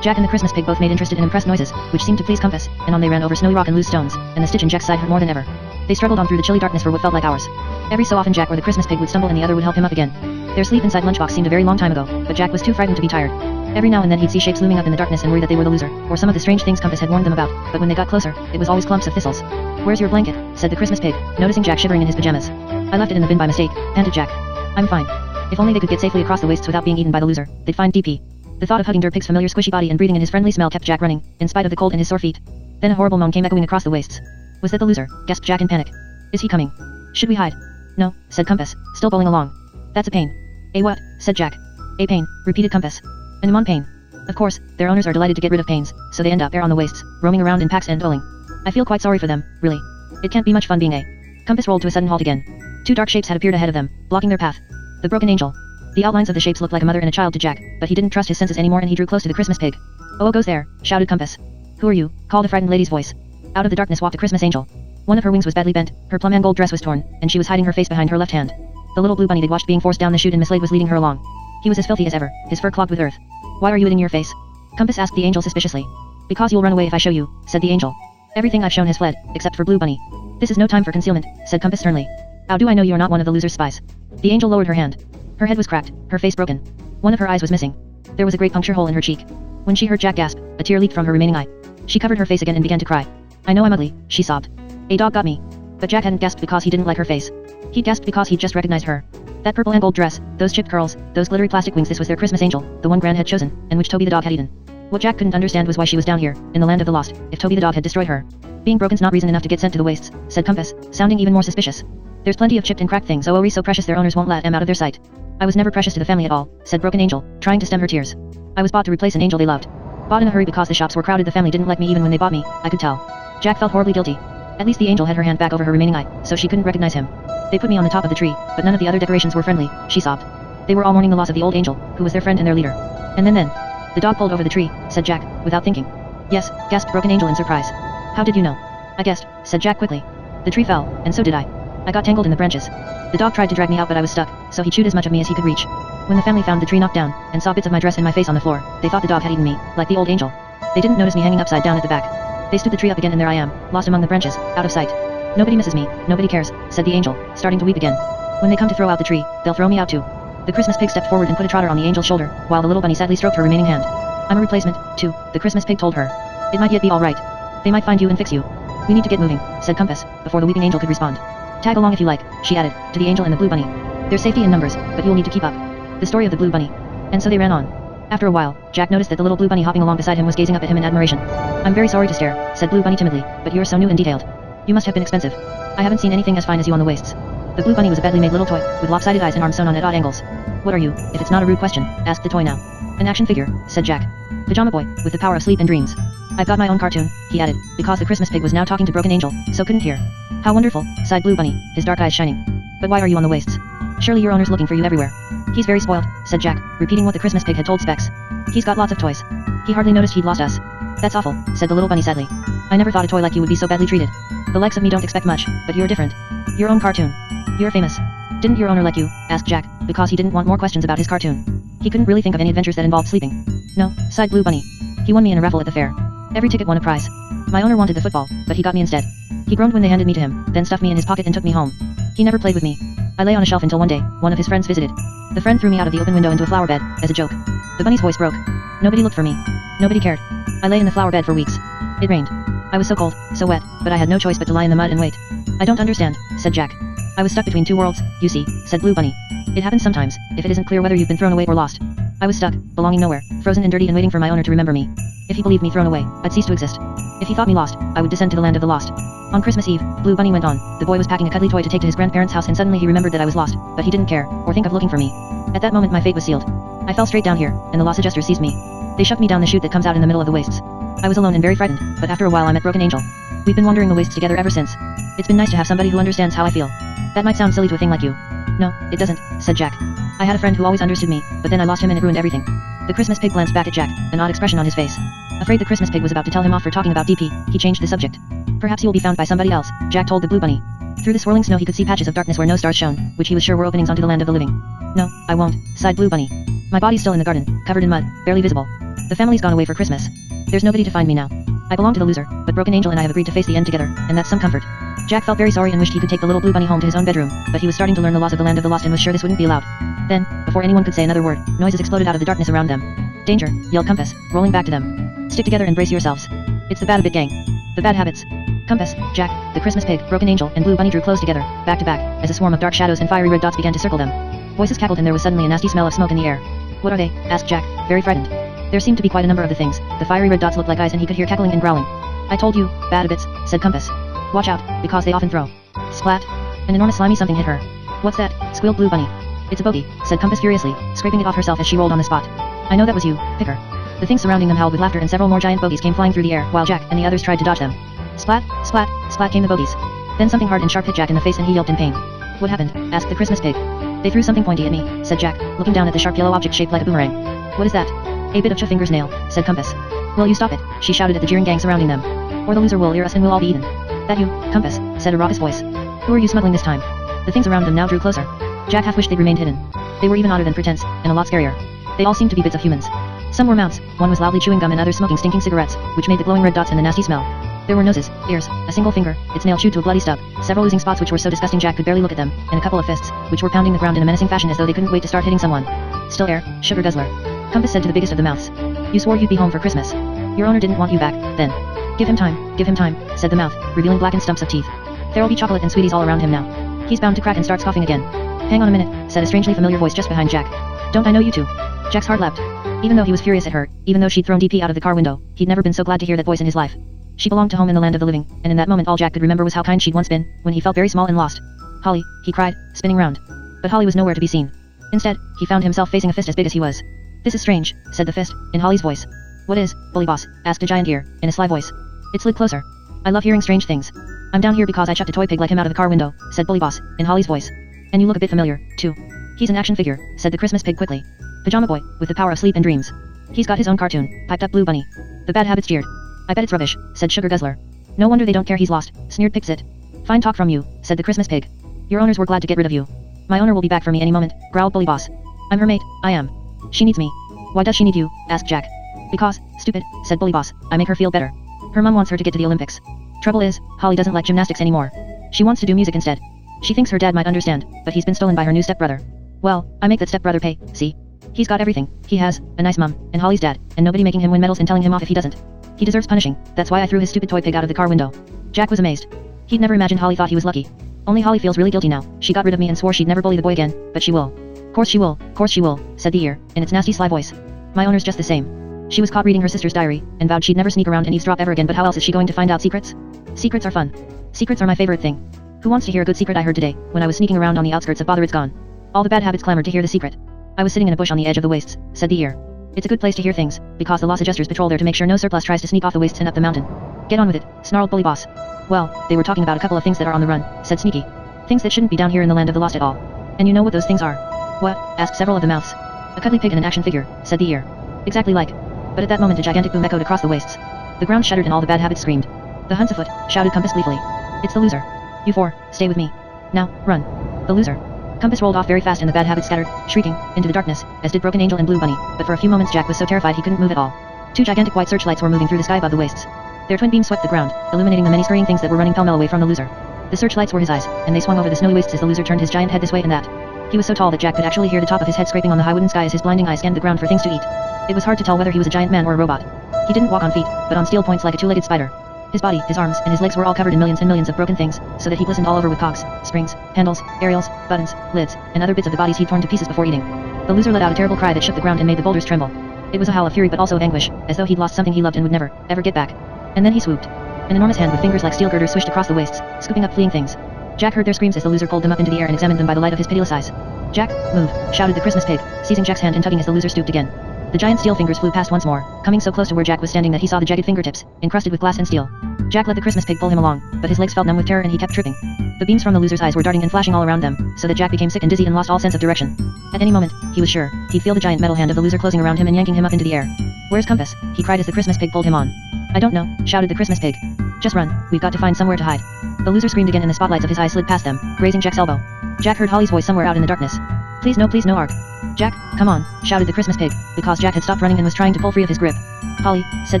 Jack and the Christmas pig both made interested and impressed noises, which seemed to please Compass, and on they ran over snowy rock and loose stones, and the stitch in Jack's side hurt more than ever. They struggled on through the chilly darkness for what felt like hours. Every so often Jack or the Christmas pig would stumble and the other would help him up again. Their sleep inside Lunchbox seemed a very long time ago, but Jack was too frightened to be tired. Every now and then he'd see shapes looming up in the darkness and worry that they were the loser, or some of the strange things Compass had warned them about, but when they got closer, it was always clumps of thistles. Where's your blanket? Said the Christmas pig, noticing Jack shivering in his pajamas. I left it in the bin by mistake, panted Jack. I'm fine. If only they could get safely across the wastes without being eaten by the loser, they'd find DP. The thought of hugging Dirtpig's familiar squishy body and breathing in his friendly smell kept Jack running, in spite of the cold in his sore feet. Then a horrible moan came echoing across the wastes. Was that the loser? Gasped Jack in panic. Is he coming? Should we hide? No, said Compass, still bowling along. That's a pain. A what? Said Jack. A pain, repeated Compass. An Amon pain. Of course, their owners are delighted to get rid of pains, so they end up there on the wastes, roaming around in packs and bowling. I feel quite sorry for them, really. It can't be much fun being a. Compass rolled to a sudden halt again. 2 dark shapes had appeared ahead of them, blocking their path. The broken angel. The outlines of the shapes looked like a mother and a child to Jack, but he didn't trust his senses anymore and he drew close to the Christmas pig. Oh, goes there, shouted Compass. Who are you? Called a frightened lady's voice. Out of the darkness walked a Christmas angel. One of her wings was badly bent, her plum and gold dress was torn, and she was hiding her face behind her left hand. The little blue bunny they'd watched being forced down the chute and mislaid was leading her along. He was as filthy as ever, his fur clogged with earth. Why are you in your face? Compass asked the angel suspiciously. Because you'll run away if I show you, said the angel. Everything I've shown has fled, except for Blue Bunny. This is no time for concealment, said Compass sternly. How do I know you're not one of the loser's spies? The angel lowered her hand. Her head was cracked, her face broken. One of her eyes was missing. There was a great puncture hole in her cheek. When she heard Jack gasp, a tear leaked from her remaining eye. She covered her face again and began to cry. I know I'm ugly, she sobbed. A dog got me. But Jack hadn't gasped because he didn't like her face. He'd gasped because he'd just recognized her. That purple and gold dress, those chipped curls, those glittery plastic wings, this was their Christmas angel, the one Gran had chosen, and which Toby the dog had eaten. What Jack couldn't understand was why she was down here, in the land of the lost, if Toby the dog had destroyed her. Being broken's not reason enough to get sent to the wastes, said Compass, sounding even more suspicious. There's plenty of chipped and cracked things so precious their owners won't let them out of their sight. I was never precious to the family at all, said Broken Angel, trying to stem her tears. I was bought to replace an angel they loved. Bought in a hurry because the shops were crowded. The family didn't like me even when they bought me, I could tell. Jack felt horribly guilty. At least the angel had her hand back over her remaining eye, so she couldn't recognize him. They put me on the top of the tree, but none of the other decorations were friendly, she sobbed. They were all mourning the loss of the old angel, who was their friend and their leader. And then, the dog pulled over the tree, said Jack, without thinking. Yes, gasped Broken Angel in surprise. How did you know? I guessed, said Jack quickly. The tree fell, and so did I. I got tangled in the branches. The dog tried to drag me out but I was stuck, so he chewed as much of me as he could reach. When the family found the tree knocked down, and saw bits of my dress and my face on the floor, they thought the dog had eaten me, like the old angel. They didn't notice me hanging upside down at the back. They stood the tree up again and there I am, lost among the branches, out of sight. Nobody misses me, nobody cares, said the angel, starting to weep again. When they come to throw out the tree, they'll throw me out too. The Christmas pig stepped forward and put a trotter on the angel's shoulder, while the little bunny sadly stroked her remaining hand. I'm a replacement, too, the Christmas pig told her. It might yet be alright. They might find you and fix you. We need to get moving, said Compass, before the weeping angel could respond. Tag along if you like, she added, to the angel and the blue bunny. There's safety in numbers, but you'll need to keep up. The story of the blue bunny. And so they ran on. After a while, Jack noticed that the little blue bunny hopping along beside him was gazing up at him in admiration. I'm very sorry to stare, said Blue Bunny timidly, but you're so new and detailed. You must have been expensive. I haven't seen anything as fine as you on the wastes. The blue bunny was a badly made little toy, with lopsided eyes and arms sewn on at odd angles. What are you, if it's not a rude question? Asked the toy now. An action figure, said Jack. Pajama boy, with the power of sleep and dreams. I've got my own cartoon, he added, because the Christmas pig was now talking to Broken Angel, so couldn't hear. How wonderful, sighed Blue Bunny, his dark eyes shining. But why are you on the wastes? Surely your owner's looking for you everywhere. He's very spoiled, said Jack, repeating what the Christmas pig had told Specs. He's got lots of toys. He hardly noticed he'd lost us. That's awful, said the little bunny sadly. I never thought a toy like you would be so badly treated. The likes of me don't expect much, but you're different. Your own cartoon. You're famous. Didn't your owner like you? Asked Jack, because he didn't want more questions about his cartoon. He couldn't really think of any adventures that involved sleeping. No, sighed Blue Bunny. He won me in a raffle at the fair. Every ticket won a prize. My owner wanted the football, but he got me instead. He groaned when they handed me to him, then stuffed me in his pocket and took me home. He never played with me. I lay on a shelf until one day, one of his friends visited. The friend threw me out of the open window into a flower bed, as a joke. The bunny's voice broke. Nobody looked for me. Nobody cared. I lay in the flower bed for weeks. It rained. I was so cold, so wet, but I had no choice but to lie in the mud and wait. I don't understand, said Jack. I was stuck between two worlds, you see, said Blue Bunny. It happens sometimes, if it isn't clear whether you've been thrown away or lost. I was stuck, belonging nowhere, frozen and dirty and waiting for my owner to remember me. If he believed me thrown away, I'd cease to exist. If he thought me lost, I would descend to the land of the lost. On Christmas Eve, Blue Bunny went on. The boy was packing a cuddly toy to take to his grandparents' house and suddenly he remembered that I was lost, but he didn't care, or think of looking for me. At that moment my fate was sealed. I fell straight down here, and the lost adjusters seized me. They shoved me down the chute that comes out in the middle of the wastes. I was alone and very frightened, but after a while I met Broken Angel. We've been wandering the wastes together ever since. It's been nice to have somebody who understands how I feel. That might sound silly to a thing like you. No, it doesn't, said Jack. I had a friend who always understood me, but then I lost him and it ruined everything. The Christmas pig glanced back at Jack, an odd expression on his face. Afraid the Christmas pig was about to tell him off for talking about DP, he changed the subject. Perhaps he will be found by somebody else, Jack told the Blue Bunny. Through the swirling snow he could see patches of darkness where no stars shone, which he was sure were openings onto the land of the living. No, I won't, sighed Blue Bunny. My body's still in the garden, covered in mud, barely visible. The family's gone away for Christmas. There's nobody to find me now. I belong to the loser, but Broken Angel and I have agreed to face the end together, and that's some comfort. Jack felt very sorry and wished he could take the little Blue Bunny home to his own bedroom, but he was starting to learn the laws of the land of the lost and was sure this wouldn't be allowed. Then, before anyone could say another word, noises exploded out of the darkness around them. Danger, yelled Compass, rolling back to them. Stick together and brace yourselves. It's the Bad-a-Bit Gang. The Bad Habits. Compass, Jack, the Christmas Pig, Broken Angel, and Blue Bunny drew close together, back to back, as a swarm of dark shadows and fiery red dots began to circle them. Voices cackled and there was suddenly a nasty smell of smoke in the air. What are they? Asked Jack, very frightened. There seemed to be quite a number of the things. The fiery red dots looked like eyes and he could hear cackling and growling. I told you, Bad-a-Bits, said Compass. Watch out, because they often throw. Splat. An enormous slimy something hit her. What's that? Squealed Blue Bunny. It's a bogey, said Compass furiously, scraping it off herself as she rolled on the spot. I know that was you, Picker. The things surrounding them howled with laughter and several more giant bogeys came flying through the air, while Jack and the others tried to dodge them. Splat, splat, splat came the bogeys. Then something hard and sharp hit Jack in the face and he yelped in pain. What happened? Asked the Christmas Pig. They threw something pointy at me, said Jack, looking down at the sharp yellow object shaped like a boomerang. What is that? A bit of Chafinger's nail, said Compass. Will you stop it? She shouted at the jeering gang surrounding them. Or the loser will ear us and we'll all be eaten. That you, Compass, said a raucous voice. Who are you smuggling this time? The things around them now drew closer. Jack half wished they'd remained hidden. They were even odder than pretense, and a lot scarier. They all seemed to be bits of humans. Some were mounts, one was loudly chewing gum and others smoking stinking cigarettes, which made the glowing red dots and the nasty smell. There were noses, ears, a single finger, its nail chewed to a bloody stub, several oozing spots which were so disgusting Jack could barely look at them, and a couple of fists, which were pounding the ground in a menacing fashion as though they couldn't wait to start hitting someone. Still air, sugar guzzler. Compass said to the biggest of the mouths. You swore you'd be home for Christmas. Your owner didn't want you back, then. Give him time, said the mouth, revealing blackened stumps of teeth. There'll be chocolate and sweeties all around him now. He's bound to crack and start coughing again. Hang on a minute, said a strangely familiar voice just behind Jack. Don't I know you two? Jack's heart leapt. Even though he was furious at her, even though she'd thrown DP out of the car window, he'd never been so glad to hear that voice in his life. She belonged to home in the land of the living, and in that moment all Jack could remember was how kind she'd once been, when he felt very small and lost. Holly, he cried, spinning round. But Holly was nowhere to be seen. Instead, he found himself facing a fist as big as he was. This is strange, said the fist, in Holly's voice. What is, bully boss? Asked a giant ear, in a sly voice. It slid closer. I love hearing strange things. I'm down here because I chucked a toy pig like him out of the car window, said bully boss, in Holly's voice. And you look a bit familiar, too. He's an action figure, said the Christmas Pig quickly. Pajama boy, with the power of sleep and dreams. He's got his own cartoon, piped up Blue Bunny. The Bad Habits jeered. I bet it's rubbish, said Sugar Guzzler. No wonder they don't care he's lost, sneered Pixit. Fine talk from you, said the Christmas Pig. Your owners were glad to get rid of you. My owner will be back for me any moment, growled bully boss. I'm her mate, I am. She needs me. Why does she need you? Asked Jack. Because, stupid, said bully boss, I make her feel better. Her mom wants her to get to the Olympics. Trouble is, Holly doesn't like gymnastics anymore. She wants to do music instead. She thinks her dad might understand, but he's been stolen by her new stepbrother. Well, I make that stepbrother pay, see? He's got everything. He has a nice mom, and Holly's dad, and nobody making him win medals and telling him off if he doesn't. He deserves punishing. That's why I threw his stupid toy pig out of the car window. Jack was amazed. He'd never imagined Holly thought he was lucky. Only Holly feels really guilty now. She got rid of me and swore she'd never bully the boy again, but she will. Course she will, said the ear, in its nasty sly voice. My owner's just the same. She was caught reading her sister's diary, and vowed she'd never sneak around and eavesdrop ever again, but how else is she going to find out secrets? Secrets are fun. Secrets are my favorite thing. Who wants to hear a good secret I heard today, when I was sneaking around on the outskirts of Bother It's Gone? All the Bad Habits clamored to hear the secret. I was sitting in a bush on the edge of the wastes, said the ear. It's a good place to hear things, because the loss adjusters patrol there to make sure no surplus tries to sneak off the wastes and up the mountain. Get on with it, snarled bully boss. Well, they were talking about a couple of things that are on the run, said Sneaky. Things that shouldn't be down here in the land of the lost at all. And you know what those things are? What? Asked several of the mouths. A cuddly pig and an action figure, said the ear. Exactly like. But at that moment a gigantic boom echoed across the wastes. The ground shuddered and all the Bad Habits screamed. The hunt's afoot, shouted Compass gleefully. It's the loser. You four, stay with me. Now, run. The loser. Compass rolled off very fast and the Bad Habits scattered, shrieking, into the darkness, as did Broken Angel and Blue Bunny, but for a few moments Jack was so terrified he couldn't move at all. Two gigantic white searchlights were moving through the sky above the wastes. Their twin beams swept the ground, illuminating the many scurrying things that were running pell-mell away from the loser. The searchlights were his eyes, and they swung over the snowy wastes as the loser turned his giant head this way and that. He was so tall that Jack could actually hear the top of his head scraping on the high wooden sky as his blinding eyes scanned the ground for things to eat. It was hard to tell whether he was a giant man or a robot. He didn't walk on feet, but on steel points like a two-legged spider. His body, his arms, and his legs were all covered in millions and millions of broken things, so that he glistened all over with cogs, springs, handles, aerials, buttons, lids, and other bits of the bodies he'd torn to pieces before eating. The loser let out a terrible cry that shook the ground and made the boulders tremble. It was a howl of fury but also of anguish, as though he'd lost something he loved and would never, ever get back. And then he swooped. An enormous hand with fingers like steel girders swished across the wastes, scooping up fleeing things. Jack heard their screams as the loser pulled them up into the air and examined them by the light of his pitiless eyes. "Jack, move," shouted the Christmas pig, seizing Jack's hand and tugging as the loser stooped again. The giant steel fingers flew past once more, coming so close to where Jack was standing that he saw the jagged fingertips, encrusted with glass and steel. Jack let the Christmas pig pull him along, but his legs felt numb with terror and he kept tripping. The beams from the loser's eyes were darting and flashing all around them, so that Jack became sick and dizzy and lost all sense of direction. At any moment, he was sure, he'd feel the giant metal hand of the loser closing around him and yanking him up into the air. "Where's Compass?" he cried as the Christmas pig pulled him on. "I don't know," shouted the Christmas pig. "Just run, we've got to find somewhere to hide." The loser screamed again and the spotlights of his eyes slid past them, grazing Jack's elbow. Jack heard Holly's voice somewhere out in the darkness. Please no, Ark." "Jack, come on," shouted the Christmas pig, because Jack had stopped running and was trying to pull free of his grip. "Holly," said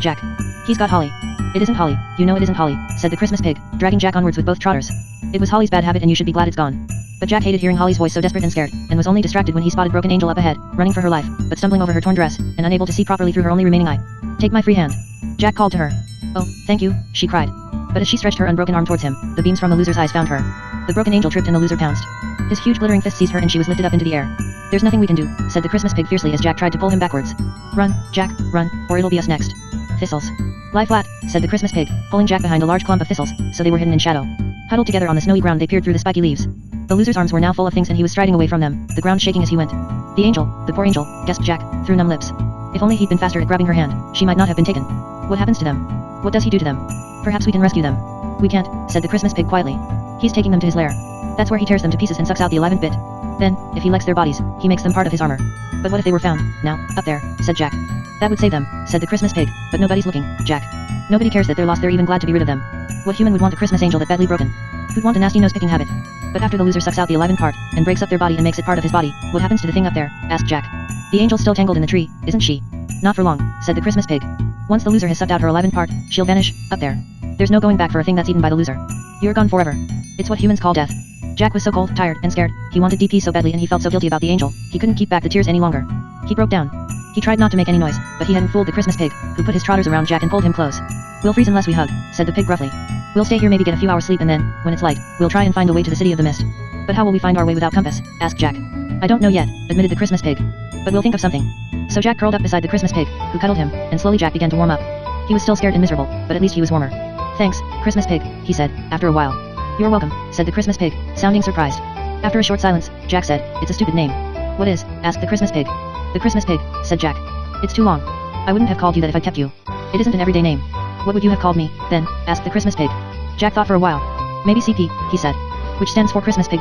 Jack. "He's got Holly." "It isn't Holly, you know it isn't Holly," said the Christmas pig, dragging Jack onwards with both trotters. "It was Holly's bad habit and you should be glad it's gone." But Jack hated hearing Holly's voice so desperate and scared, and was only distracted when he spotted Broken Angel up ahead, running for her life, but stumbling over her torn dress, and unable to see properly through her only remaining eye. "Take my free hand." Jack called to her. "Oh, thank you," she cried. But as she stretched her unbroken arm towards him, the beams from the loser's eyes found her. The Broken Angel tripped and the loser pounced. His huge glittering fist seized her and she was lifted up into the air. "There's nothing we can do," said the Christmas pig fiercely as Jack tried to pull him backwards. "Run, Jack, run, or it'll be us next." "Thistles. Lie flat," said the Christmas pig, pulling Jack behind a large clump of thistles, so they were hidden in shadow. Huddled together on the snowy ground they peered through the spiky leaves. The loser's arms were now full of things and he was striding away from them, the ground shaking as he went. "The angel, the poor angel," gasped Jack, through numb lips. If only he'd been faster at grabbing her hand, she might not have been taken. "What happens to them? What does he do to them? Perhaps we can rescue them." "We can't," said the Christmas pig quietly. "He's taking them to his lair. That's where he tears them to pieces and sucks out the alive bit. Then, if he likes their bodies, he makes them part of his armor." "But what if they were found, now, up there," said Jack. "That would save them," said the Christmas pig, "but nobody's looking, Jack. Nobody cares that they're lost, they're even glad to be rid of them. What human would want a Christmas angel that badly broken? Who'd want a nasty nose-picking habit? But after the loser sucks out the alive part, and breaks up their body and makes it part of his body, what happens to the thing up there?" asked Jack. "The angel's still tangled in the tree, isn't she?" "Not for long," said the Christmas pig. "Once the loser has sucked out her alive part, she'll vanish, up there. There's no going back for a thing that's eaten by the loser. You're gone forever. It's what humans call death." Jack was so cold, tired, and scared. He wanted DP so badly and he felt so guilty about the angel, he couldn't keep back the tears any longer. He broke down. He tried not to make any noise, but he hadn't fooled the Christmas pig, who put his trotters around Jack and pulled him close. "We'll freeze unless we hug," said the pig gruffly. "We'll stay here, maybe get a few hours sleep, and then, when it's light, we'll try and find a way to the City of the Mist." "But how will we find our way without compass?" asked Jack. "I don't know yet," admitted the Christmas pig. "But we'll think of something." So Jack curled up beside the Christmas pig, who cuddled him, and slowly Jack began to warm up. He was still scared and miserable, but at least he was warmer. "Thanks, Christmas pig," he said, after a while. "You're welcome," said the Christmas pig, sounding surprised. After a short silence, Jack said, "It's a stupid name." "What is?" asked the Christmas pig. "The Christmas pig," said Jack. "It's too long. I wouldn't have called you that if I'd kept you. It isn't an everyday name." "What would you have called me, then?" asked the Christmas pig. Jack thought for a while. "Maybe CP, he said. Which stands for Christmas pig.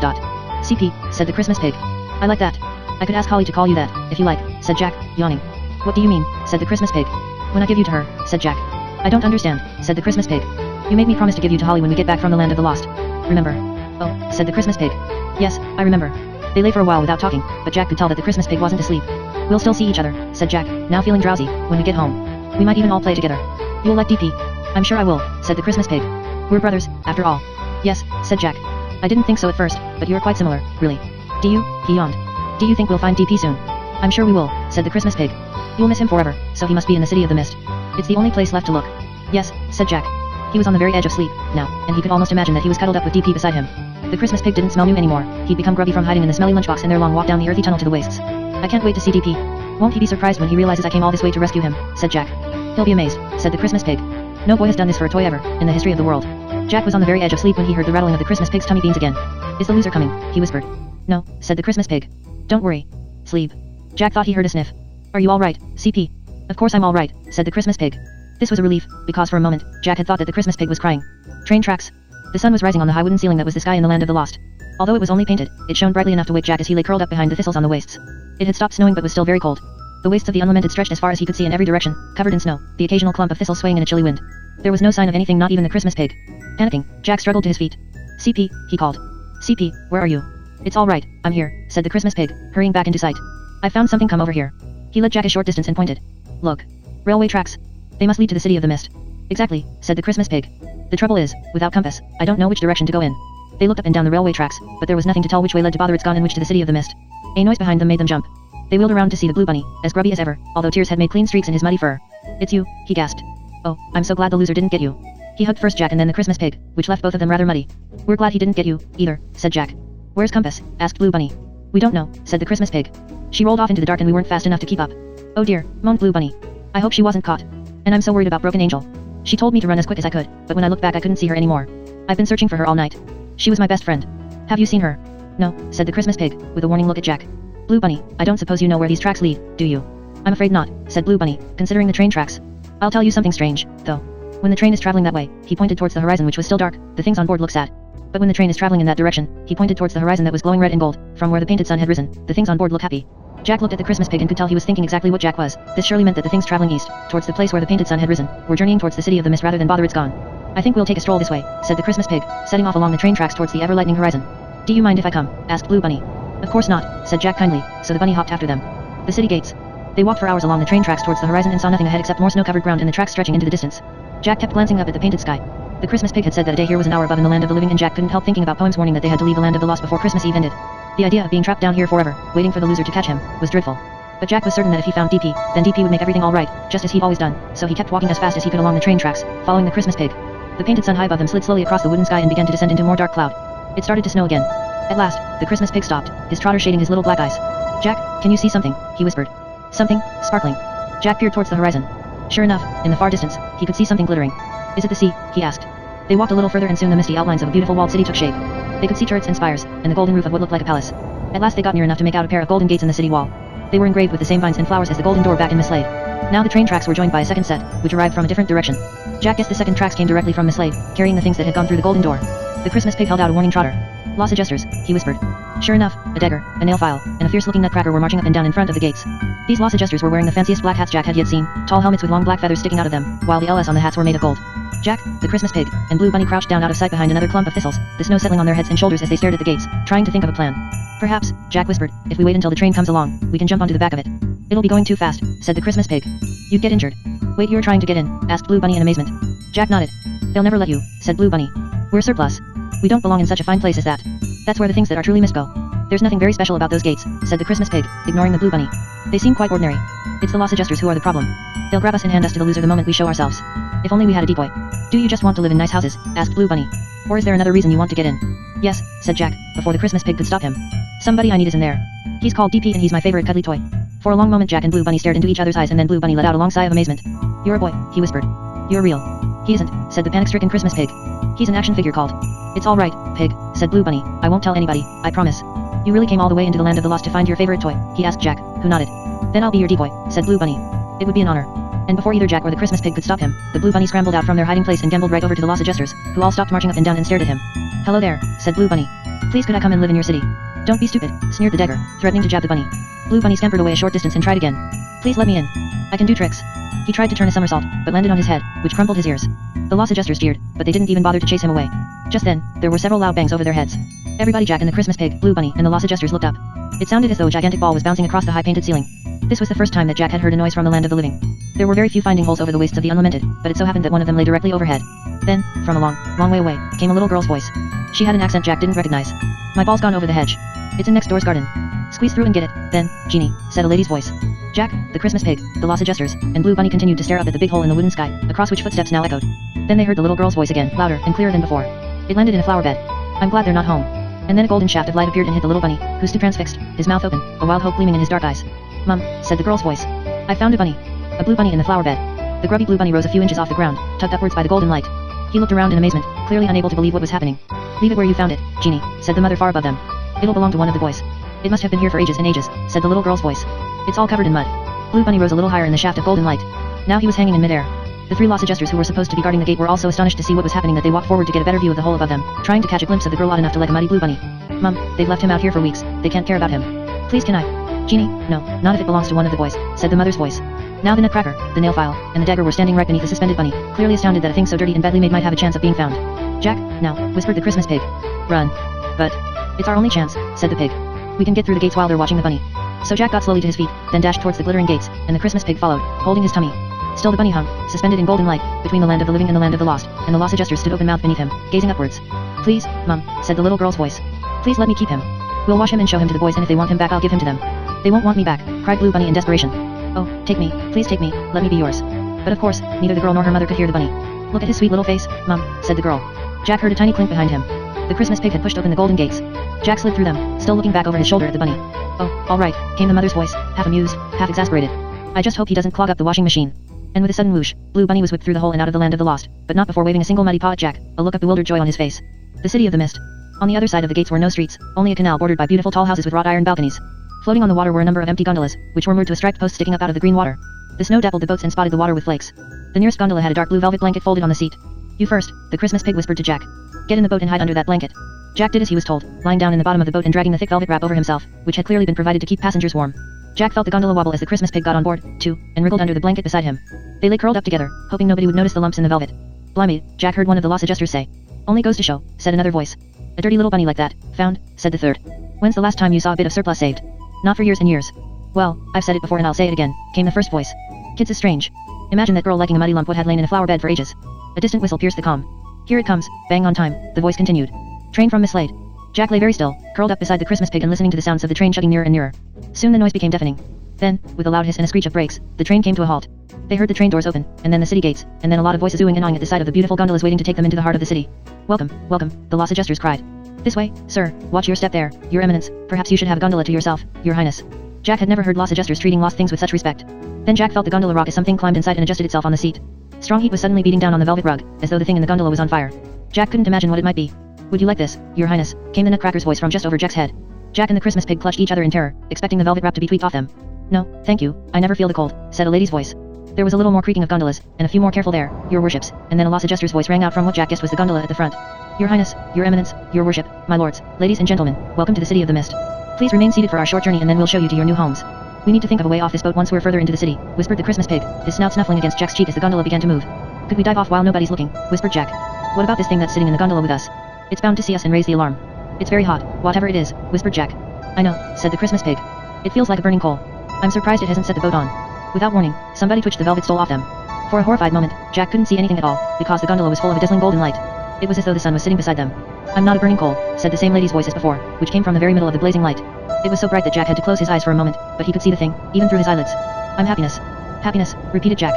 CP, said the Christmas pig. "I like that. I could ask Holly to call you that, if you like," said Jack, yawning. "What do you mean?" said the Christmas pig. "When I give you to her," said Jack. "I don't understand," said the Christmas pig. "You made me promise to give you to Holly when we get back from the land of the lost. Remember?" "Oh," said the Christmas pig. "Yes, I remember." They lay for a while without talking, but Jack could tell that the Christmas pig wasn't asleep. "We'll still see each other," said Jack, now feeling drowsy, "when we get home. We might even all play together. You'll like DP." "I'm sure I will," said the Christmas pig. "We're brothers, after all." "Yes," said Jack. "I didn't think so at first, but you're quite similar, really." "Do you?" he yawned. "Do you think we'll find DP soon?" "I'm sure we will," said the Christmas pig. "You'll miss him forever, so he must be in the City of the Mist. It's the only place left to look." "Yes," said Jack. He was on the very edge of sleep, now, and he could almost imagine that he was cuddled up with DP beside him. The Christmas pig didn't smell new anymore, he'd become grubby from hiding in the smelly lunchbox in their long walk down the earthy tunnel to the wastes. "I can't wait to see DP. Won't he be surprised when he realizes I came all this way to rescue him?" said Jack. "He'll be amazed," said the Christmas pig. "No boy has done this for a toy ever, in the history of the world." Jack was on the very edge of sleep when he heard the rattling of the Christmas pig's tummy beans again. "Is the loser coming?" he whispered. "No," said the Christmas pig. "Don't worry. Sleep." Jack thought he heard a sniff. "Are you all right, CP?" "Of course I'm all right," said the Christmas pig. This was a relief, because for a moment, Jack had thought that the Christmas pig was crying. Train tracks. The sun was rising on the high wooden ceiling that was the sky in the land of the lost. Although it was only painted, it shone brightly enough to wake Jack as he lay curled up behind the thistles on the wastes. It had stopped snowing but was still very cold. The wastes of the unlamented stretched as far as he could see in every direction, covered in snow, the occasional clump of thistles swaying in a chilly wind. There was no sign of anything, not even the Christmas pig. Panicking, Jack struggled to his feet. "CP, he called. "CP, where are you?" "It's all right, I'm here," said the Christmas pig, hurrying back into sight. "I found something, come over here." He led Jack a short distance and pointed. "Look. Railway tracks. They must lead to the City of the Mist. Exactly, said the Christmas pig. The trouble is, without compass, I don't know which direction to go in. They looked up and down the railway tracks, but there was nothing to tell which way led to Bother It's Gone and which to the City of the Mist. A noise behind them made them jump. They wheeled around to see the Blue Bunny, as grubby as ever, although tears had made clean streaks in his muddy fur. It's you, he gasped. Oh, I'm so glad the loser didn't get you. He hugged first Jack and then the Christmas pig, which left both of them rather muddy. We're glad he didn't get you, either, said Jack. Where's Compass? Asked Blue Bunny. We don't know, said the Christmas pig. She rolled off into the dark and we weren't fast enough to keep up. Oh dear, moaned Blue Bunny. I hope she wasn't caught. And I'm so worried about Broken Angel. She told me to run as quick as I could, but when I looked back I couldn't see her anymore. I've been searching for her all night. She was my best friend. Have you seen her? No, said the Christmas pig, with a warning look at Jack. Blue Bunny, I don't suppose you know where these tracks lead, do you? I'm afraid not, said Blue Bunny, considering the train tracks. I'll tell you something strange, though. When the train is traveling that way, he pointed towards the horizon which was still dark, the things on board look sad. But when the train is traveling in that direction, he pointed towards the horizon that was glowing red and gold, from where the painted sun had risen, the things on board look happy. Jack looked at the Christmas pig and could tell he was thinking exactly what Jack was. This surely meant that the things traveling east, towards the place where the painted sun had risen, were journeying towards the City of the Mist rather than Bother It's Gone. I think we'll take a stroll this way, said the Christmas pig, setting off along the train tracks towards the ever-lightening horizon. Do you mind if I come? Asked Blue Bunny. Of course not, said Jack kindly, so the bunny hopped after them. The city gates. They walked for hours along the train tracks towards the horizon and saw nothing ahead except more snow-covered ground and the tracks stretching into the distance. Jack kept glancing up at the painted sky. The Christmas pig had said that a day here was an hour above in the land of the living and Jack couldn't help thinking about Poem's warning that they had to leave the land of the lost before Christmas Eve ended. The idea of being trapped down here forever, waiting for the loser to catch him, was dreadful. But Jack was certain that if he found DP, then DP would make everything alright, just as he'd always done, so he kept walking as fast as he could along the train tracks, following the Christmas pig. The painted sun high above them slid slowly across the wooden sky and began to descend into more dark cloud. It started to snow again. At last, the Christmas pig stopped, his trotter shading his little black eyes. Jack, can you see something? He whispered. Something, sparkling. Jack peered towards the horizon. Sure enough, in the far distance, he could see something glittering. Is it the sea? He asked. They walked a little further and soon the misty outlines of a beautiful walled city took shape. They could see turrets and spires, and the golden roof of what looked like a palace. At last they got near enough to make out a pair of golden gates in the city wall. They were engraved with the same vines and flowers as the golden door back in Miss Slade. Now the train tracks were joined by a second set, which arrived from a different direction. Jack guessed the second tracks came directly from Miss Slade, carrying the things that had gone through the golden door. The Christmas pig held out a warning trotter. Lost adjusters, he whispered. Sure enough, a dagger, a nail file, and a fierce-looking nutcracker were marching up and down in front of the gates. These lost adjusters were wearing the fanciest black hats Jack had yet seen, tall helmets with long black feathers sticking out of them, while the LS on the hats were made of gold. Jack, the Christmas pig, and Blue Bunny crouched down out of sight behind another clump of thistles, the snow settling on their heads and shoulders as they stared at the gates, trying to think of a plan. Perhaps, Jack whispered, if we wait until the train comes along, we can jump onto the back of it. It'll be going too fast, said the Christmas pig. You'd get injured. Wait, you're trying to get in? Asked Blue Bunny in amazement. Jack nodded. They'll never let you, said Blue Bunny. We're surplus. We don't belong in such a fine place as that. That's where the things that are truly missed go. There's nothing very special about those gates, said the Christmas pig, ignoring the Blue Bunny. They seem quite ordinary. It's the lost adjusters who are the problem. They'll grab us and hand us to the loser the moment we show ourselves. If only we had a decoy. Do you just want to live in nice houses? Asked Blue Bunny. Or is there another reason you want to get in? Yes, said Jack, before the Christmas pig could stop him. Somebody I need is in there. He's called DP and he's my favorite cuddly toy. For a long moment Jack and Blue Bunny stared into each other's eyes and then Blue Bunny let out a long sigh of amazement. You're a boy, he whispered. You're real. He isn't, said the panic-stricken Christmas pig. He's an action figure called. It's all right, pig, said Blue Bunny. I won't tell anybody, I promise. You really came all the way into the land of the lost to find your favorite toy? He asked Jack, who nodded. Then I'll be your decoy, said Blue Bunny. It would be an honor. And before either Jack or the Christmas pig could stop him, the Blue Bunny scrambled out from their hiding place and gambled right over to the lost adjusters, who all stopped marching up and down and stared at him. Hello there, said Blue Bunny. Please could I come and live in your city? Don't be stupid, sneered the dagger, threatening to jab the bunny. Blue Bunny scampered away a short distance and tried again. Please let me in. I can do tricks. He tried to turn a somersault, but landed on his head, which crumpled his ears. The lost adjusters jeered, but they didn't even bother to chase him away. Just then, there were several loud bangs over their heads. Everybody, Jack and the Christmas pig, Blue Bunny, and the lost adjusters looked up. It sounded as though a gigantic ball was bouncing across the high-painted ceiling. This was the first time that Jack had heard a noise from the land of the living. There were very few finding holes over the waists of the unlamented, but it so happened that one of them lay directly overhead. Then, from a long, long way away, came a little girl's voice. She had an accent Jack didn't recognize. My ball's gone over the hedge. It's in next door's garden. Squeeze through and get it, then, Genie, said a lady's voice. Jack, the Christmas pig, the lost adjusters, and Blue Bunny continued to stare up at the big hole in the wooden sky, across which footsteps now echoed. Then they heard the little girl's voice again, louder and clearer than before. It landed in a flower bed. I'm glad they're not home. And then a golden shaft of light appeared and hit the little bunny, who stood transfixed, his mouth open, a wild hope gleaming in his dark eyes. Mum, said the girl's voice. I found a bunny. A blue bunny in the flower bed. The grubby blue bunny rose a few inches off the ground, tugged upwards by the golden light. He looked around in amazement, clearly unable to believe what was happening. Leave it where you found it, Genie, said the mother far above them. It'll belong to one of the boys. It must have been here for ages and ages, said the little girl's voice. It's all covered in mud. Blue Bunny rose a little higher in the shaft of golden light. Now he was hanging in midair. The three lost adjusters who were supposed to be guarding the gate were also astonished to see what was happening that they walked forward to get a better view of the hole above them, trying to catch a glimpse of the girl odd enough to like a muddy blue bunny. Mum, they've left him out here for weeks. They can't care about him. Please can I? Genie, no, not if it belongs to one of the boys, said the mother's voice. Now the nutcracker, the nail file, and the dagger were standing right beneath the suspended bunny, clearly astounded that a thing so dirty and badly made might have a chance of being found. Jack, now, whispered the Christmas pig. Run. But, it's our only chance, said the pig. We can get through the gates while they're watching the bunny. So Jack got slowly to his feet, then dashed towards the glittering gates, and the Christmas pig followed, holding his tummy. Still the bunny hung, suspended in golden light, between the land of the living and the land of the lost, and the lost adjuster stood open-mouthed beneath him, gazing upwards. Please, Mum, said the little girl's voice. Please let me keep him. We'll wash him and show him to the boys, and if they want him back I'll give him to them. They won't want me back, cried Blue Bunny in desperation. Oh, take me, please take me, let me be yours. But of course, neither the girl nor her mother could hear the bunny. Look at his sweet little face, Mum, said the girl. Jack heard a tiny clink behind him. The Christmas pig had pushed open the golden gates. Jack slid through them, still looking back over his shoulder at the bunny. Oh, all right, came the mother's voice, half amused, half exasperated. I just hope he doesn't clog up the washing machine. And with a sudden whoosh, Blue Bunny was whipped through the hole and out of the land of the lost, but not before waving a single muddy paw at Jack, a look of bewildered joy on his face. The city of the mist. On the other side of the gates were no streets, only a canal bordered by beautiful tall houses with wrought iron balconies. Floating on the water were a number of empty gondolas, which were moored to a striped post sticking up out of the green water. The snow dappled the boats and spotted the water with flakes. The nearest gondola had a dark blue velvet blanket folded on the seat. You first, the Christmas pig whispered to Jack. Get in the boat and hide under that blanket. Jack did as he was told, lying down in the bottom of the boat and dragging the thick velvet wrap over himself, which had clearly been provided to keep passengers warm. Jack felt the gondola wobble as the Christmas pig got on board, too, and wriggled under the blanket beside him. They lay curled up together, hoping nobody would notice the lumps in the velvet. Blimey, Jack heard one of the lost adjusters say. Only goes to show, said another voice. A dirty little bunny like that, found, said the third. When's the last time you saw a bit of surplus saved? Not for years and years. Well, I've said it before and I'll say it again, came the first voice. Kids is strange. Imagine that girl liking a muddy lump what had lain in a flower bed for ages. A distant whistle pierced the calm. Here it comes, bang on time, the voice continued. Train from Miss Slade. Jack lay very still, curled up beside the Christmas pig and listening to the sounds of the train chugging nearer and nearer. Soon the noise became deafening. Then, with a loud hiss and a screech of brakes, the train came to a halt. They heard the train doors open, and then the city gates, and then a lot of voices oohing and awing at the sight of the beautiful gondolas waiting to take them into the heart of the city. Welcome, welcome, the lost adjusters cried. This way, sir, watch your step there, your eminence, perhaps you should have a gondola to yourself, your highness. Jack had never heard lost adjusters treating lost things with such respect. Then Jack felt the gondola rock as something climbed inside and adjusted itself on the seat. Strong heat was suddenly beating down on the velvet rug, as though the thing in the gondola was on fire. Jack couldn't imagine what it might be. Would you like this, your highness, came the Nutcracker's voice from just over Jack's head. Jack and the Christmas pig clutched each other in terror, expecting the velvet wrap to be tweaked off them. No, thank you, I never feel the cold, said a lady's voice. There was a little more creaking of gondolas, and a few more careful there, your worships, and then a lost adjuster's voice rang out from what Jack guessed was the gondola at the front. Your highness, your eminence, your worship, my lords, ladies and gentlemen, welcome to the city of the mist. Please remain seated for our short journey and then we'll show you to your new homes. We need to think of a way off this boat once we're further into the city, whispered the Christmas pig, his snout snuffling against Jack's cheek as the gondola began to move. Could we dive off while nobody's looking, whispered Jack. What about this thing that's sitting in the gondola with us? It's bound to see us and raise the alarm. It's very hot, whatever it is, whispered Jack. I know, said the Christmas pig. It feels like a burning coal. I'm surprised it hasn't set the boat on. Without warning, somebody twitched the velvet stole off them. For a horrified moment, Jack couldn't see anything at all, because the gondola was full of a dazzling golden light. It was as though the sun was sitting beside them. I'm not a burning coal, said the same lady's voice as before, which came from the very middle of the blazing light. It was so bright that Jack had to close his eyes for a moment, but he could see the thing, even through his eyelids. I'm happiness. Happiness, repeated Jack.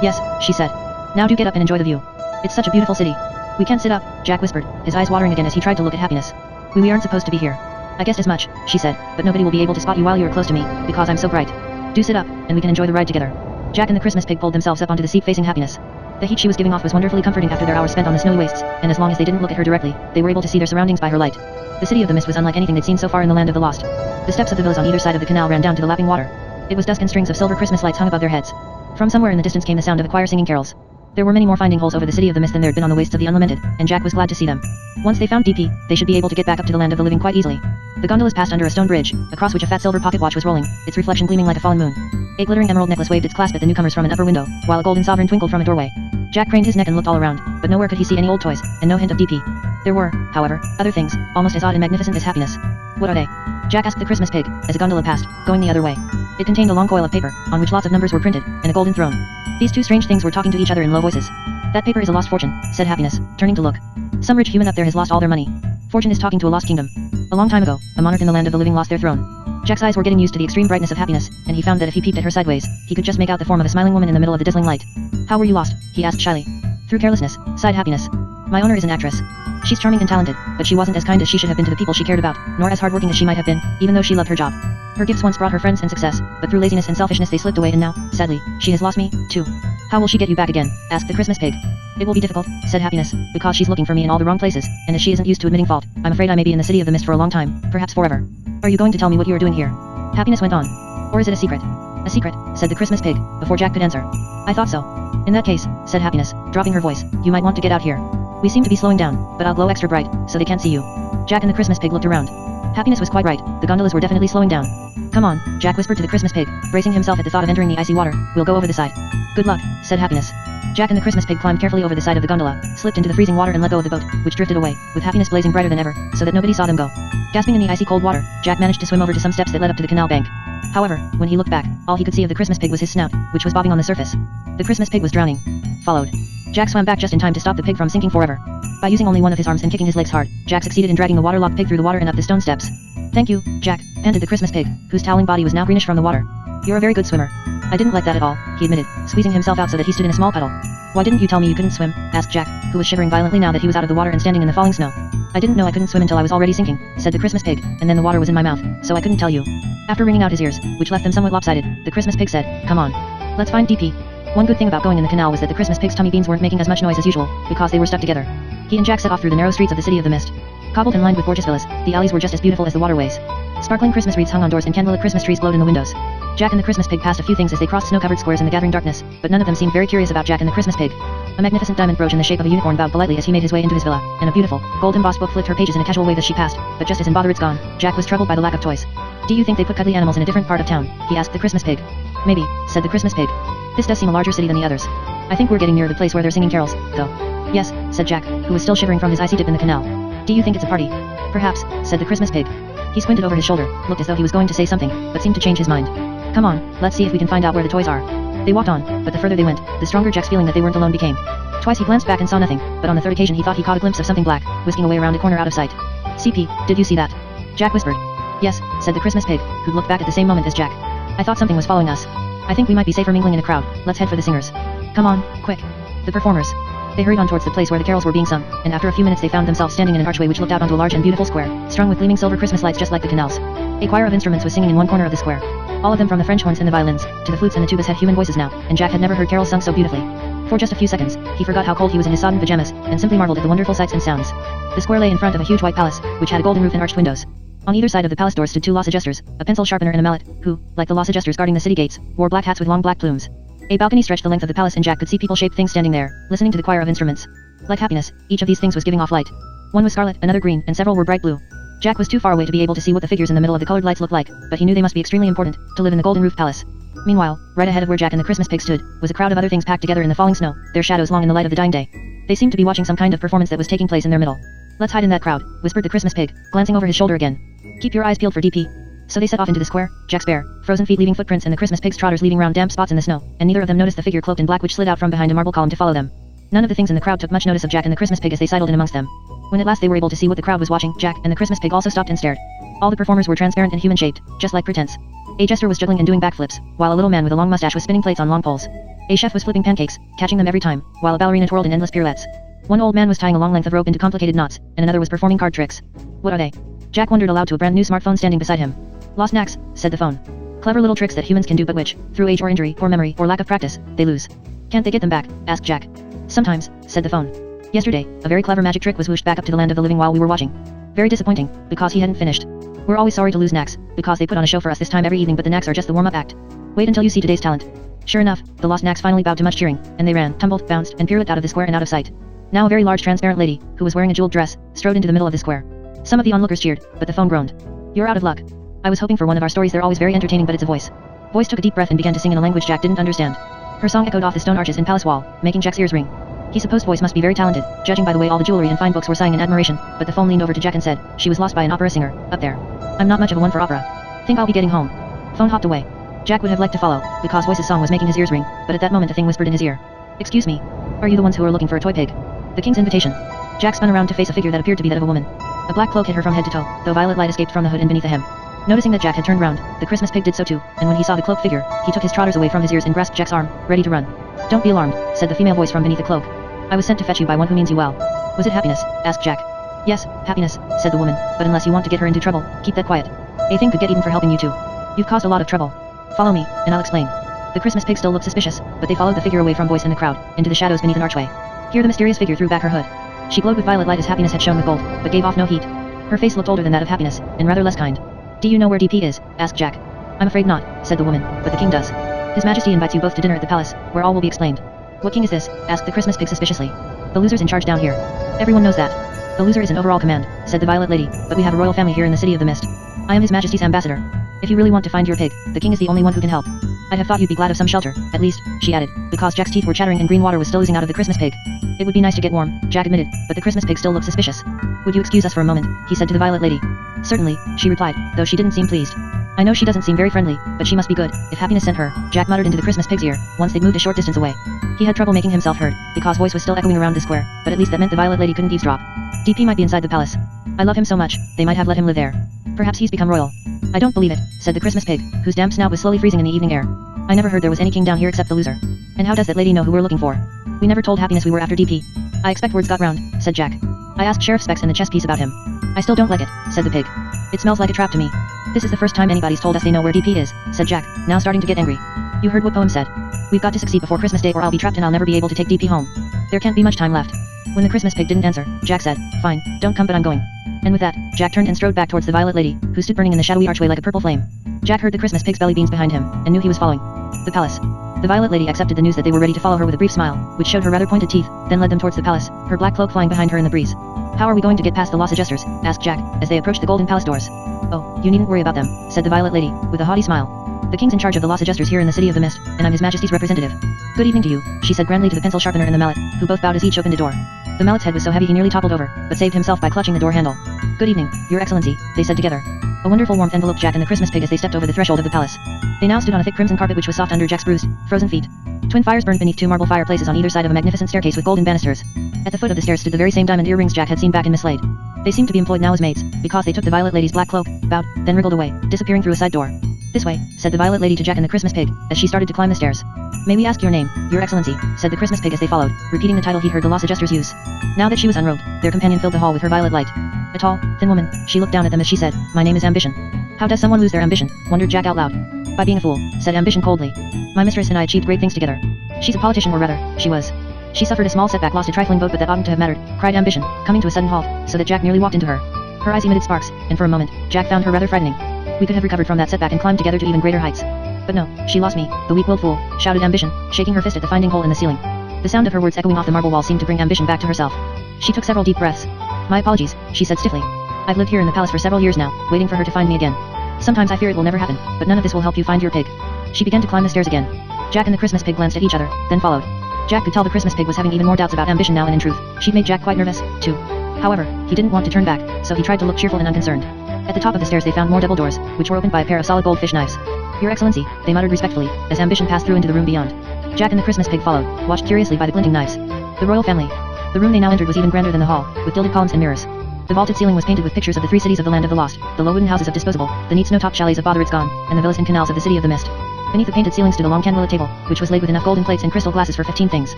Yes, she said. Now do get up and enjoy the view. It's such a beautiful city. We can't sit up, Jack whispered, his eyes watering again as he tried to look at happiness. We aren't supposed to be here. I guessed as much, she said, but nobody will be able to spot you while you're close to me, because I'm so bright. Do sit up, and we can enjoy the ride together. Jack and the Christmas pig pulled themselves up onto the seat facing happiness. The heat she was giving off was wonderfully comforting after their hours spent on the snowy wastes, and as long as they didn't look at her directly, they were able to see their surroundings by her light. The city of the mist was unlike anything they'd seen so far in the land of the lost. The steps of the villas on either side of the canal ran down to the lapping water. It was dusk and strings of silver Christmas lights hung above their heads. From somewhere in the distance came the sound of a choir singing carols. There were many more finding holes over the city of the mist than there'd been on the wastes of the unlamented, and Jack was glad to see them. Once they found DP, they should be able to get back up to the land of the living quite easily. The gondolas passed under a stone bridge, across which a fat silver pocket watch was rolling, its reflection gleaming like a fallen moon. A glittering emerald necklace waved its clasp at the newcomers from an upper window, while a golden sovereign twinkled from a doorway. Jack craned his neck and looked all around, but nowhere could he see any old toys, and no hint of DP. There were, however, other things, almost as odd and magnificent as happiness. What are they? Jack asked the Christmas pig, as a gondola passed, going the other way. It contained a long coil of paper, on which lots of numbers were printed, and a golden throne. These two strange things were talking to each other in low voices. That paper is a lost fortune, said Happiness, turning to look. Some rich human up there has lost all their money. Fortune is talking to a lost kingdom. A long time ago, a monarch in the land of the living lost their throne. Jack's eyes were getting used to the extreme brightness of Happiness, and he found that if he peeped at her sideways, he could just make out the form of a smiling woman in the middle of the dazzling light. How were you lost? He asked shyly. Through carelessness, sighed Happiness. My owner is an actress. She's charming and talented, but she wasn't as kind as she should have been to the people she cared about, nor as hardworking as she might have been, even though she loved her job. Her gifts once brought her friends and success, but through laziness and selfishness they slipped away and now, sadly, she has lost me, too. How will she get you back again? Asked the Christmas pig. It will be difficult, said Happiness, because she's looking for me in all the wrong places, and as she isn't used to admitting fault, I'm afraid I may be in the city of the mist for a long time, perhaps forever. Are you going to tell me what you are doing here? Happiness went on. Or is it a secret? A secret, said the Christmas pig, before Jack could answer. I thought so. In that case, said Happiness, dropping her voice, you might want to get out here. We seem to be slowing down, but I'll glow extra bright, so they can't see you. Jack and the Christmas pig looked around. Happiness was quite right, the gondolas were definitely slowing down. Come on, Jack whispered to the Christmas pig, bracing himself at the thought of entering the icy water, we'll go over the side. Good luck, said Happiness. Jack and the Christmas pig climbed carefully over the side of the gondola, slipped into the freezing water and let go of the boat, which drifted away, with happiness blazing brighter than ever, so that nobody saw them go. Gasping in the icy cold water, Jack managed to swim over to some steps that led up to the canal bank. However, when he looked back, all he could see of the Christmas pig was his snout, which was bobbing on the surface. The Christmas pig was drowning. Followed. Jack swam back just in time to stop the pig from sinking forever. By using only one of his arms and kicking his legs hard, Jack succeeded in dragging the waterlogged pig through the water and up the stone steps. Thank you, Jack, panted the Christmas pig, whose toweling body was now greenish from the water. You're a very good swimmer. I didn't like that at all, he admitted, squeezing himself out so that he stood in a small puddle. Why didn't you tell me you couldn't swim? Asked Jack, who was shivering violently now that he was out of the water and standing in the falling snow. I didn't know I couldn't swim until I was already sinking, said the Christmas pig, and then the water was in my mouth, so I couldn't tell you. After wringing out his ears, which left them somewhat lopsided, the Christmas pig said, Come on. Let's find DP. One good thing about going in the canal was that the Christmas pig's tummy beans weren't making as much noise as usual, because they were stuck together. He and Jack set off through the narrow streets of the City of the Mist. Cobbled and lined with gorgeous villas, the alleys were just as beautiful as the waterways. Sparkling Christmas wreaths hung on doors and candlelit Christmas trees glowed in the windows. Jack and the Christmas pig passed a few things as they crossed snow-covered squares in the gathering darkness, but none of them seemed very curious about Jack and the Christmas pig. A magnificent diamond brooch in the shape of a unicorn bowed politely as he made his way into his villa, and a beautiful, gold-embossed book flipped her pages in a casual wave as she passed, but just as in Bother It's Gone, Jack was troubled by the lack of toys. Do you think they put cuddly animals in a different part of town? He asked the Christmas pig. Maybe, said the Christmas pig. This does seem a larger city than the others. I think we're getting near the place where they're singing carols, though. Yes, said Jack, who was still shivering from his icy dip in the canal. Do you think it's a party? Perhaps, said the Christmas pig. He squinted over his shoulder, looked as though he was going to say something, but seemed to change his mind. Come on, let's see if we can find out where the toys are. They walked on, but the further they went, the stronger Jack's feeling that they weren't alone became. Twice he glanced back and saw nothing, but on the third occasion he thought he caught a glimpse of something black, whisking away around a corner out of sight. CP, did you see that? Jack whispered. Yes, said the Christmas pig, who'd looked back at the same moment as Jack. I thought something was following us. I think we might be safer mingling in a crowd. Let's head for the singers. Come on, quick. The performers. They hurried on towards the place where the carols were being sung, and after a few minutes they found themselves standing in an archway which looked out onto a large and beautiful square, strung with gleaming silver Christmas lights just like the canals. A choir of instruments was singing in one corner of the square. All of them, from the French horns and the violins, to the flutes and the tubas, had human voices now, and Jack had never heard carols sung so beautifully. For just a few seconds, he forgot how cold he was in his sodden pajamas, and simply marveled at the wonderful sights and sounds. The square lay in front of a huge white palace, which had a golden roof and arched windows. On either side of the palace door stood two loss adjusters, a pencil sharpener and a mallet, who, like the loss adjusters guarding the city gates, wore black hats with long black plumes. A balcony stretched the length of the palace and Jack could see people-shaped things standing there, listening to the choir of instruments. Like happiness, each of these things was giving off light. One was scarlet, another green, and several were bright blue. Jack was too far away to be able to see what the figures in the middle of the colored lights looked like, but he knew they must be extremely important, to live in the golden roof palace. Meanwhile, right ahead of where Jack and the Christmas pig stood, was a crowd of other things packed together in the falling snow, their shadows long in the light of the dying day. They seemed to be watching some kind of performance that was taking place in their middle. Let's hide in that crowd, whispered the Christmas pig, glancing over his shoulder again. Keep your eyes peeled for DP. So they set off into the square, Jack's bare, frozen feet leaving footprints and the Christmas pig's trotters leaving round damp spots in the snow, and neither of them noticed the figure cloaked in black which slid out from behind a marble column to follow them. None of the things in the crowd took much notice of Jack and the Christmas pig as they sidled in amongst them. When at last they were able to see what the crowd was watching, Jack and the Christmas pig also stopped and stared. All the performers were transparent and human-shaped, just like pretense. A jester was juggling and doing backflips, while a little man with a long mustache was spinning plates on long poles. A chef was flipping pancakes, catching them every time, while a ballerina twirled in endless pirouettes. One old man was tying a long length of rope into complicated knots, and another was performing card tricks. What are they? Jack wondered aloud to a brand new smartphone standing beside him. Lost knacks, said the phone. Clever little tricks that humans can do but which, through age or injury, or memory, or lack of practice, they lose. Can't they get them back? Asked Jack. Sometimes, said the phone. Yesterday, a very clever magic trick was whooshed back up to the land of the living while we were watching. Very disappointing, because he hadn't finished. We're always sorry to lose knacks, because they put on a show for us this time every evening, but the knacks are just the warm-up act. Wait until you see today's talent. Sure enough, the lost knacks finally bowed to much cheering, and they ran, tumbled, bounced, and pirouetted out of the square and out of sight. Now a very large transparent lady, who was wearing a jeweled dress, strode into the middle of the square. Some of the onlookers cheered, but the phone groaned. You're out of luck. I was hoping for one of our stories. They're always very entertaining, but it's a voice. Voice took a deep breath and began to sing in a language Jack didn't understand. Her song echoed off the stone arches and palace wall, making Jack's ears ring. He supposed Voice must be very talented, judging by the way all the jewelry and fine books were sighing in admiration, but the phone leaned over to Jack and said, she was lost by an opera singer, up there. I'm not much of a one for opera. Think I'll be getting home. Phone hopped away. Jack would have liked to follow, because Voice's song was making his ears ring, but at that moment a thing whispered in his ear. Excuse me. Are you the ones who are looking for a toy pig? The king's invitation. Jack spun around to face a figure that appeared to be that of a woman. A black cloak hid her from head to toe, though violet light escaped from the hood and beneath the hem. Noticing that Jack had turned round, the Christmas pig did so too, and when he saw the cloaked figure, he took his trotters away from his ears and grasped Jack's arm, ready to run. Don't be alarmed, said the female voice from beneath the cloak. I was sent to fetch you by one who means you well. Was it Happiness? Asked Jack. Yes, Happiness, said the woman, but unless you want to get her into trouble, keep that quiet. A thing could get eaten for helping you too. You've caused a lot of trouble. Follow me, and I'll explain. The Christmas pig still looked suspicious, but they followed the figure away from Voice in the crowd, into the shadows beneath an archway. Here the mysterious figure threw back her hood. She glowed with violet light as Happiness had shone with gold, but gave off no heat. Her face looked older than that of Happiness, and rather less kind. Do you know where DP is? Asked Jack. I'm afraid not, said the woman, but the king does. His Majesty invites you both to dinner at the palace, where all will be explained. What king is this? Asked the Christmas pig suspiciously. The loser's in charge down here. Everyone knows that. The loser is in overall command, said the violet lady, but we have a royal family here in the City of the Mist. I am His Majesty's ambassador. If you really want to find your pig, the king is the only one who can help. I'd have thought you'd be glad of some shelter, at least, she added, because Jack's teeth were chattering and green water was still oozing out of the Christmas pig. It would be nice to get warm, Jack admitted, but the Christmas pig still looked suspicious. Would you excuse us for a moment, he said to the Violet Lady. Certainly, she replied, though she didn't seem pleased. I know she doesn't seem very friendly, but she must be good, if happiness sent her, Jack muttered into the Christmas pig's ear, once they'd moved a short distance away. He had trouble making himself heard, because voice was still echoing around the square, but at least that meant the Violet Lady couldn't eavesdrop. DP might be inside the palace. I love him so much, they might have let him live there. Perhaps he's become royal. I don't believe it, said the Christmas pig, whose damp snout was slowly freezing in the evening air. I never heard there was any king down here except the loser. And how does that lady know who we're looking for? We never told happiness we were after DP. I expect words got round, said Jack. I asked Sheriff Specs and the chess piece about him. I still don't like it, said the pig. It smells like a trap to me. This is the first time anybody's told us they know where DP is, said Jack, now starting to get angry. You heard what Poem said. We've got to succeed before Christmas Day or I'll be trapped and I'll never be able to take DP home. There can't be much time left. When the Christmas pig didn't answer, Jack said, fine, don't come but I'm going. And with that, Jack turned and strode back towards the Violet Lady, who stood burning in the shadowy archway like a purple flame. Jack heard the Christmas pig's belly beans behind him, and knew he was following. The palace. The Violet Lady accepted the news that they were ready to follow her with a brief smile, which showed her rather pointed teeth, then led them towards the palace, her black cloak flying behind her in the breeze. How are we going to get past the Lost Adjusters? Asked Jack, as they approached the Golden Palace doors. Oh, you needn't worry about them, said the Violet Lady, with a haughty smile. The king's in charge of the Lost Adjusters here in the City of the Mist, and I'm His Majesty's representative. Good evening to you, she said grandly to the pencil sharpener and the mallet, who both bowed as each opened a door. The mallet's head was so heavy he nearly toppled over, but saved himself by clutching the door handle. Good evening, Your Excellency, they said together. A wonderful warmth enveloped Jack and the Christmas pig as they stepped over the threshold of the palace. They now stood on a thick crimson carpet which was soft under Jack's bruised, frozen feet. Twin fires burned beneath two marble fireplaces on either side of a magnificent staircase with golden banisters. At the foot of the stairs stood the very same diamond earrings Jack had seen back in Miss Slade. They seemed to be employed now as maids, because they took the Violet Lady's black cloak, bowed, then wriggled away, disappearing through a side door. This way, said the Violet Lady to Jack and the Christmas pig, as she started to climb the stairs. May we ask your name, Your Excellency, said the Christmas pig as they followed, repeating the title he'd heard the Lost Adjusters use. Now that she was unrobed, their companion filled the hall with her violet light. A tall, thin woman, she looked down at them as she said, My name is Ambition. How does someone lose their ambition? Wondered Jack out loud. By being a fool, said Ambition coldly. My mistress and I achieved great things together. She's a politician, or rather, she was. She suffered a small setback, lost a trifling vote, but that oughtn't to have mattered, cried Ambition, coming to a sudden halt, so that Jack nearly walked into her. Her eyes emitted sparks, and for a moment, Jack found her rather frightening. We could have recovered from that setback and climbed together to even greater heights. But no, she lost me, the weak-willed fool, shouted Ambition, shaking her fist at the finding hole in the ceiling. The sound of her words echoing off the marble wall seemed to bring Ambition back to herself. She took several deep breaths. My apologies, she said stiffly. I've lived here in the palace for several years now, waiting for her to find me again. Sometimes I fear it will never happen, but none of this will help you find your pig. She began to climb the stairs again. Jack and the Christmas pig glanced at each other, then followed. Jack could tell the Christmas pig was having even more doubts about Ambition now, and in truth, she'd made Jack quite nervous, too. However, he didn't want to turn back, so he tried to look cheerful and unconcerned. At the top of the stairs they found more double doors, which were opened by a pair of solid gold fish knives. Your Excellency, they muttered respectfully, as Ambition passed through into the room beyond. Jack and the Christmas pig followed, watched curiously by the glinting knives. The royal family. The room they now entered was even grander than the hall, with gilded columns and mirrors. The vaulted ceiling was painted with pictures of the 3 cities of the Land of the Lost, the low wooden houses of Disposable, the neat snow-topped chalets of Bother It's Gone, and the villas and canals of the City of the Mist. Beneath the painted ceiling stood a long candlelit table, which was laid with enough golden plates and crystal glasses for 15 things.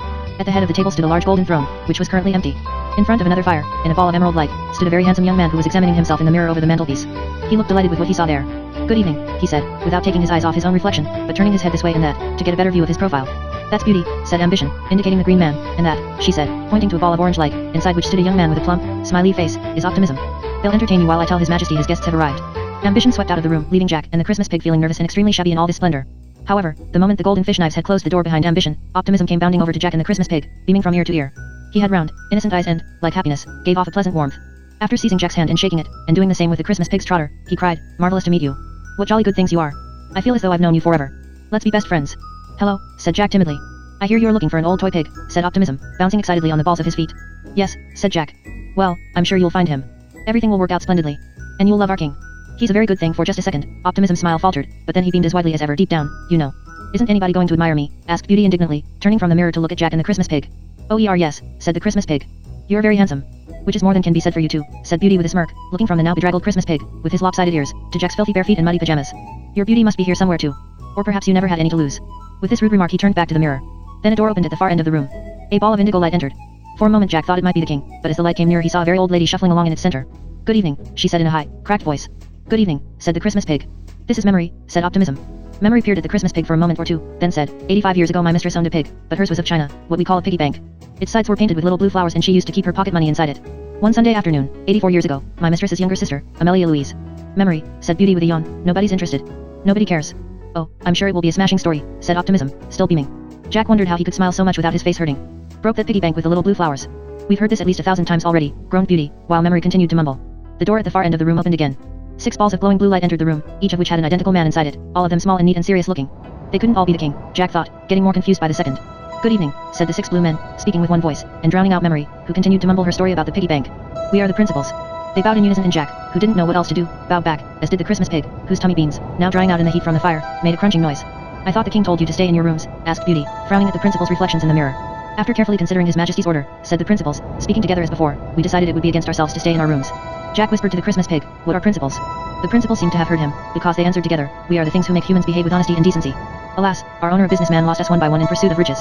At the head of the table stood a large golden throne, which was currently empty. In front of another fire, in a ball of emerald light, stood a very handsome young man who was examining himself in the mirror over the mantelpiece. He looked delighted with what he saw there. Good evening, he said, without taking his eyes off his own reflection, but turning his head this way and that, to get a better view of his profile. That's Beauty, said Ambition, indicating the green man, and that, she said, pointing to a ball of orange light, inside which stood a young man with a plump, smiley face, is Optimism. They'll entertain you while I tell His Majesty his guests have arrived. Ambition swept out of the room, leaving Jack and the Christmas pig feeling nervous and extremely shabby in all this splendor. However, the moment the golden fish knives had closed the door behind Ambition, Optimism came bounding over to Jack and the Christmas pig, beaming from ear to ear. He had round, innocent eyes and, like happiness, gave off a pleasant warmth. After seizing Jack's hand and shaking it, and doing the same with the Christmas pig's trotter, he cried, Marvelous to meet you. What jolly good things you are. I feel as though I've known you forever. Let's be best friends. Hello, said Jack timidly. I hear you're looking for an old toy pig, said Optimism, bouncing excitedly on the balls of his feet. Yes, said Jack. Well, I'm sure you'll find him. Everything will work out splendidly. And you'll love our king. He's a very good thing. For just a second, Optimism's smile faltered, but then he beamed as widely as ever. Deep down, you know. Isn't anybody going to admire me? Asked Beauty indignantly, turning from the mirror to look at Jack and the Christmas pig. Oh yes, said the Christmas pig. You're very handsome. Which is more than can be said for you too, said Beauty with a smirk, looking from the now bedraggled Christmas pig, with his lopsided ears, to Jack's filthy bare feet and muddy pajamas. Your beauty must be here somewhere too. Or perhaps you never had any to lose. With this rude remark he turned back to the mirror. Then a door opened at the far end of the room. A ball of indigo light entered. For a moment Jack thought it might be the king, but as the light came near he saw a very old lady shuffling along in its center. Good evening, she said in a high, cracked voice. Good evening, said the Christmas pig. This is Memory, said Optimism. Memory peered at the Christmas pig for a moment or two, then said, 85 years ago my mistress owned a pig, but hers was of china, what we call a piggy bank. Its sides were painted with little blue flowers and she used to keep her pocket money inside it. One Sunday afternoon, 84 years ago, my mistress's younger sister, Amelia Louise. Memory, said Beauty with a yawn, nobody's interested. Nobody cares. Oh, I'm sure it will be a smashing story, said Optimism, still beaming. Jack wondered how he could smile so much without his face hurting. Broke that piggy bank with the little blue flowers. We've heard this at least 1,000 times already, groaned Beauty, while Memory continued to mumble. The door at the far end of the room opened again. 6 balls of glowing blue light entered the room, each of which had an identical man inside it, all of them small and neat and serious looking. They couldn't all be the king, Jack thought, getting more confused by the second. Good evening, said the 6 blue men, speaking with one voice, and drowning out Memory, who continued to mumble her story about the piggy bank. We are the principals. They bowed in unison, and Jack, who didn't know what else to do, bowed back, as did the Christmas pig, whose tummy beans, now drying out in the heat from the fire, made a crunching noise. I thought the king told you to stay in your rooms, asked Beauty, frowning at the principal's reflections in the mirror. After carefully considering His Majesty's order, said the principals, speaking together as before, we decided it would be against ourselves to stay in our rooms. Jack whispered to the Christmas pig, what are principals? The principals seemed to have heard him, because they answered together, we are the things who make humans behave with honesty and decency. Alas, our owner, a businessman, lost us one by one in pursuit of riches.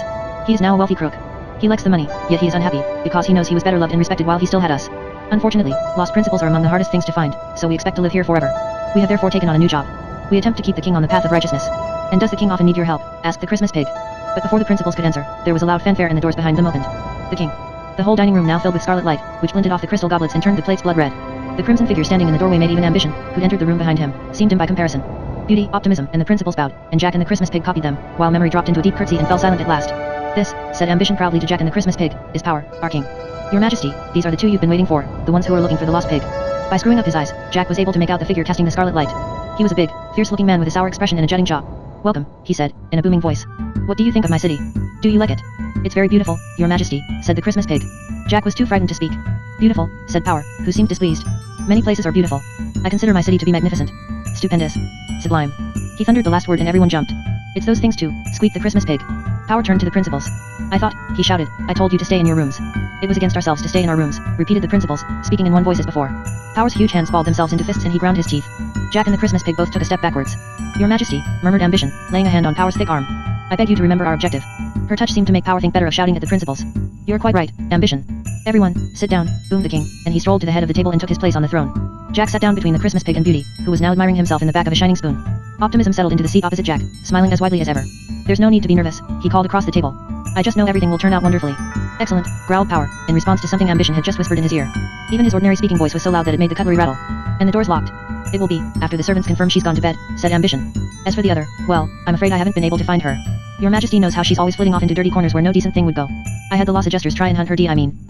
He is now a wealthy crook. He likes the money, yet he is unhappy, because he knows he was better loved and respected while he still had us. Unfortunately, lost principles are among the hardest things to find, so we expect to live here forever. We have therefore taken on a new job. We attempt to keep the king on the path of righteousness. And does the king often need your help? Asked the Christmas pig. But before the principals could answer, there was a loud fanfare and the doors behind them opened. The king. The whole dining room now filled with scarlet light, which glinted off the crystal goblets and turned the plates blood red. The crimson figure standing in the doorway made even Ambition, who'd entered the room behind him, seemed him by comparison. Beauty, Optimism, and the principals bowed, and Jack and the Christmas pig copied them, while Memory dropped into a deep curtsy and fell silent at last. This, said Ambition proudly to Jack and the Christmas pig, is Power, our king. Your Majesty, these are the 2 you've been waiting for, the ones who are looking for the lost pig. By screwing up his eyes, Jack was able to make out the figure casting the scarlet light. He was a big, fierce-looking man with a sour expression and a jutting jaw. Welcome, he said, in a booming voice. What do you think of my city? Do you like it? It's very beautiful, Your Majesty, said the Christmas pig. Jack was too frightened to speak. Beautiful, said Power, who seemed displeased. Many places are beautiful. I consider my city to be magnificent. Stupendous. Sublime. He thundered the last word and everyone jumped. It's those things too, squeaked the Christmas pig. Power turned to the principals. I thought, he shouted, I told you to stay in your rooms. It was against ourselves to stay in our rooms, repeated the principals, speaking in one voice as before. Power's huge hands balled themselves into fists and he ground his teeth. Jack and the Christmas pig both took a step backwards. Your Majesty, murmured Ambition, laying a hand on Power's thick arm. I beg you to remember our objective. Her touch seemed to make Power think better of shouting at the principals. You're quite right, Ambition. Everyone, sit down, boomed the king, and he strolled to the head of the table and took his place on the throne. Jack sat down between the Christmas pig and Beauty, who was now admiring himself in the back of a shining spoon. Optimism settled into the seat opposite Jack, smiling as widely as ever. There's no need to be nervous, he called across the table. I just know everything will turn out wonderfully. Excellent, growled Power, in response to something Ambition had just whispered in his ear. Even his ordinary speaking voice was so loud that it made the cutlery rattle. And the door's locked. It will be, after the servants confirm she's gone to bed, said Ambition. As for the other, well, I'm afraid I haven't been able to find her. Your Majesty knows how she's always flitting off into dirty corners where no decent thing would go. I had the lost adjusters try and hunt her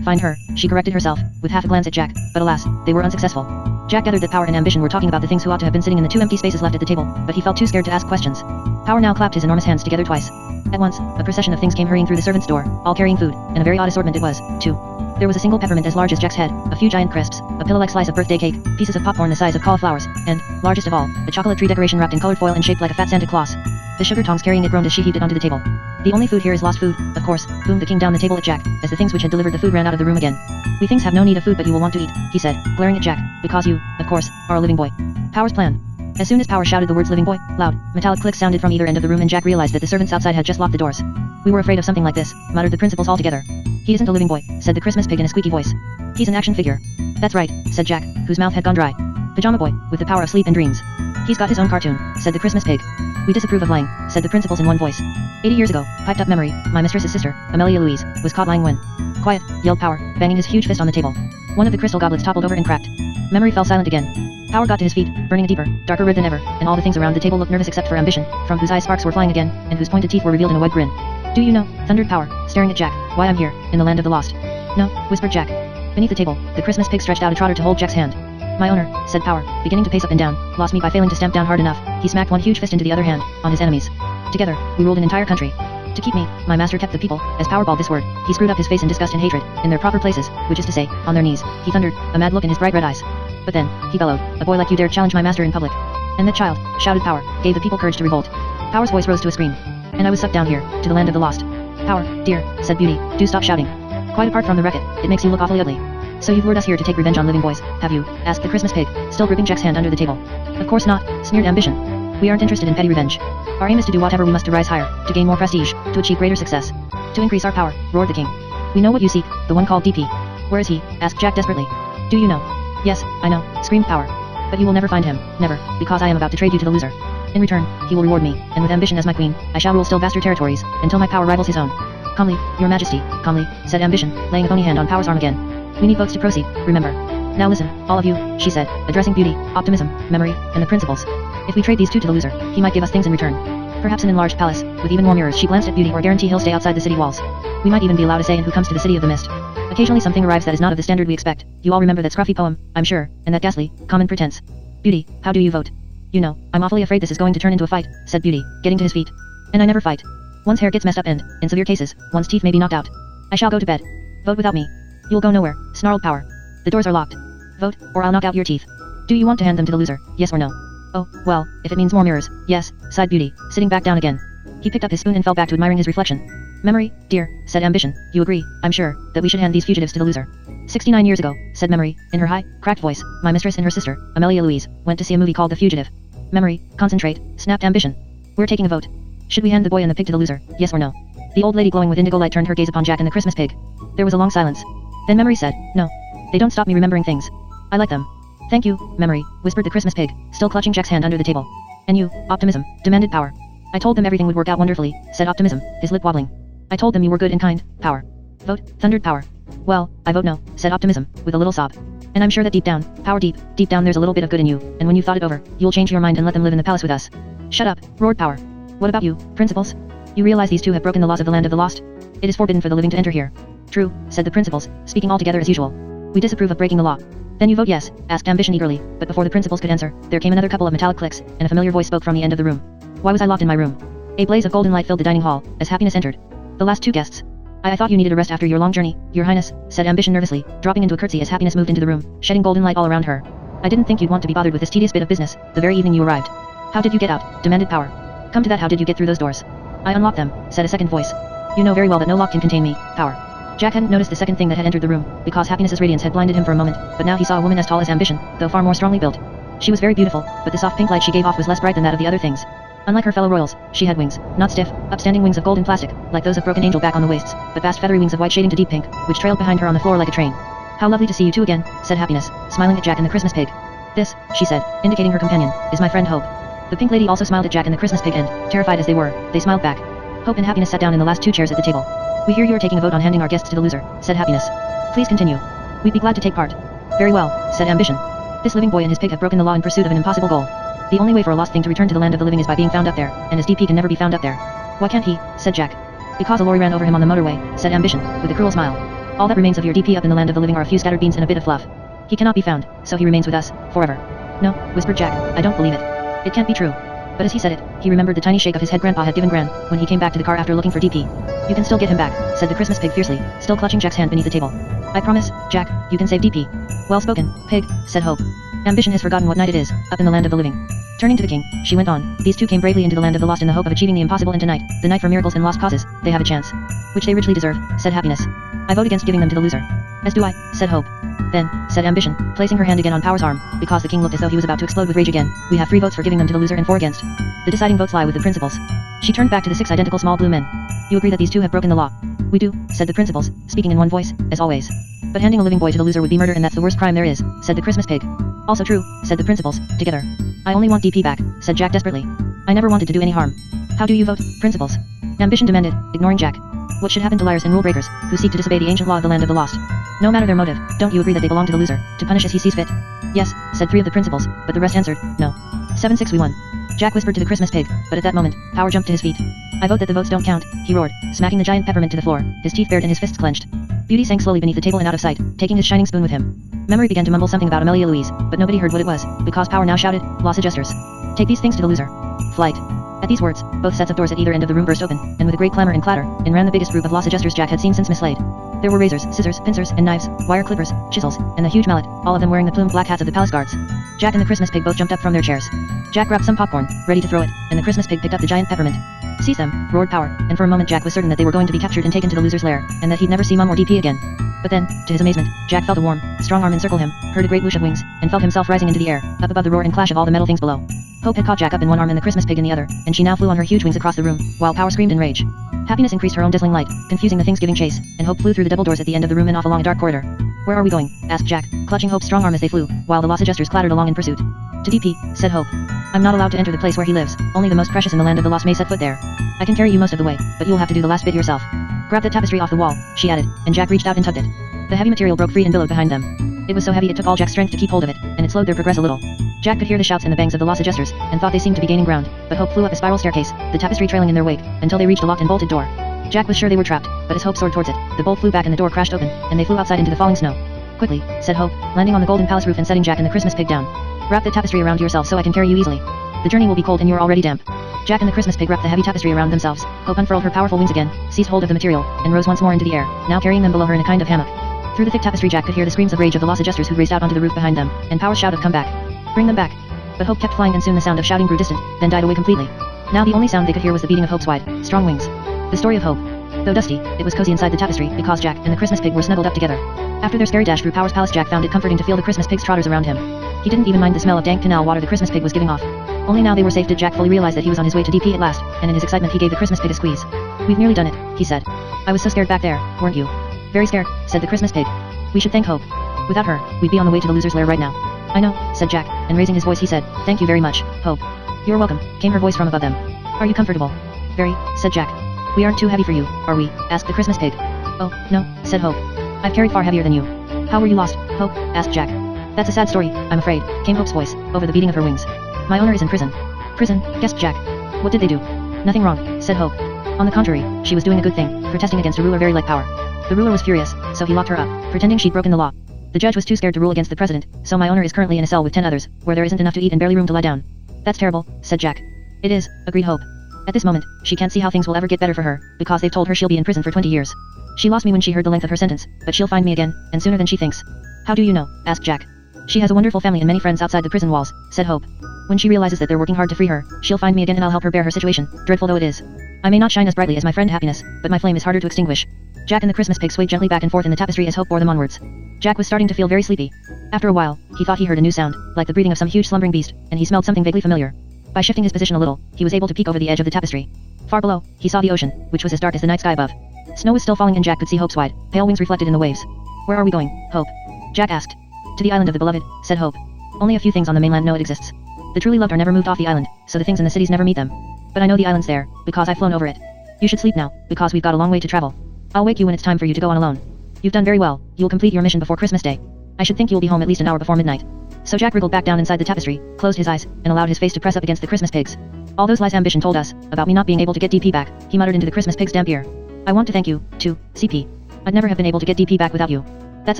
find her, she corrected herself, with half a glance at Jack, but alas, they were unsuccessful. Jack gathered that Power and Ambition were talking about the things who ought to have been sitting in the 2 empty spaces left at the table, but he felt too scared to ask questions. Power now clapped his enormous hands together twice. At once, a procession of things came hurrying through the servants' door, all carrying food, and a very odd assortment it was, too. There was a single peppermint as large as Jack's head, a few giant crisps, a pillow-like slice of birthday cake, pieces of popcorn the size of cauliflowers, and, largest of all, a chocolate tree decoration wrapped in colored foil and shaped like a fat Santa Claus. The sugar tongs carrying it groaned as she heaved it onto the table. The only food here is lost food, of course, boomed the king down the table at Jack, as the things which had delivered the food ran out of the room again. We things have no need of food but you will want to eat, he said, glaring at Jack, because you, of course, are a living boy. Power's plan. As soon as Power shouted the words living boy, loud, metallic clicks sounded from either end of the room and Jack realized that the servants outside had just locked the doors. We were afraid of something like this, muttered the principals all together. He isn't a living boy, said the Christmas pig in a squeaky voice. He's an action figure. That's right, said Jack, whose mouth had gone dry. Pajama boy, with the power of sleep and dreams. He's got his own cartoon, said the Christmas pig. We disapprove of lying, said the principals in one voice. 80 years ago, piped up Memory, my mistress's sister, Amelia Louise, was caught lying when... Quiet, yelled Power, banging his huge fist on the table. One of the crystal goblets toppled over and cracked. Memory fell silent again. Power got to his feet, burning a deeper, darker red than ever, and all the things around the table looked nervous except for Ambition, from whose eyes sparks were flying again, and whose pointed teeth were revealed in a wide grin. Do you know, thundered Power, staring at Jack, why I'm here, in the land of the lost? No, whispered Jack. Beneath the table, the Christmas pig stretched out a trotter to hold Jack's hand. My owner, said Power, beginning to pace up and down, lost me by failing to stamp down hard enough. He smacked one huge fist into the other hand, on his enemies. Together, we ruled an entire country. To keep me, my master kept the people, as Power bawled this word, he screwed up his face in disgust and hatred, in their proper places, which is to say, on their knees, he thundered, a mad look in his bright red eyes. But then, he bellowed, a boy like you dared challenge my master in public. And that child, shouted Power, gave the people courage to revolt. Power's voice rose to a scream. And I was sucked down here, to the land of the lost. Power, dear, said Beauty, do stop shouting. Quite apart from the racket, it makes you look awfully ugly. So you've lured us here to take revenge on living boys, have you? Asked the Christmas pig, still gripping Jack's hand under the table. Of course not, sneered Ambition. We aren't interested in petty revenge. Our aim is to do whatever we must to rise higher, to gain more prestige, to achieve greater success. To increase our power, roared the king. We know what you seek, the one called DP. Where is he? Asked Jack desperately. Do you know? Yes, I know, screamed Power. But you will never find him, never, because I am about to trade you to the loser. In return, he will reward me, and with Ambition as my queen, I shall rule still vaster territories, until my power rivals his own. Calmly, your majesty, calmly, said Ambition, laying a bony hand on Power's arm again. We need votes to proceed, remember. Now listen, all of you, she said, addressing Beauty, Optimism, Memory, and the principals. If we trade these two to the loser, he might give us things in return. Perhaps an enlarged palace, with even more mirrors. She glanced at Beauty, or guarantee he'll stay outside the city walls. We might even be allowed a say in who comes to the city of the mist. Occasionally something arrives that is not of the standard we expect. You all remember that scruffy poem, I'm sure, and that ghastly, common pretense. Beauty, how do you vote? You know, I'm awfully afraid this is going to turn into a fight, said Beauty, getting to his feet. And I never fight. One's hair gets messed up and, in severe cases, one's teeth may be knocked out. I shall go to bed. Vote without me. You'll go nowhere, snarled Power. The doors are locked. Vote, or I'll knock out your teeth. Do you want to hand them to the loser, yes or no? Oh, well, if it means more mirrors, yes, sighed Beauty, sitting back down again. He picked up his spoon and fell back to admiring his reflection. Memory, dear, said Ambition, you agree, I'm sure, that we should hand these fugitives to the loser. 69 years ago, said Memory, in her high, cracked voice, my mistress and her sister, Amelia Louise, went to see a movie called The Fugitive. Memory, concentrate, snapped Ambition. We're taking a vote. Should we hand the boy and the pig to the loser, yes or no? The old lady glowing with indigo light turned her gaze upon Jack and the Christmas pig. There was a long silence. Then Memory said, no. They don't stop me remembering things. I like them. Thank you, Memory, whispered the Christmas pig, still clutching Jack's hand under the table. And you, Optimism, demanded Power. I told them everything would work out wonderfully, said Optimism, his lip wobbling. I told them you were good and kind, Power. Vote, thundered Power. Well, I vote no, said Optimism, with a little sob. And I'm sure that deep down, Power deep down there's a little bit of good in you, and when you've thought it over, you'll change your mind and let them live in the palace with us. Shut up, roared Power. What about you, principals? You realize these two have broken the laws of the land of the lost? It is forbidden for the living to enter here. True, said the principals, speaking all together as usual. We disapprove of breaking the law. Then you vote yes, asked Ambition eagerly, but before the principals could answer, there came another couple of metallic clicks, and a familiar voice spoke from the end of the room. Why was I locked in my room? A blaze of golden light filled the dining hall, as Happiness entered. The last two guests. I thought you needed a rest after your long journey, Your Highness, said Ambition nervously, dropping into a curtsy as Happiness moved into the room, shedding golden light all around her. I didn't think you'd want to be bothered with this tedious bit of business, the very evening you arrived. How did you get out? Demanded Power. Come to that, how did you get through those doors? I unlocked them, said a second voice. You know very well that no lock can contain me, Power. Jack hadn't noticed the second thing that had entered the room, because Happiness's radiance had blinded him for a moment, but now he saw a woman as tall as Ambition, though far more strongly built. She was very beautiful, but the soft pink light she gave off was less bright than that of the other things. Unlike her fellow royals, she had wings, not stiff, upstanding wings of gold and plastic, like those of Broken Angel back on the waists, but vast feathery wings of white shading to deep pink, which trailed behind her on the floor like a train. How lovely to see you two again, said Happiness, smiling at Jack and the Christmas pig. This, she said, indicating her companion, is my friend Hope. The pink lady also smiled at Jack and the Christmas pig and, terrified as they were, they smiled back. Hope and Happiness sat down in the last two chairs at the table. We hear you are taking a vote on handing our guests to the loser, said Happiness. Please continue. We'd be glad to take part. Very well, said Ambition. This living boy and his pig have broken the law in pursuit of an impossible goal. The only way for a lost thing to return to the land of the living is by being found up there, and his DP can never be found up there. Why can't he? Said Jack. Because a lorry ran over him on the motorway, said Ambition, with a cruel smile. All that remains of your DP up in the land of the living are a few scattered beans and a bit of fluff. He cannot be found, so he remains with us, forever. No, whispered Jack, I don't believe it. It can't be true. But as he said it, he remembered the tiny shake of his head Grandpa had given Gran, when he came back to the car after looking for DP. You can still get him back, said the Christmas pig fiercely, still clutching Jack's hand beneath the table. I promise, Jack, you can save DP. Well spoken, pig, said Hope. Ambition has forgotten what night it is, up in the land of the living. Turning to the king, she went on, these two came bravely into the land of the lost in the hope of achieving the impossible, and tonight, the night for miracles and lost causes, they have a chance. Which they richly deserve, said Happiness. I vote against giving them to the loser. As do I, said Hope. Then, said Ambition, placing her hand again on Power's arm, because the king looked as though he was about to explode with rage again, we have 3 votes for giving them to the loser and 4 against. The deciding votes lie with the principals. She turned back to the 6 identical small blue men. You agree that these two have broken the law? We do, said the principals, speaking in one voice, as always. But handing a living boy to the loser would be murder, and that's the worst crime there is, said the Christmas pig. Also true, said the principals, together. I only want DP back, said Jack desperately. I never wanted to do any harm. How do you vote, principals? Ambition demanded, ignoring Jack. What should happen to liars and rule breakers, who seek to disobey the ancient law of the land of the lost? No matter their motive, don't you agree that they belong to the loser, to punish as he sees fit? Yes, said 3 of the principals, but the rest answered, no. 7-6 we won. Jack whispered to the Christmas pig, but at that moment, Power jumped to his feet. I vote that the votes don't count, he roared, smacking the giant peppermint to the floor, his teeth bared and his fists clenched. Beauty sank slowly beneath the table and out of sight, taking his shining spoon with him. Memory began to mumble something about Amelia Louise, but nobody heard what it was, because Power now shouted, Los Adjusters. Take these things to the loser. Flight. At these words, both sets of doors at either end of the room burst open, and with a great clamor and clatter, in ran the biggest group of Los Adjusters Jack had seen since Miss Slade. There were razors, scissors, pincers, and knives, wire clippers, chisels, and the huge mallet, all of them wearing the plumed black hats of the palace guards. Jack and the Christmas pig both jumped up from their chairs. Jack grabbed some popcorn, ready to throw it, and the Christmas pig picked up the giant peppermint. Seize them, roared Power, and for a moment Jack was certain that they were going to be captured and taken to the loser's lair, and that he'd never see Mum or DP again. But then, to his amazement, Jack felt a warm, strong arm encircle him, heard a great whoosh of wings, and felt himself rising into the air, up above the roar and clash of all the metal things below. Hope had caught Jack up in one arm and the Christmas pig in the other, and she now flew on her huge wings across the room, while Power screamed in rage. Happiness increased her own dazzling light, confusing the things giving chase, and Hope flew through the double doors at the end of the room and off along a dark corridor. Where are we going? Asked Jack, clutching Hope's strong arm as they flew, while the Los Adjusters clattered along in pursuit. To DP, said Hope. I'm not allowed to enter the place where he lives, only the most precious in the land of the lost may set foot there. I can carry you most of the way, but you'll have to do the last bit yourself. Grab the tapestry off the wall, she added, and Jack reached out and tugged it. The heavy material broke free and billowed behind them. It was so heavy it took all Jack's strength to keep hold of it, and it slowed their progress a little. Jack could hear the shouts and the bangs of the Los Adjusters, and thought they seemed to be gaining ground, but Hope flew up a spiral staircase, the tapestry trailing in their wake, until they reached a locked and bolted door. Jack was sure they were trapped, but as Hope soared towards it, the bolt flew back and the door crashed open, and they flew outside into the falling snow. Quickly, said Hope, landing on the golden palace roof and setting Jack and the Christmas pig down. Wrap the tapestry around yourself so I can carry you easily. The journey will be cold and you're already damp. Jack and the Christmas pig wrapped the heavy tapestry around themselves. Hope unfurled her powerful wings again, seized hold of the material, and rose once more into the air, now carrying them below her in a kind of hammock. Through the thick tapestry Jack could hear the screams of rage of the lost adjusters who raced out onto the roof behind them, and Power's shout of "Come back! Bring them back!" But Hope kept flying and soon the sound of shouting grew distant, then died away completely. Now the only sound they could hear was the beating of Hope's wide, strong wings. The story of Hope. Though dusty, it was cozy inside the tapestry because Jack and the Christmas pig were snuggled up together. After their scary dash through Power's palace Jack found it comforting to feel the Christmas pig's trotters around him. He didn't even mind the smell of dank canal water the Christmas pig was giving off. Only now they were safe did Jack fully realize that he was on his way to DP at last, and in his excitement he gave the Christmas pig a squeeze. "We've nearly done it," he said. "I was so scared back there, weren't you?" "Very scared," said the Christmas pig. "We should thank Hope. Without her, we'd be on the way to the loser's lair right now." "I know," said Jack, and raising his voice he said, "Thank you very much, Hope." "You're welcome," came her voice from above them. "Are you comfortable?" "Very," said Jack. "We aren't too heavy for you, are we?" asked the Christmas pig. "Oh, no," said Hope. "I've carried far heavier than you." "How were you lost, Hope?" asked Jack. "That's a sad story, I'm afraid," came Hope's voice, over the beating of her wings. "My owner is in prison." "Prison?" gasped Jack. "What did they do?" "Nothing wrong," said Hope. "On the contrary, she was doing a good thing, protesting against a ruler very like Power. The ruler was furious, so he locked her up, pretending she'd broken the law. The judge was too scared to rule against the president, so my owner is currently in a cell with 10 others, where there isn't enough to eat and barely room to lie down." "That's terrible," said Jack. "It is," agreed Hope. "At this moment, she can't see how things will ever get better for her, because they've told her she'll be in prison for 20 years. She lost me when she heard the length of her sentence, but she'll find me again, and sooner than she thinks." "How do you know?" asked Jack. "She has a wonderful family and many friends outside the prison walls," said Hope. "When she realizes that they're working hard to free her, she'll find me again and I'll help her bear her situation, dreadful though it is. I may not shine as brightly as my friend Happiness, but my flame is harder to extinguish." Jack and the Christmas pig swayed gently back and forth in the tapestry as Hope bore them onwards. Jack was starting to feel very sleepy. After a while, he thought he heard a new sound, like the breathing of some huge slumbering beast, and he smelled something vaguely familiar. By shifting his position a little, he was able to peek over the edge of the tapestry. Far below, he saw the ocean, which was as dark as the night sky above. Snow was still falling and Jack could see Hope's wide, pale wings reflected in the waves. "Where are we going, Hope?" Jack asked. "To the island of the beloved," said Hope. "Only a few things on the mainland know it exists. The truly loved are never moved off the island, so the things in the cities never meet them. But I know the island's there, because I've flown over it. You should sleep now, because we've got a long way to travel. I'll wake you when it's time for you to go on alone. You've done very well, you'll complete your mission before Christmas Day. I should think you'll be home at least an hour before midnight." So Jack wriggled back down inside the tapestry, closed his eyes, and allowed his face to press up against the Christmas pig's. "All those lies Ambition told us, about me not being able to get DP back," he muttered into the Christmas pig's damp ear. "I want to thank you, too, CP. I'd never have been able to get DP back without you." "That's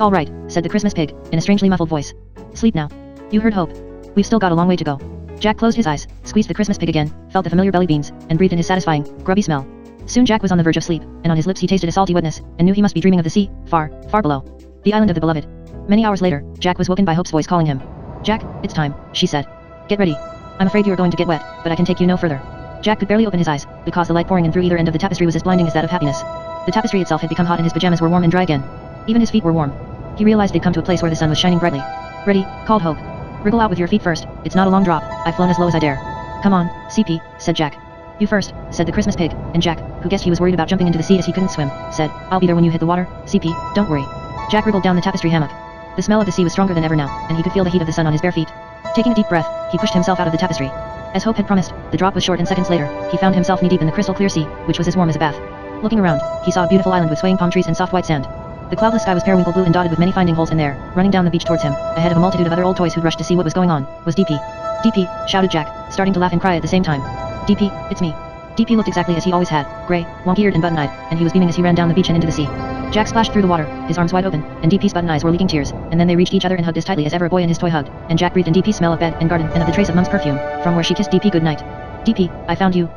all right," said the Christmas pig, in a strangely muffled voice. "Sleep now. You heard Hope. We've still got a long way to go." Jack closed his eyes, squeezed the Christmas pig again, felt the familiar belly beans, and breathed in his satisfying, grubby smell. Soon Jack was on the verge of sleep, and on his lips he tasted a salty wetness, and knew he must be dreaming of the sea, far, far below. The island of the beloved. Many hours later, Jack was woken by Hope's voice calling him. "Jack, it's time," she said. "Get ready. I'm afraid you are going to get wet, but I can take you no further." Jack could barely open his eyes, because the light pouring in through either end of the tapestry was as blinding as that of Happiness. The tapestry itself had become hot and his pajamas were warm and dry again. Even his feet were warm. He realized they'd come to a place where the sun was shining brightly. "Ready," called Hope. "Wriggle out with your feet first, it's not a long drop, I've flown as low as I dare." "Come on, CP, said Jack. "You first," said the Christmas pig, and Jack, who guessed he was worried about jumping into the sea as he couldn't swim, said, "I'll be there when you hit the water, CP, don't worry." Jack wriggled down the tapestry hammock. The smell of the sea was stronger than ever now, and he could feel the heat of the sun on his bare feet. Taking a deep breath, he pushed himself out of the tapestry. As Hope had promised, the drop was short and seconds later, he found himself knee-deep in the crystal-clear sea, which was as warm as a bath. Looking around, he saw a beautiful island with swaying palm trees and soft white sand. The cloudless sky was periwinkle blue and dotted with many finding holes in there. Running down the beach towards him, ahead of a multitude of other old toys who'd rushed to see what was going on, was DP. "DP," shouted Jack, starting to laugh and cry at the same time. "DP, it's me." DP looked exactly as he always had, grey, wonky-eared and button-eyed, and he was beaming as he ran down the beach and into the sea. Jack splashed through the water, his arms wide open, and DP's button eyes were leaking tears, and then they reached each other and hugged as tightly as ever a boy and his toy hugged, and Jack breathed in DP's smell of bed and garden and of the trace of Mum's perfume, from where she kissed DP goodnight. "DP, I found you,"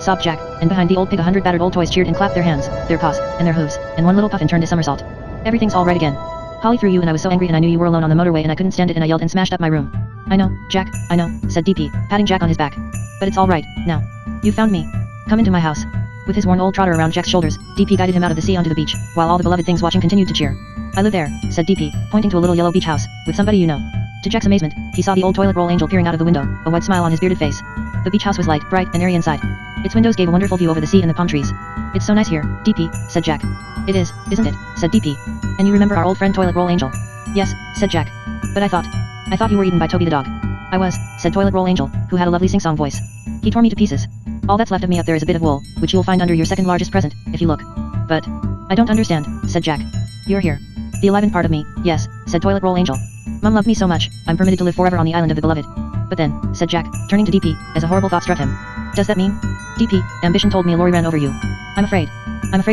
sobbed Jack, and behind the old pig 100 battered old toys cheered and clapped their hands, their paws, and their hooves, and one little puffin turned a somersault. "Everything's all right again. Holly threw you and I was so angry and I knew you were alone on the motorway and I couldn't stand it and I yelled and smashed up my room." "I know, Jack, I know," said DP, patting Jack on his back. "But it's all right, now. You found me. Come into my house." With his worn old trotter around Jack's shoulders, DP guided him out of the sea onto the beach, while all the beloved things watching continued to cheer. "I live there," said DP, pointing to a little yellow beach house, "with somebody you know." To Jack's amazement, he saw the old toilet roll angel peering out of the window, a wide smile on his bearded face. The beach house was light, bright, and airy inside. Its windows gave a wonderful view over the sea and the palm trees. "It's so nice here, DP, said Jack. "It is, isn't it?" said DP. "And you remember our old friend Toilet Roll Angel?" "Yes," said Jack. "But I thought you were eaten by Toby the dog." "I was," said Toilet Roll Angel, who had a lovely sing-song voice. "He tore me to pieces. All that's left of me up there is a bit of wool, which you'll find under your second largest present, if you look. But I don't understand," said Jack. "You're here. The alive part of me, yes," said Toilet Roll Angel. "Mum loved me so much, I'm permitted to live forever on the island of the beloved." "But then," said Jack, turning to DP, as a horrible thought struck him. "Does that mean?" "DP, Ambition told me Lori ran over you." I'm afraid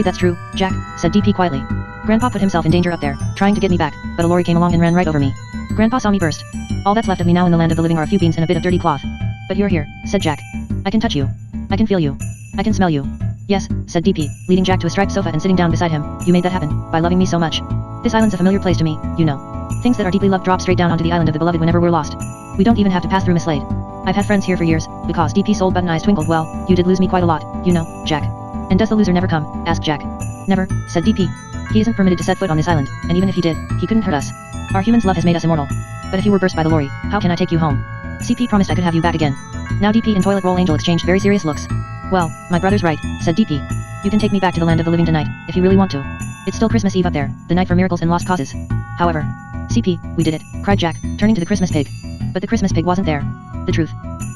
that's true, Jack," said DP quietly. "Grandpa put himself in danger up there, trying to get me back, but a lorry came along and ran right over me. Grandpa saw me burst. All that's left of me now in the land of the living are a few beans and a bit of dirty cloth." "But you're here," said Jack. I can touch you. I can feel you. I can smell you. Yes, said DP, leading Jack to a striped sofa and sitting down beside him. You made that happen, by loving me so much. This island's a familiar place to me, you know. Things that are deeply loved drop straight down onto the island of the beloved whenever we're lost. We don't even have to pass through Miss Slade. I've had friends here for years, because DP's old button eyes twinkled. Well, you did lose me quite a lot, you know, Jack. And does the loser never come? Asked Jack. Never, said DP. He isn't permitted to set foot on this island, and even if he did, he couldn't hurt us. Our human's love has made us immortal. But if you were burst by the lorry, how can I take you home? CP promised I could have you back again. Now DP and Toilet Roll Angel exchanged very serious looks. Well, my brother's right, said DP. You can take me back to the land of the living tonight, if you really want to. It's still Christmas Eve up there, the night for miracles and lost causes. However, CP, we did it, cried Jack, turning to the Christmas pig. But the Christmas pig wasn't there. The truth.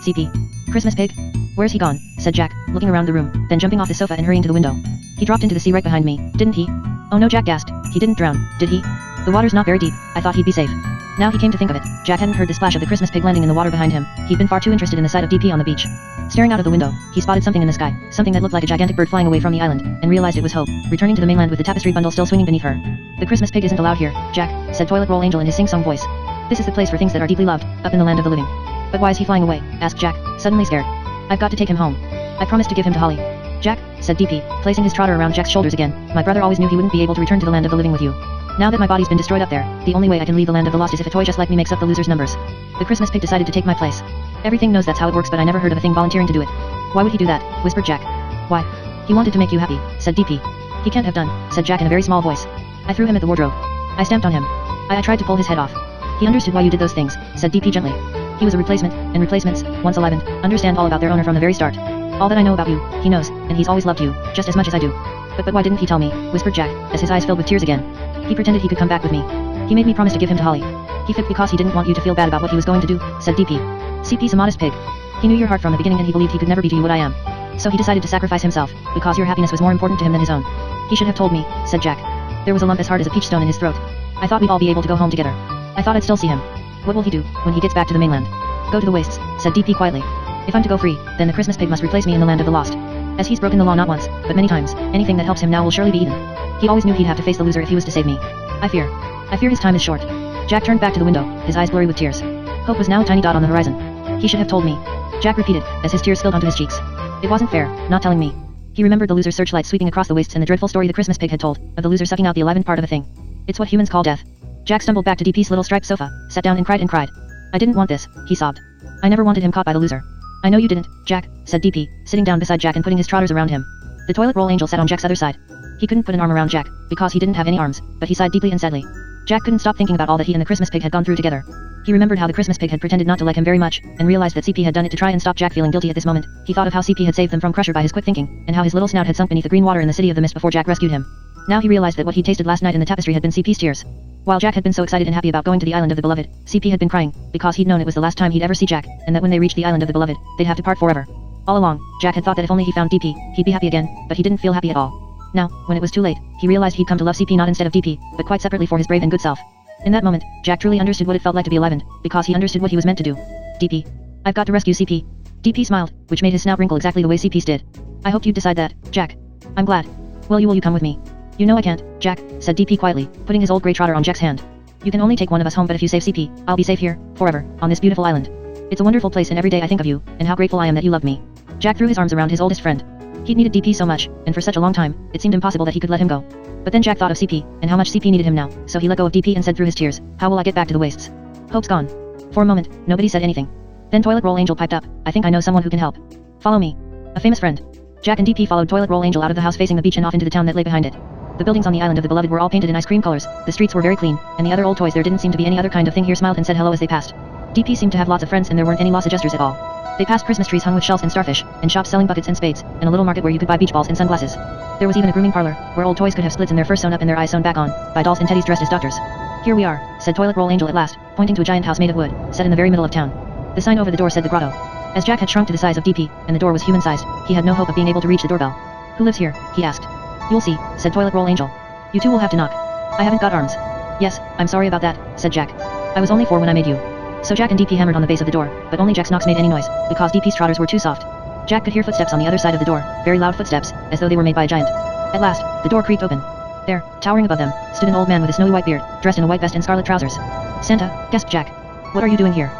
CP. Christmas pig? Where's he gone? Said Jack, looking around the room, then jumping off the sofa and hurrying to the window. He dropped into the sea right behind me, didn't he? Oh no, Jack gasped. He didn't drown, did he? The water's not very deep. I thought he'd be safe. Now he came to think of it, Jack hadn't heard the splash of the Christmas pig landing in the water behind him. He'd been far too interested in the sight of DP on the beach. Staring out of the window, he spotted something in the sky, something that looked like a gigantic bird flying away from the island, and realized it was Hope, returning to the mainland with the tapestry bundle still swinging beneath her. The Christmas pig isn't allowed here, Jack, said Toilet Roll Angel in his sing-song voice. This is the place for things that are deeply loved, up in the land of the living. But why is he flying away? Asked Jack, suddenly scared. I've got to take him home. I promised to give him to Holly. Jack, said DP, placing his trotter around Jack's shoulders again, my brother always knew he wouldn't be able to return to the land of the living with you. Now that my body's been destroyed up there, the only way I can leave the land of the lost is if a toy just like me makes up the loser's numbers. The Christmas pig decided to take my place. Everything knows that's how it works, but I never heard of a thing volunteering to do it. Why would he do that? Whispered Jack. Why? He wanted to make you happy, said DP. He can't have done, said Jack in a very small voice. I threw him at the wardrobe. I stamped on him. I tried to pull his head off. He understood why you did those things, said DP gently. He was a replacement, and replacements, once alive, understand all about their owner from the very start. All that I know about you, he knows, and he's always loved you, just as much as I do. But why didn't he tell me? Whispered Jack, as his eyes filled with tears again. He pretended he could come back with me. He made me promise to give him to Holly. He fibbed because he didn't want you to feel bad about what he was going to do, said DP. CP's a modest pig. He knew your heart from the beginning and he believed he could never be to you what I am. So he decided to sacrifice himself, because your happiness was more important to him than his own. He should have told me, said Jack. There was a lump as hard as a peach stone in his throat. I thought we'd all be able to go home together. I thought I'd still see him. What will he do, when he gets back to the mainland? Go to the wastes, said DP quietly. If I'm to go free, then the Christmas pig must replace me in the land of the lost. As he's broken the law not once, but many times, anything that helps him now will surely be eaten. He always knew he'd have to face the loser if he was to save me. I fear his time is short. Jack turned back to the window, his eyes blurry with tears. Hope was now a tiny dot on the horizon. He should have told me. Jack repeated, as his tears spilled onto his cheeks. It wasn't fair, not telling me. He remembered the loser's searchlight sweeping across the wastes and the dreadful story the Christmas pig had told, of the loser sucking out the alive part of a thing. It's what humans call death. Jack stumbled back to DP's little striped sofa, sat down and cried. I didn't want this, he sobbed. I never wanted him caught by the loser. I know you didn't, Jack, said DP, sitting down beside Jack and putting his trotters around him. The Toilet Roll Angel sat on Jack's other side. He couldn't put an arm around Jack, because he didn't have any arms, but he sighed deeply and sadly. Jack couldn't stop thinking about all that he and the Christmas pig had gone through together. He remembered how the Christmas pig had pretended not to like him very much, and realized that CP had done it to try and stop Jack feeling guilty at this moment. He thought of how CP had saved them from Crusher by his quick thinking, and how his little snout had sunk beneath the green water in the City of the Mist before Jack rescued him. Now he realized that what he tasted last night in the tapestry had been CP's tears. While Jack had been so excited and happy about going to the island of the beloved, CP had been crying, because he'd known it was the last time he'd ever see Jack, and that when they reached the island of the beloved, they'd have to part forever. All along, Jack had thought that if only he found DP, he'd be happy again, but he didn't feel happy at all. Now, when it was too late, he realized he'd come to love CP not instead of DP, but quite separately for his brave and good self. In that moment, Jack truly understood what it felt like to be alive, because he understood what he was meant to do. DP. I've got to rescue CP. DP smiled, which made his snout wrinkle exactly the way CP's did. I hoped you'd decide that, Jack. I'm glad. Will you come with me? You know I can't, Jack, said DP quietly, putting his old grey trotter on Jack's hand. You can only take one of us home, but if you save CP, I'll be safe here, forever, on this beautiful island. It's a wonderful place and every day I think of you, and how grateful I am that you loved me. Jack threw his arms around his oldest friend. He'd needed DP so much, and for such a long time, it seemed impossible that he could let him go. But then Jack thought of CP, and how much CP needed him now, so he let go of DP and said through his tears, how will I get back to the wastes? Hope's gone. For a moment, nobody said anything. Then Toilet Roll Angel piped up, I think I know someone who can help. Follow me. A famous friend. Jack and DP followed Toilet Roll Angel out of the house facing the beach and off into the town that lay behind it. The buildings on the island of the beloved were all painted in ice cream colors, the streets were very clean, and the other old toys there didn't seem to be any other kind of thing here smiled and said hello as they passed. DP seemed to have lots of friends and there weren't any lost adjusters at all. They passed Christmas trees hung with shells and starfish, and shops selling buckets and spades, and a little market where you could buy beach balls and sunglasses. There was even a grooming parlor, where old toys could have splits in their fur sewn up and their eyes sewn back on, by dolls and teddies dressed as doctors. Here we are, said Toilet Roll Angel at last, pointing to a giant house made of wood, set in the very middle of town. The sign over the door said the grotto. As Jack had shrunk to the size of DP, and the door was human-sized, he had no hope of being able to reach the doorbell. Who lives here? He asked. You'll see, said Toilet Roll Angel. You two will have to knock. I haven't got arms. Yes, I'm sorry about that, said Jack. I was only 4 when I made you. So Jack and DP hammered on the base of the door, but only Jack's knocks made any noise, because DP's trotters were too soft. Jack could hear footsteps on the other side of the door, very loud footsteps, as though they were made by a giant. At last, the door creaked open. There, towering above them, stood an old man with a snowy white beard, dressed in a white vest and scarlet trousers. Santa, gasped Jack. What are you doing here?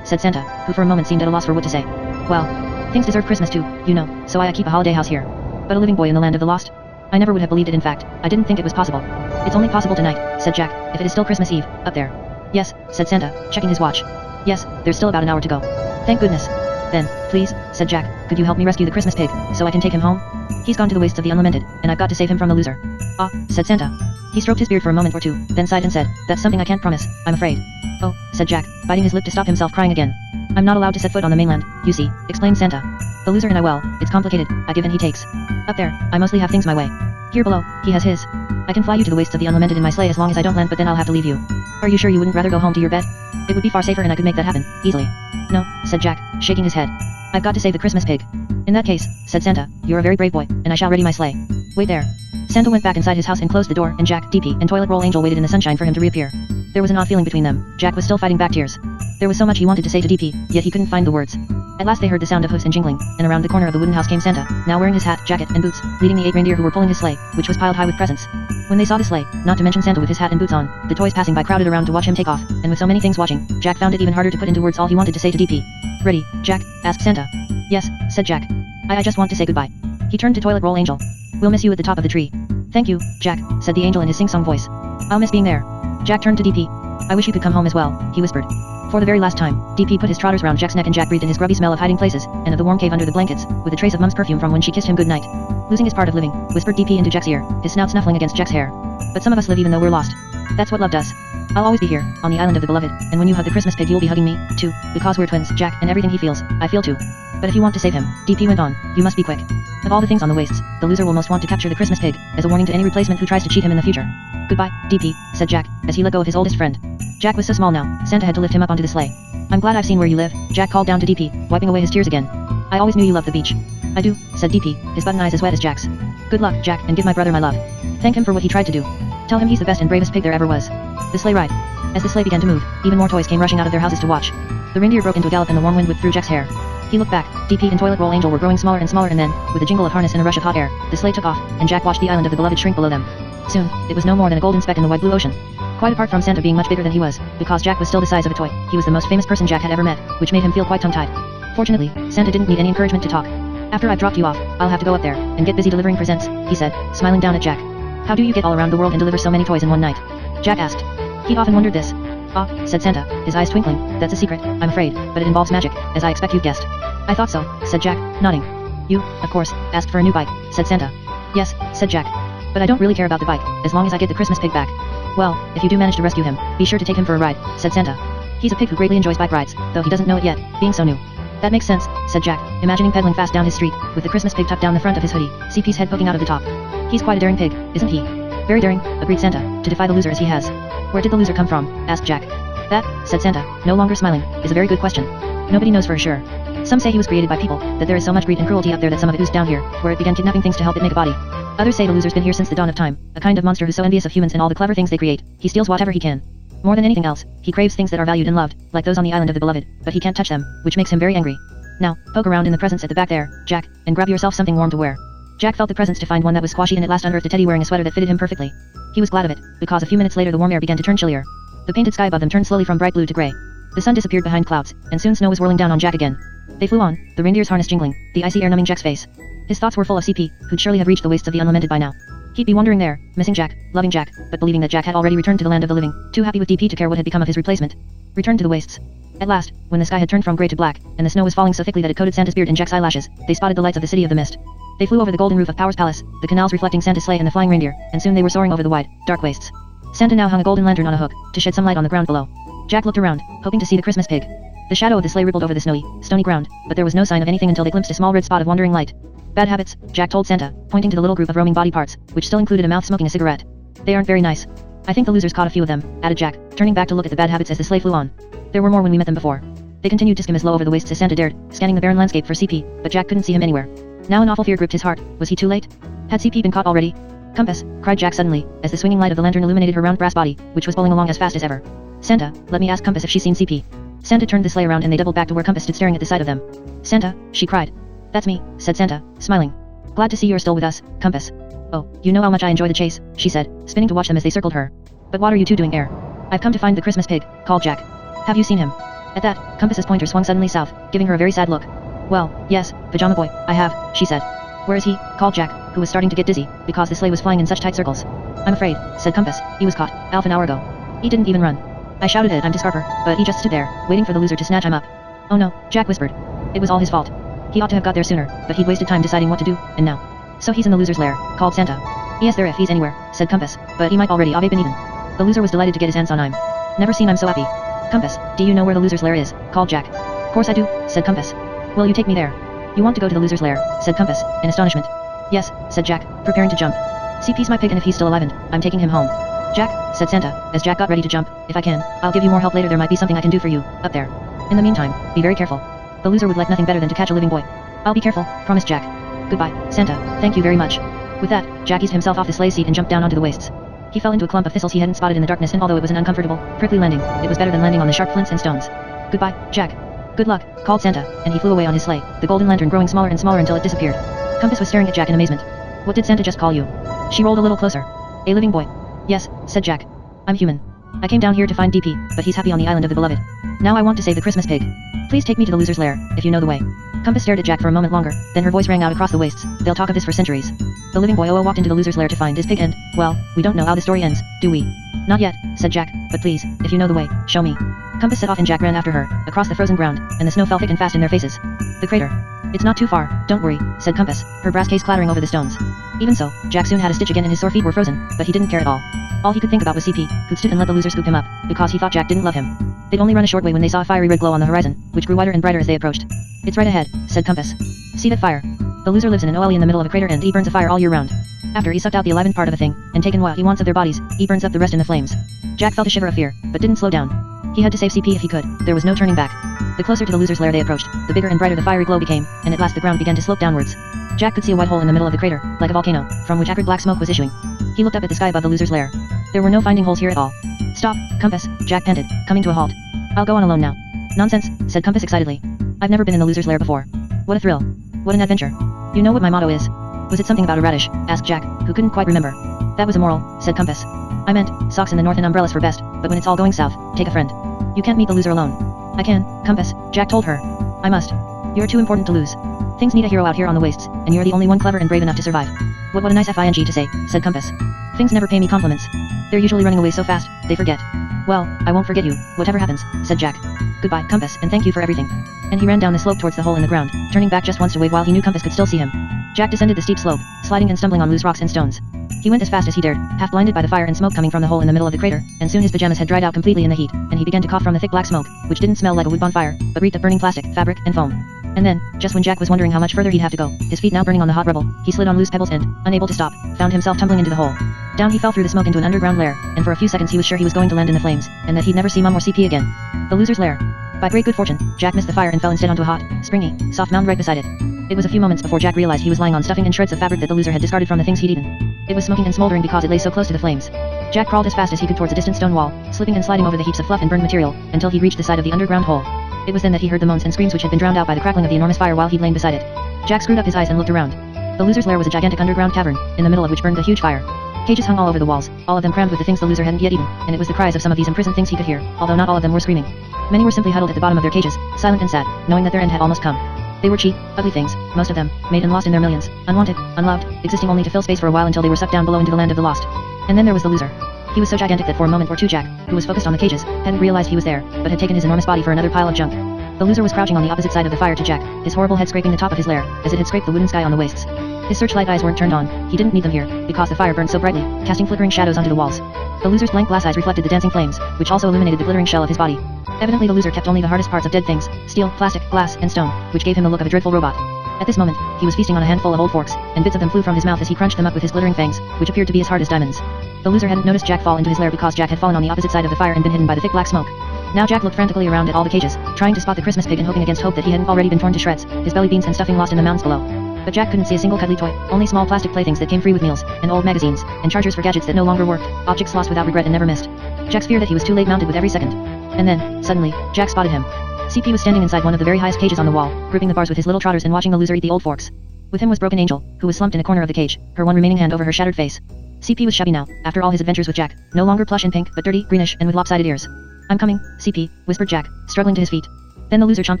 said Santa, who for a moment seemed at a loss for what to say. Well, Things deserve Christmas too, you know, so I keep a holiday house here. But a living boy in the land of the lost? I never would have believed it. In fact, I didn't think it was possible. It's only possible tonight, said Jack, if it is still Christmas Eve, up there. Yes, said Santa, checking his watch. Yes, there's still about an hour to go. Thank goodness. Then, please, said Jack, could you help me rescue the Christmas pig, so I can take him home? He's gone to the wastes of the unlamented, and I've got to save him from the loser. Ah, said Santa. He stroked his beard for a moment or two, then sighed and said, that's something I can't promise, I'm afraid. Oh, said Jack, biting his lip to stop himself crying again. I'm not allowed to set foot on the mainland, you see, explained Santa. The loser and I, well, it's complicated, I give and he takes. Up there, I mostly have things my way. Here below, he has his. I can fly you to the wastes of the unlamented in my sleigh as long as I don't land, but then I'll have to leave you. Are you sure you wouldn't rather go home to your bed? It would be far safer and I could make that happen, easily. No, said Jack, shaking his head. I've got to save the Christmas pig. In that case, said Santa, you're a very brave boy, and I shall ready my sleigh. Wait there. Santa went back inside his house and closed the door, and Jack, DP, and Toilet Roll Angel waited in the sunshine for him to reappear. There was an odd feeling between them. Jack was still fighting back tears. There was so much he wanted to say to DP, yet he couldn't find the words. At last they heard the sound of hoofs and jingling, and around the corner of the wooden house came Santa, now wearing his hat, jacket, and boots, leading the 8 reindeer who were pulling his sleigh, which was piled high with presents. When they saw the sleigh, not to mention Santa with his hat and boots on, the toys passing by crowded around to watch him take off, and with so many things watching, Jack found it even harder to put into words all he wanted to say to DP. Ready, Jack? Asked Santa. Yes, said Jack. I just want to say goodbye. He turned to Toilet Roll Angel. We'll miss you at the top of the tree. Thank you, Jack, said the angel in his sing-song voice. I'll miss being there. Jack turned to DP. I wish you could come home as well, he whispered. For the very last time, DP put his trotters round Jack's neck and Jack breathed in his grubby smell of hiding places, and of the warm cave under the blankets, with a trace of Mum's perfume from when she kissed him good night. Losing his part of living, whispered DP into Jack's ear, his snout snuffling against Jack's hair. But some of us live even though we're lost. That's what love does. I'll always be here, on the island of the beloved, and when you hug the Christmas pig you'll be hugging me, too, because we're twins, Jack, and everything he feels, I feel too. But if you want to save him, DP went on, you must be quick. Of all the things on the wastes, the loser will most want to capture the Christmas pig, as a warning to any replacement who tries to cheat him in the future. Goodbye, DP, said Jack, as he let go of his oldest friend. Jack was so small now, Santa had to lift him up onto the sleigh. I'm glad I've seen where you live, Jack called down to DP, wiping away his tears again. I always knew you loved the beach. I do, said DP, his button eyes as wet as Jack's. Good luck, Jack, and give my brother my love. Thank him for what he tried to do. Tell him he's the best and bravest pig there ever was. The sleigh ride. As the sleigh began to move, even more toys came rushing out of their houses to watch. The reindeer broke into a gallop and the warm wind whipped through Jack's hair. He looked back, DP and Toilet Roll Angel were growing smaller and smaller, and then, with a jingle of harness and a rush of hot air, the sleigh took off, and Jack watched the island of the beloved shrink below them. Soon, it was no more than a golden speck in the wide blue ocean. Quite apart from Santa being much bigger than he was, because Jack was still the size of a toy, he was the most famous person Jack had ever met, which made him feel quite tongue-tied. Fortunately, Santa didn't need any encouragement to talk. After I've dropped you off, I'll have to go up there, and get busy delivering presents, he said, smiling down at Jack. How do you get all around the world and deliver so many toys in one night? Jack asked. He'd often wondered this. Ah, said Santa, his eyes twinkling, that's a secret, I'm afraid, but it involves magic, as I expect you've guessed. I thought so, said Jack, nodding. You, of course, asked for a new bike, said Santa. Yes, said Jack. But I don't really care about the bike, as long as I get the Christmas pig back. Well, if you do manage to rescue him, be sure to take him for a ride, said Santa. He's a pig who greatly enjoys bike rides, though he doesn't know it yet, being so new. That makes sense, said Jack, imagining pedaling fast down his street, with the Christmas pig tucked down the front of his hoodie, CP's head poking out of the top. He's quite a daring pig, isn't he? Very daring, agreed Santa, to defy the loser as he has. Where did the loser come from? Asked Jack. That, said Santa, no longer smiling, is a very good question. Nobody knows for sure. Some say he was created by people, that there is so much greed and cruelty up there that some of it oozed down here, where it began kidnapping things to help it make a body. Others say the loser's been here since the dawn of time, a kind of monster who's so envious of humans and all the clever things they create, he steals whatever he can. More than anything else, he craves things that are valued and loved, like those on the island of the beloved, but he can't touch them, which makes him very angry. Now, poke around in the presents at the back there, Jack, and grab yourself something warm to wear. Jack felt the presents to find one that was squashy and at last unearthed a teddy wearing a sweater that fitted him perfectly. He was glad of it, because a few minutes later the warm air began to turn chillier. The painted sky above them turned slowly from bright blue to gray. The sun disappeared behind clouds, and soon snow was whirling down on Jack again. They flew on, the reindeer's harness jingling, the icy air numbing Jack's face. His thoughts were full of CP, who'd surely have reached the wastes of the unlamented by now. He'd be wandering there, missing Jack, loving Jack, but believing that Jack had already returned to the land of the living, too happy with DP to care what had become of his replacement. Returned to the wastes. At last, when the sky had turned from gray to black, and the snow was falling so thickly that it coated Santa's beard and Jack's eyelashes, they spotted the lights of the city of the mist. They flew over the golden roof of Power's palace, the canals reflecting Santa's sleigh and the flying reindeer, and soon they were soaring over the wide, dark wastes. Santa now hung a golden lantern on a hook, to shed some light on the ground below. Jack looked around, hoping to see the Christmas pig. The shadow of the sleigh rippled over the snowy, stony ground, but there was no sign of anything until they glimpsed a small red spot of wandering light. Bad habits, Jack told Santa, pointing to the little group of roaming body parts, which still included a mouth smoking a cigarette. They aren't very nice. I think the losers caught a few of them, added Jack, turning back to look at the bad habits as the sleigh flew on. There were more when we met them before. They continued to skim as low over the wastes as Santa dared, scanning the barren landscape for CP, but Jack couldn't see him anywhere. Now an awful fear gripped his heart. Was he too late? Had CP been caught already? Compass, cried Jack suddenly, as the swinging light of the lantern illuminated her round brass body, which was bowling along as fast as ever. Santa, let me ask Compass if she's seen CP. Santa turned the sleigh around and they doubled back to where Compass stood staring at the sight of them. Santa, she cried. That's me, said Santa, smiling. Glad to see you're still with us, Compass. Oh, you know how much I enjoy the chase, she said, spinning to watch them as they circled her. But what are you two doing here? I've come to find the Christmas pig, called Jack. Have you seen him? At that, Compass's pointer swung suddenly south, giving her a very sad look. Well, yes, Pajama Boy, I have, she said. Where is he? Called Jack, who was starting to get dizzy, because the sleigh was flying in such tight circles. I'm afraid, said Compass, he was caught, half an hour ago. He didn't even run. I shouted at him to Scarper, but he just stood there, waiting for the loser to snatch him up. Oh no, Jack whispered. It was all his fault. He ought to have got there sooner, but he'd wasted time deciding what to do, and now. So he's in the loser's lair, called Santa. Yes, there if he's anywhere, said Compass, but he might already have been eaten. The loser was delighted to get his hands on him. Never seen I'm so happy. Compass, do you know where the loser's lair is? Called Jack. Course I do, said Compass. Will you take me there? You want to go to the loser's lair, said Compass, in astonishment. Yes, said Jack, preparing to jump. CP's my pig and if he's still alive and I'm taking him home. Jack, said Santa, as Jack got ready to jump, if I can, I'll give you more help later, there might be something I can do for you, up there. In the meantime, be very careful. The loser would like nothing better than to catch a living boy. I'll be careful, promised Jack. Goodbye, Santa, thank you very much. With that, Jack eased himself off the sleigh seat and jumped down onto the wastes. He fell into a clump of thistles he hadn't spotted in the darkness, and although it was an uncomfortable, prickly landing, it was better than landing on the sharp flints and stones. Goodbye, Jack. Good luck, called Santa, and he flew away on his sleigh, the golden lantern growing smaller and smaller until it disappeared. Compass was staring at Jack in amazement. What did Santa just call you? She rolled a little closer. A living boy. Yes, said Jack. I'm human. I came down here to find DP, but he's happy on the island of the beloved. Now I want to save the Christmas pig. Please take me to the loser's lair, if you know the way. Compass stared at Jack for a moment longer, then her voice rang out across the wastes. They'll talk of this for centuries. The living boy walked into the loser's lair to find his pig and, well, we don't know how the story ends, do we? Not yet, said Jack, but please, if you know the way, show me. Compass set off and Jack ran after her, across the frozen ground, and the snow fell thick and fast in their faces. The crater. It's not too far, don't worry, said Compass, her brass case clattering over the stones. Even so, Jack soon had a stitch again and his sore feet were frozen, but he didn't care at all. All he could think about was CP, who'd stood and let the loser scoop him up, because he thought Jack didn't love him. They'd only run a short way when they saw a fiery red glow on the horizon, which grew wider and brighter as they approached. It's right ahead, said Compass. See that fire? The loser lives in an OLE in the middle of a crater and he burns a fire all year round. After he sucked out the alive part of a thing, and taken what he wants of their bodies, he burns up the rest in the flames. Jack felt a shiver of fear, but didn't slow down. He had to save CP if he could, there was no turning back. The closer to the loser's lair they approached, the bigger and brighter the fiery glow became, and at last the ground began to slope downwards. Jack could see a white hole in the middle of the crater, like a volcano, from which acrid black smoke was issuing. He looked up at the sky above the loser's lair. There were no finding holes here at all. Stop, Compass, Jack panted, coming to a halt. I'll go on alone now. Nonsense, said Compass excitedly. I've never been in the loser's lair before. What a thrill. What an adventure. You know what my motto is? Was it something about a radish? Asked Jack, who couldn't quite remember. That was a moral, said Compass. I meant, socks in the north and umbrellas for best, but when it's all going south, take a friend. You can't meet the loser alone. I can, Compass, Jack told her. I must. You're too important to lose. Things need a hero out here on the wastes, and you're the only one clever and brave enough to survive. What a nice thing to say, said Compass. Things never pay me compliments. They're usually running away so fast, they forget. Well, I won't forget you, whatever happens, said Jack. Goodbye, Compass, and thank you for everything. And he ran down the slope towards the hole in the ground, turning back just once to wave while he knew Compass could still see him. Jack descended the steep slope, sliding and stumbling on loose rocks and stones. He went as fast as he dared, half blinded by the fire and smoke coming from the hole in the middle of the crater, and soon his pajamas had dried out completely in the heat, and he began to cough from the thick black smoke, which didn't smell like a wood bonfire, but reeked of burning plastic, fabric, and foam. And then, just when Jack was wondering how much further he'd have to go, his feet now burning on the hot rubble, he slid on loose pebbles and, unable to stop, found himself tumbling into the hole. Down he fell through the smoke into an underground lair, and for a few seconds he was sure he was going to land in the flames, and that he'd never see Mum or CP again. The loser's lair. By great good fortune, Jack missed the fire and fell instead onto a hot, springy, soft mound right beside it. It was a few moments before Jack realized he was lying on stuffing and shreds of fabric that the loser had discarded from the things he'd eaten. It was smoking and smoldering because it lay so close to the flames. Jack crawled as fast as he could towards a distant stone wall, slipping and sliding over the heaps of fluff and burned material, until he reached the side of the underground hole. It was then that he heard the moans and screams which had been drowned out by the crackling of the enormous fire while he'd lain beside it. Jack screwed up his eyes and looked around. The loser's lair was a gigantic underground cavern, in the middle of which burned a huge fire. Cages hung all over the walls, all of them crammed with the things the loser hadn't yet eaten, and it was the cries of some of these imprisoned things he could hear, although not all of them were screaming. Many were simply huddled at the bottom of their cages, silent and sad, knowing that their end had almost come. They were cheap, ugly things, most of them, made and lost in their millions, unwanted, unloved, existing only to fill space for a while until they were sucked down below into the land of the lost. And then there was the loser. He was so gigantic that for a moment or two Jack, who was focused on the cages, hadn't realized he was there, but had taken his enormous body for another pile of junk. The loser was crouching on the opposite side of the fire to Jack, his horrible head scraping the top of his lair, as it had scraped the wooden sky on the wastes. His searchlight eyes weren't turned on, he didn't need them here, because the fire burned so brightly, casting flickering shadows onto the walls. The loser's blank glass eyes reflected the dancing flames, which also illuminated the glittering shell of his body. Evidently the loser kept only the hardest parts of dead things, steel, plastic, glass, and stone, which gave him the look of a dreadful robot. At this moment, he was feasting on a handful of old forks, and bits of them flew from his mouth as he crunched them up with his glittering fangs, which appeared to be as hard as diamonds. The loser hadn't noticed Jack fall into his lair because Jack had fallen on the opposite side of the fire and been hidden by the thick black smoke. Now Jack looked frantically around at all the cages, trying to spot the Christmas pig and hoping against hope that he hadn't already been torn to shreds, his belly beans and stuffing lost in the mounds below. But Jack couldn't see a single cuddly toy, only small plastic playthings that came free with meals, and old magazines, and chargers for gadgets that no longer worked, objects lost without regret and never missed. Jack's fear that he was too late mounted with every second. And then, suddenly, Jack spotted him. CP was standing inside one of the very highest cages on the wall, gripping the bars with his little trotters and watching the loser eat the old forks. With him was Broken Angel, who was slumped in a corner of the cage, her one remaining hand over her shattered face. CP was shabby now, after all his adventures with Jack, no longer plush and pink, but dirty, greenish, and with lopsided ears. I'm coming, CP, whispered Jack, struggling to his feet. Then the loser chomped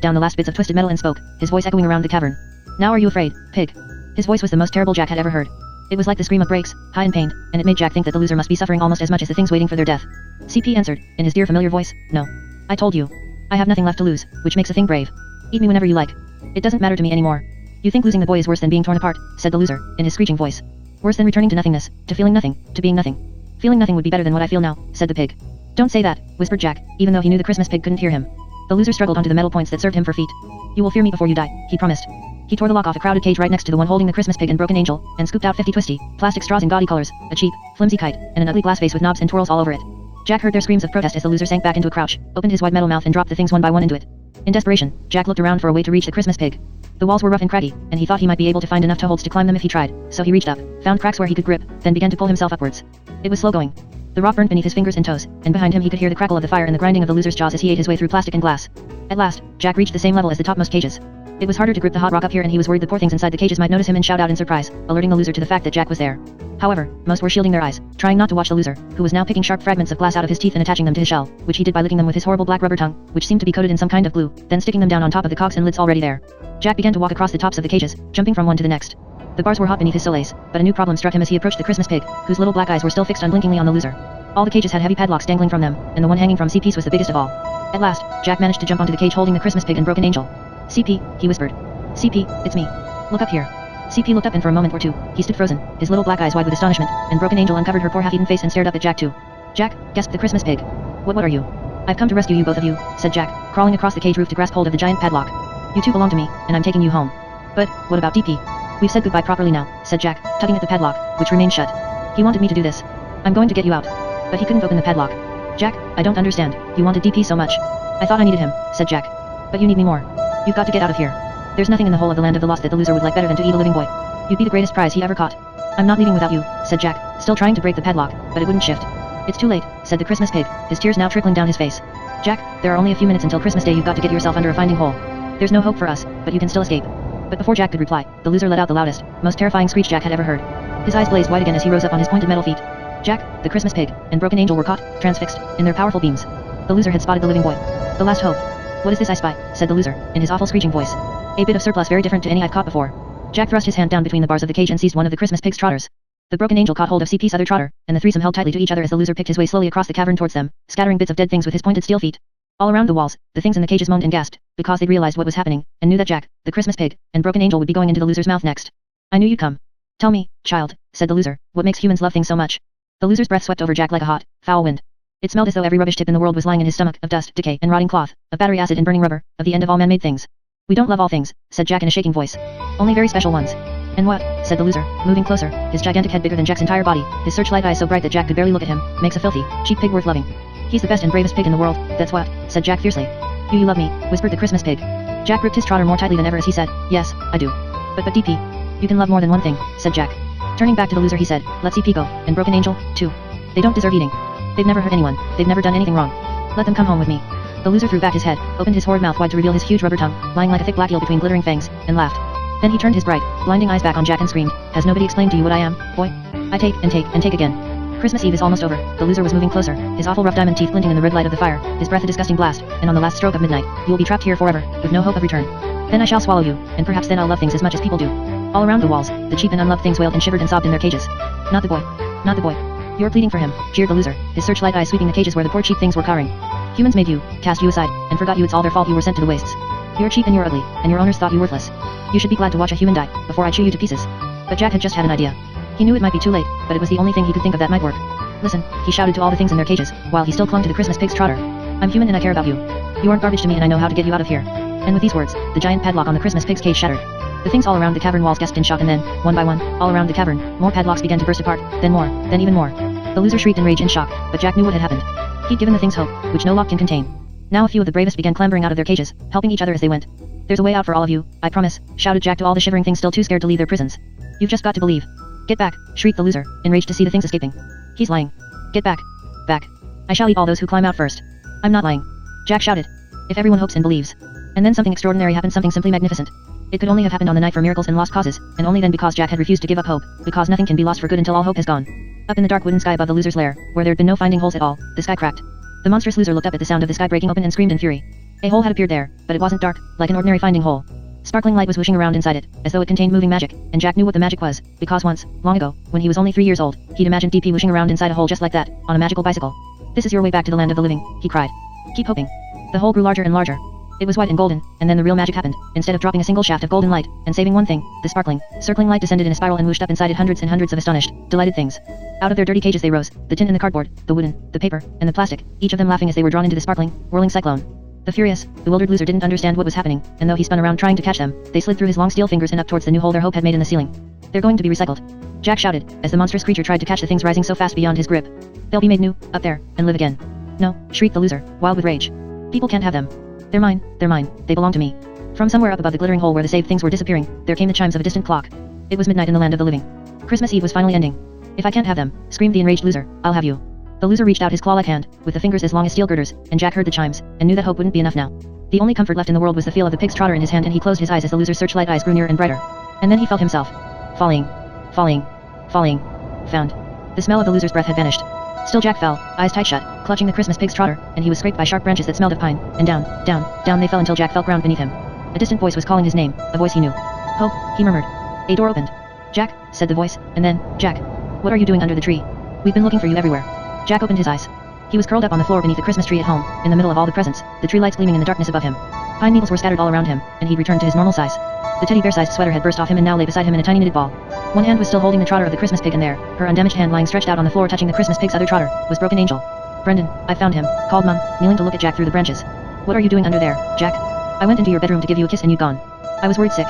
down the last bits of twisted metal and spoke, his voice echoing around the cavern. Now are you afraid, pig? His voice was the most terrible Jack had ever heard. It was like the scream of Brakes, high and pained, and it made Jack think that the loser must be suffering almost as much as the things waiting for their death. CP answered, in his dear familiar voice, no. I told you. I have nothing left to lose, which makes a thing brave. Eat me whenever you like. It doesn't matter to me anymore. You think losing the boy is worse than being torn apart, said the loser, in his screeching voice. Worse than returning to nothingness, to feeling nothing, to being nothing. Feeling nothing would be better than what I feel now, said the pig. Don't say that, whispered Jack, even though he knew the Christmas pig couldn't hear him. The loser struggled onto the metal points that served him for feet. You will fear me before you die, he promised. He tore the lock off a crowded cage right next to the one holding the Christmas pig and Broken Angel, and scooped out 50 twisty, plastic straws in gaudy colors, a cheap, flimsy kite, and an ugly glass vase with knobs and twirls all over it. Jack heard their screams of protest as the loser sank back into a crouch, opened his wide metal mouth and dropped the things one by one into it. In desperation, Jack looked around for a way to reach the Christmas pig. The walls were rough and craggy, and he thought he might be able to find enough toeholds to climb them if he tried, so he reached up, found cracks where he could grip, then began to pull himself upwards. It was slow going. The rock burned beneath his fingers and toes, and behind him he could hear the crackle of the fire and the grinding of the loser's jaws as he ate his way through plastic and glass. At last, Jack reached the same level as the topmost cages. It was harder to grip the hot rock up here and he was worried the poor things inside the cages might notice him and shout out in surprise, alerting the loser to the fact that Jack was there. However, most were shielding their eyes, trying not to watch the loser, who was now picking sharp fragments of glass out of his teeth and attaching them to his shell, which he did by licking them with his horrible black rubber tongue, which seemed to be coated in some kind of glue, then sticking them down on top of the cogs and lids already there. Jack began to walk across the tops of the cages, jumping from one to the next. The bars were hot beneath his soles, but a new problem struck him as he approached the Christmas pig, whose little black eyes were still fixed unblinkingly on the loser. All the cages had heavy padlocks dangling from them, and the one hanging from CP's was the biggest of all. At last, Jack managed to jump onto the cage holding the Christmas pig and Broken Angel. CP, he whispered. CP, it's me. Look up here. CP looked up and for a moment or two, he stood frozen, his little black eyes wide with astonishment, and Broken Angel uncovered her poor half-eaten face and stared up at Jack too. Jack, gasped the Christmas pig. What are you? I've come to rescue you both of you, said Jack, crawling across the cage roof to grasp hold of the giant padlock. You two belong to me, and I'm taking you home. But, what about DP? We've said goodbye properly now, said Jack, tugging at the padlock, which remained shut. He wanted me to do this. I'm going to get you out. But he couldn't open the padlock. Jack, I don't understand, you wanted DP so much. I thought I needed him, said Jack. But you need me more. You've got to get out of here. There's nothing in the whole of the land of the lost that the loser would like better than to eat a living boy. You'd be the greatest prize he ever caught. I'm not leaving without you, said Jack, still trying to break the padlock, but it wouldn't shift. It's too late, said the Christmas pig, his tears now trickling down his face. Jack, there are only a few minutes until Christmas Day. You've got to get yourself under a finding hole. There's no hope for us, but you can still escape. But before Jack could reply, the loser let out the loudest, most terrifying screech Jack had ever heard. His eyes blazed wide again as he rose up on his pointed metal feet. Jack, the Christmas pig, and Broken Angel were caught, transfixed, in their powerful beams. The loser had spotted the living boy. The last hope. What is this I spy? Said the loser, in his awful screeching voice. A bit of surplus very different to any I've caught before. Jack thrust his hand down between the bars of the cage and seized one of the Christmas pig's trotters. The Broken Angel caught hold of CP's other trotter, and the threesome held tightly to each other as the loser picked his way slowly across the cavern towards them, scattering bits of dead things with his pointed steel feet. All around the walls, the things in the cages moaned and gasped, because they'd realized what was happening, and knew that Jack, the Christmas pig, and Broken Angel would be going into the loser's mouth next. I knew you'd come. Tell me, child, said the loser, what makes humans love things so much? The loser's breath swept over Jack like a hot, foul wind. It smelled as though every rubbish tip in the world was lying in his stomach, of dust, decay, and rotting cloth, of battery acid and burning rubber, of the end of all man-made things. We don't love all things, said Jack in a shaking voice. Only very special ones. And what? Said the loser, moving closer, his gigantic head bigger than Jack's entire body, his searchlight eyes so bright that Jack could barely look at him, makes a filthy, cheap pig worth loving. He's the best and bravest pig in the world, that's what, said Jack fiercely. You love me, whispered the Christmas pig. Jack gripped his trotter more tightly than ever as he said, yes, I do. But DP, you can love more than one thing, said Jack. Turning back to the loser he said, let CP go, and Broken Angel, too. They don't deserve eating. They've never hurt anyone, they've never done anything wrong. Let them come home with me. The loser threw back his head, opened his horrid mouth wide to reveal his huge rubber tongue, lying like a thick black eel between glittering fangs, and laughed. Then he turned his bright, blinding eyes back on Jack and screamed, has nobody explained to you what I am, boy? I take, and take, and take again. Christmas Eve is almost over, the loser was moving closer, his awful rough diamond teeth glinting in the red light of the fire, his breath a disgusting blast, and on the last stroke of midnight, you will be trapped here forever, with no hope of return. Then I shall swallow you, and perhaps then I'll love things as much as people do. All around the walls, the cheap and unloved things wailed and shivered and sobbed in their cages. Not the boy. Not the boy. You're pleading for him, jeered the loser, his searchlight eyes sweeping the cages where the poor cheap things were cowering. Humans made you, cast you aside, and forgot you. It's all their fault you were sent to the wastes. You're cheap and you're ugly, and your owners thought you worthless. You should be glad to watch a human die, before I chew you to pieces. But Jack had just had an idea. He knew it might be too late, but it was the only thing he could think of that might work. Listen, he shouted to all the things in their cages, while he still clung to the Christmas pig's trotter. I'm human and I care about you. You aren't garbage to me and I know how to get you out of here. And with these words, the giant padlock on the Christmas pig's cage shattered. The things all around the cavern walls gasped in shock and then, one by one, all around the cavern, more padlocks began to burst apart, then more, then even more. The loser shrieked in rage and shock, but Jack knew what had happened. He'd given the things hope, which no lock can contain. Now a few of the bravest began clambering out of their cages, helping each other as they went. There's a way out for all of you, I promise, shouted Jack to all the shivering things still too scared to leave their prisons. You've just got to believe. Get back, shrieked the loser, enraged to see the things escaping. He's lying. Get back. Back. I shall eat all those who climb out first. I'm not lying. Jack shouted. If everyone hopes and believes. And then something extraordinary happened, something simply magnificent. It could only have happened on the night for miracles and lost causes, and only then because Jack had refused to give up hope, because nothing can be lost for good until all hope has gone. Up in the dark wooden sky above the loser's lair, where there'd been no finding holes at all, the sky cracked. The monstrous loser looked up at the sound of the sky breaking open and screamed in fury. A hole had appeared there, but it wasn't dark, like an ordinary finding hole. Sparkling light was whooshing around inside it, as though it contained moving magic, and Jack knew what the magic was, because once, long ago, when he was only 3 years old, he'd imagined DP whooshing around inside a hole just like that, on a magical bicycle. This is your way back to the land of the living, he cried. Keep hoping. The hole grew larger and larger. It was white and golden, and then the real magic happened. Instead of dropping a single shaft of golden light, and saving one thing, the sparkling, circling light descended in a spiral and whooshed up inside it hundreds and hundreds of astonished, delighted things. Out of their dirty cages they rose, the tin and the cardboard, the wooden, the paper, and the plastic, each of them laughing as they were drawn into the sparkling, whirling cyclone. The furious, bewildered loser didn't understand what was happening, and though he spun around trying to catch them, they slid through his long steel fingers and up towards the new hole their hope had made in the ceiling. They're going to be recycled. Jack shouted, as the monstrous creature tried to catch the things rising so fast beyond his grip. They'll be made new, up there, and live again. No, shrieked the loser, wild with rage. People can't have them. They're mine, they belong to me. From somewhere up above the glittering hole where the saved things were disappearing, there came the chimes of a distant clock. It was midnight in the land of the living. Christmas Eve was finally ending. If I can't have them, screamed the enraged loser, I'll have you. The loser reached out his claw-like hand, with the fingers as long as steel girders, and Jack heard the chimes, and knew that hope wouldn't be enough now. The only comfort left in the world was the feel of the pig's trotter in his hand, and he closed his eyes as the loser's searchlight eyes grew nearer and brighter. And then he felt himself falling. Found. The smell of the loser's breath had vanished. Still Jack fell, eyes tight shut, clutching the Christmas pig's trotter, and he was scraped by sharp branches that smelled of pine, and down they fell until Jack felt ground beneath him. A distant voice was calling his name, a voice he knew. Hope, he murmured. A door opened. Jack, said the voice, and then, Jack. What are you doing under the tree? We've been looking for you everywhere. Jack opened his eyes. He was curled up on the floor beneath the Christmas tree at home, in the middle of all the presents, the tree lights gleaming in the darkness above him. Pine needles were scattered all around him, and he'd returned to his normal size. The teddy bear-sized sweater had burst off him and now lay beside him in a tiny knitted ball. One hand was still holding the trotter of the Christmas pig, and there, her undamaged hand lying stretched out on the floor touching the Christmas pig's other trotter, was Broken Angel. Brendan, I found him, called Mum, kneeling to look at Jack through the branches. What are you doing under there, Jack? I went into your bedroom to give you a kiss and you'd gone. I was worried sick.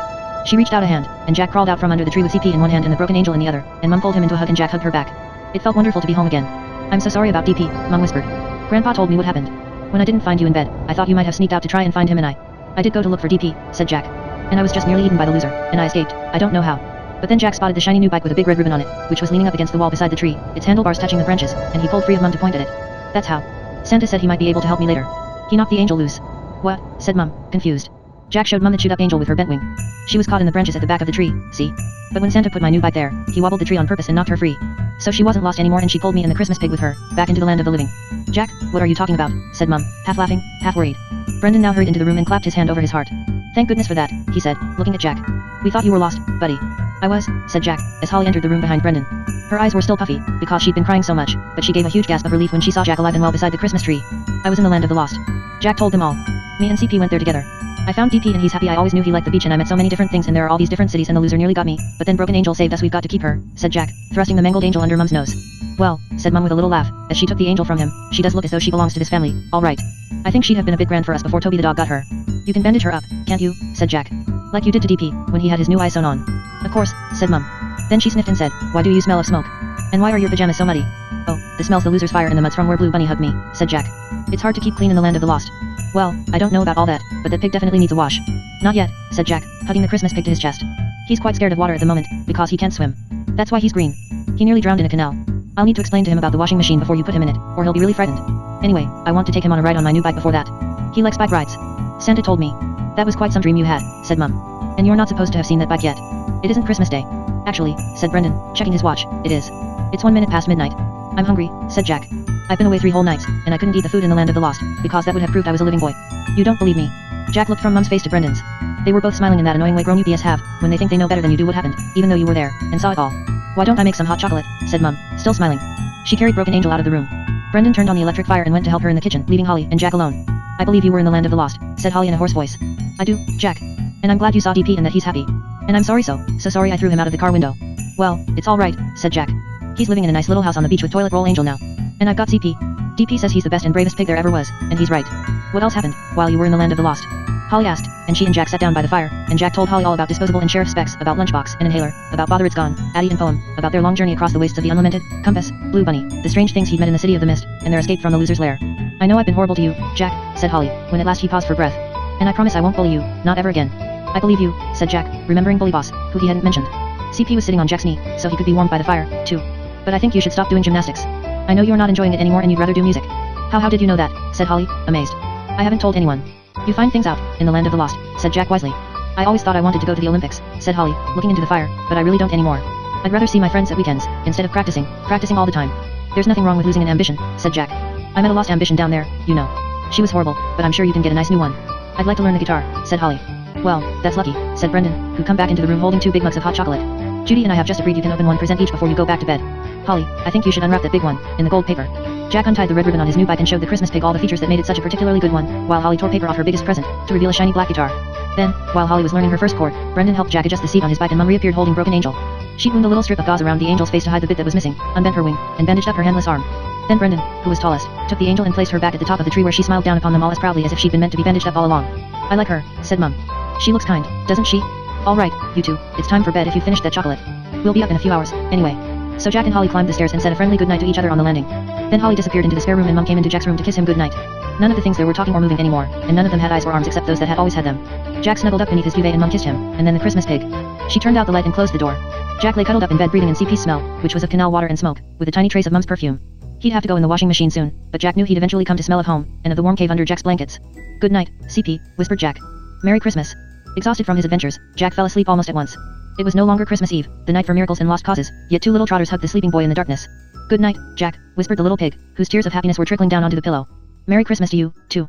She reached out a hand, and Jack crawled out from under the tree with CP in one hand and the Broken Angel in the other, and Mum pulled him into a hug and Jack hugged her back. It felt wonderful to be home again. I'm so sorry about DP, Mum whispered. Grandpa told me what happened. When I didn't find you in bed, I thought you might have sneaked out to try and find him, and I did go to look for DP, said Jack. And I was just nearly eaten by the loser, and I escaped, I don't know how. But then Jack spotted the shiny new bike with a big red ribbon on it, which was leaning up against the wall beside the tree, its handlebars touching the branches, and he pulled free of Mum to point at it. That's how. Santa said he might be able to help me later. He knocked the angel loose. What? Said Mum, confused. Jack showed Mum the chewed up angel with her bent wing. She was caught in the branches at the back of the tree, see? But when Santa put my new bike there, he wobbled the tree on purpose and knocked her free. So she wasn't lost anymore, and she pulled me and the Christmas pig with her, back into the land of the living. Jack, what are you talking about? Said Mum, half laughing, half worried. Brendan now hurried into the room and clapped his hand over his heart. Thank goodness for that, he said, looking at Jack. We thought you were lost, buddy. I was, said Jack, as Holly entered the room behind Brendan. Her eyes were still puffy, because she'd been crying so much, but she gave a huge gasp of relief when she saw Jack alive and well beside the Christmas tree. I was in the land of the lost. Jack told them all. Me and CP went there together. I found DP and he's happy. I always knew he liked the beach, and I met so many different things, and there are all these different cities, and the loser nearly got me, but then Broken Angel saved us. We've got to keep her, said Jack, thrusting the mangled angel under Mum's nose. Well, said Mum with a little laugh, as she took the angel from him, she does look as though she belongs to this family, all right. I think she'd have been a bit grand for us before Toby the dog got her. You can bandage her up, can't you, said Jack. Like you did to DP, when he had his new eye sewn on. Of course, said Mum. Then she sniffed and said, why do you smell of smoke? And why are your pajamas so muddy? Oh, the smell's the loser's fire in the muds from where Blue Bunny hugged me, said Jack. It's hard to keep clean in the land of the lost. Well, I don't know about all that, but that pig definitely needs a wash. Not yet, said Jack, hugging the Christmas pig to his chest. He's quite scared of water at the moment, because he can't swim. That's why he's green. He nearly drowned in a canal. I'll need to explain to him about the washing machine before you put him in it, or he'll be really frightened. Anyway, I want to take him on a ride on my new bike before that. He likes bike rides. Santa told me. That was quite some dream you had, said Mum. And you're not supposed to have seen that bike yet. It isn't Christmas Day. Actually, said Brendan, checking his watch, it is. It's 1 minute past midnight. I'm hungry, said Jack. I've been away 3 whole nights, and I couldn't eat the food in the land of the lost, because that would have proved I was a living boy. You don't believe me? Jack looked from Mum's face to Brendan's. They were both smiling in that annoying way grown ups have, when they think they know better than you do what happened, even though you were there, and saw it all. Why don't I make some hot chocolate, said Mum, still smiling. She carried Broken Angel out of the room. Brendan turned on the electric fire and went to help her in the kitchen, leaving Holly and Jack alone. I believe you were in the land of the lost, said Holly in a hoarse voice. I do, Jack. And I'm glad you saw DP and that he's happy. And I'm sorry so sorry I threw him out of the car window. Well, it's all right, said Jack. He's living in a nice little house on the beach with toilet roll angel now. And I've got CP. DP says he's the best and bravest pig there ever was, and he's right. What else happened, while you were in the land of the lost? Holly asked, and she and Jack sat down by the fire, and Jack told Holly all about Disposable and Sheriff Specs, about Lunchbox and Inhaler, about Bother It's Gone, Addie and Poem, about their long journey across the wastes of the unlamented, Compass, Blue Bunny, the strange things he'd met in the City of the Mist, and their escape from the loser's lair. I know I've been horrible to you, Jack, said Holly, when at last he paused for breath. And I promise I won't bully you, not ever again. I believe you, said Jack, remembering Bully Boss, who he hadn't mentioned. CP was sitting on Jack's knee, so he could be warmed by the fire, too. But I think you should stop doing gymnastics. I know you're not enjoying it anymore and you'd rather do music. How did you know that, said Holly, amazed. I haven't told anyone. You find things out, in the land of the lost, said Jack wisely. I always thought I wanted to go to the Olympics, said Holly, looking into the fire, but I really don't anymore. I'd rather see my friends at weekends, instead of practicing all the time. There's nothing wrong with losing an ambition, said Jack. I met a lost ambition down there, you know. She was horrible, but I'm sure you can get a nice new one. I'd like to learn the guitar, said Holly. Well, that's lucky, said Brendan, who come back into the room holding 2 big mugs of hot chocolate. Judy and I have just agreed you can open 1 present each before you go back to bed. Holly, I think you should unwrap that big one, in the gold paper. Jack untied the red ribbon on his new bike and showed the Christmas pig all the features that made it such a particularly good one, while Holly tore paper off her biggest present, to reveal a shiny black guitar. Then, while Holly was learning her first chord, Brendan helped Jack adjust the seat on his bike and Mum reappeared holding Broken Angel. She wound a little strip of gauze around the angel's face to hide the bit that was missing, unbent her wing, and bandaged up her handless arm. Then Brendan, who was tallest, took the angel and placed her back at the top of the tree where she smiled down upon them all as proudly as if she'd been meant to be bandaged up all along. I like her, said Mum. She looks kind, doesn't she? All right, you two, it's time for bed if you finished that chocolate. We'll be up in a few hours, anyway. So Jack and Holly climbed the stairs and said a friendly goodnight to each other on the landing. Then Holly disappeared into the spare room and Mum came into Jack's room to kiss him goodnight. None of the things there were talking or moving anymore, and none of them had eyes or arms except those that had always had them. Jack snuggled up beneath his duvet and Mum kissed him, and then the Christmas pig. She turned out the light and closed the door. Jack lay cuddled up in bed breathing in CP's smell, which was of canal water and smoke, with a tiny trace of Mum's perfume. He'd have to go in the washing machine soon, but Jack knew he'd eventually come to smell of home, and of the warm cave under Jack's blankets. Good night, CP, whispered Jack. Merry Christmas. Exhausted from his adventures, Jack fell asleep almost at once. It was no longer Christmas Eve, the night for miracles and lost causes, yet 2 little trotters hugged the sleeping boy in the darkness. Good night, Jack, whispered the little pig, whose tears of happiness were trickling down onto the pillow. Merry Christmas to you, too.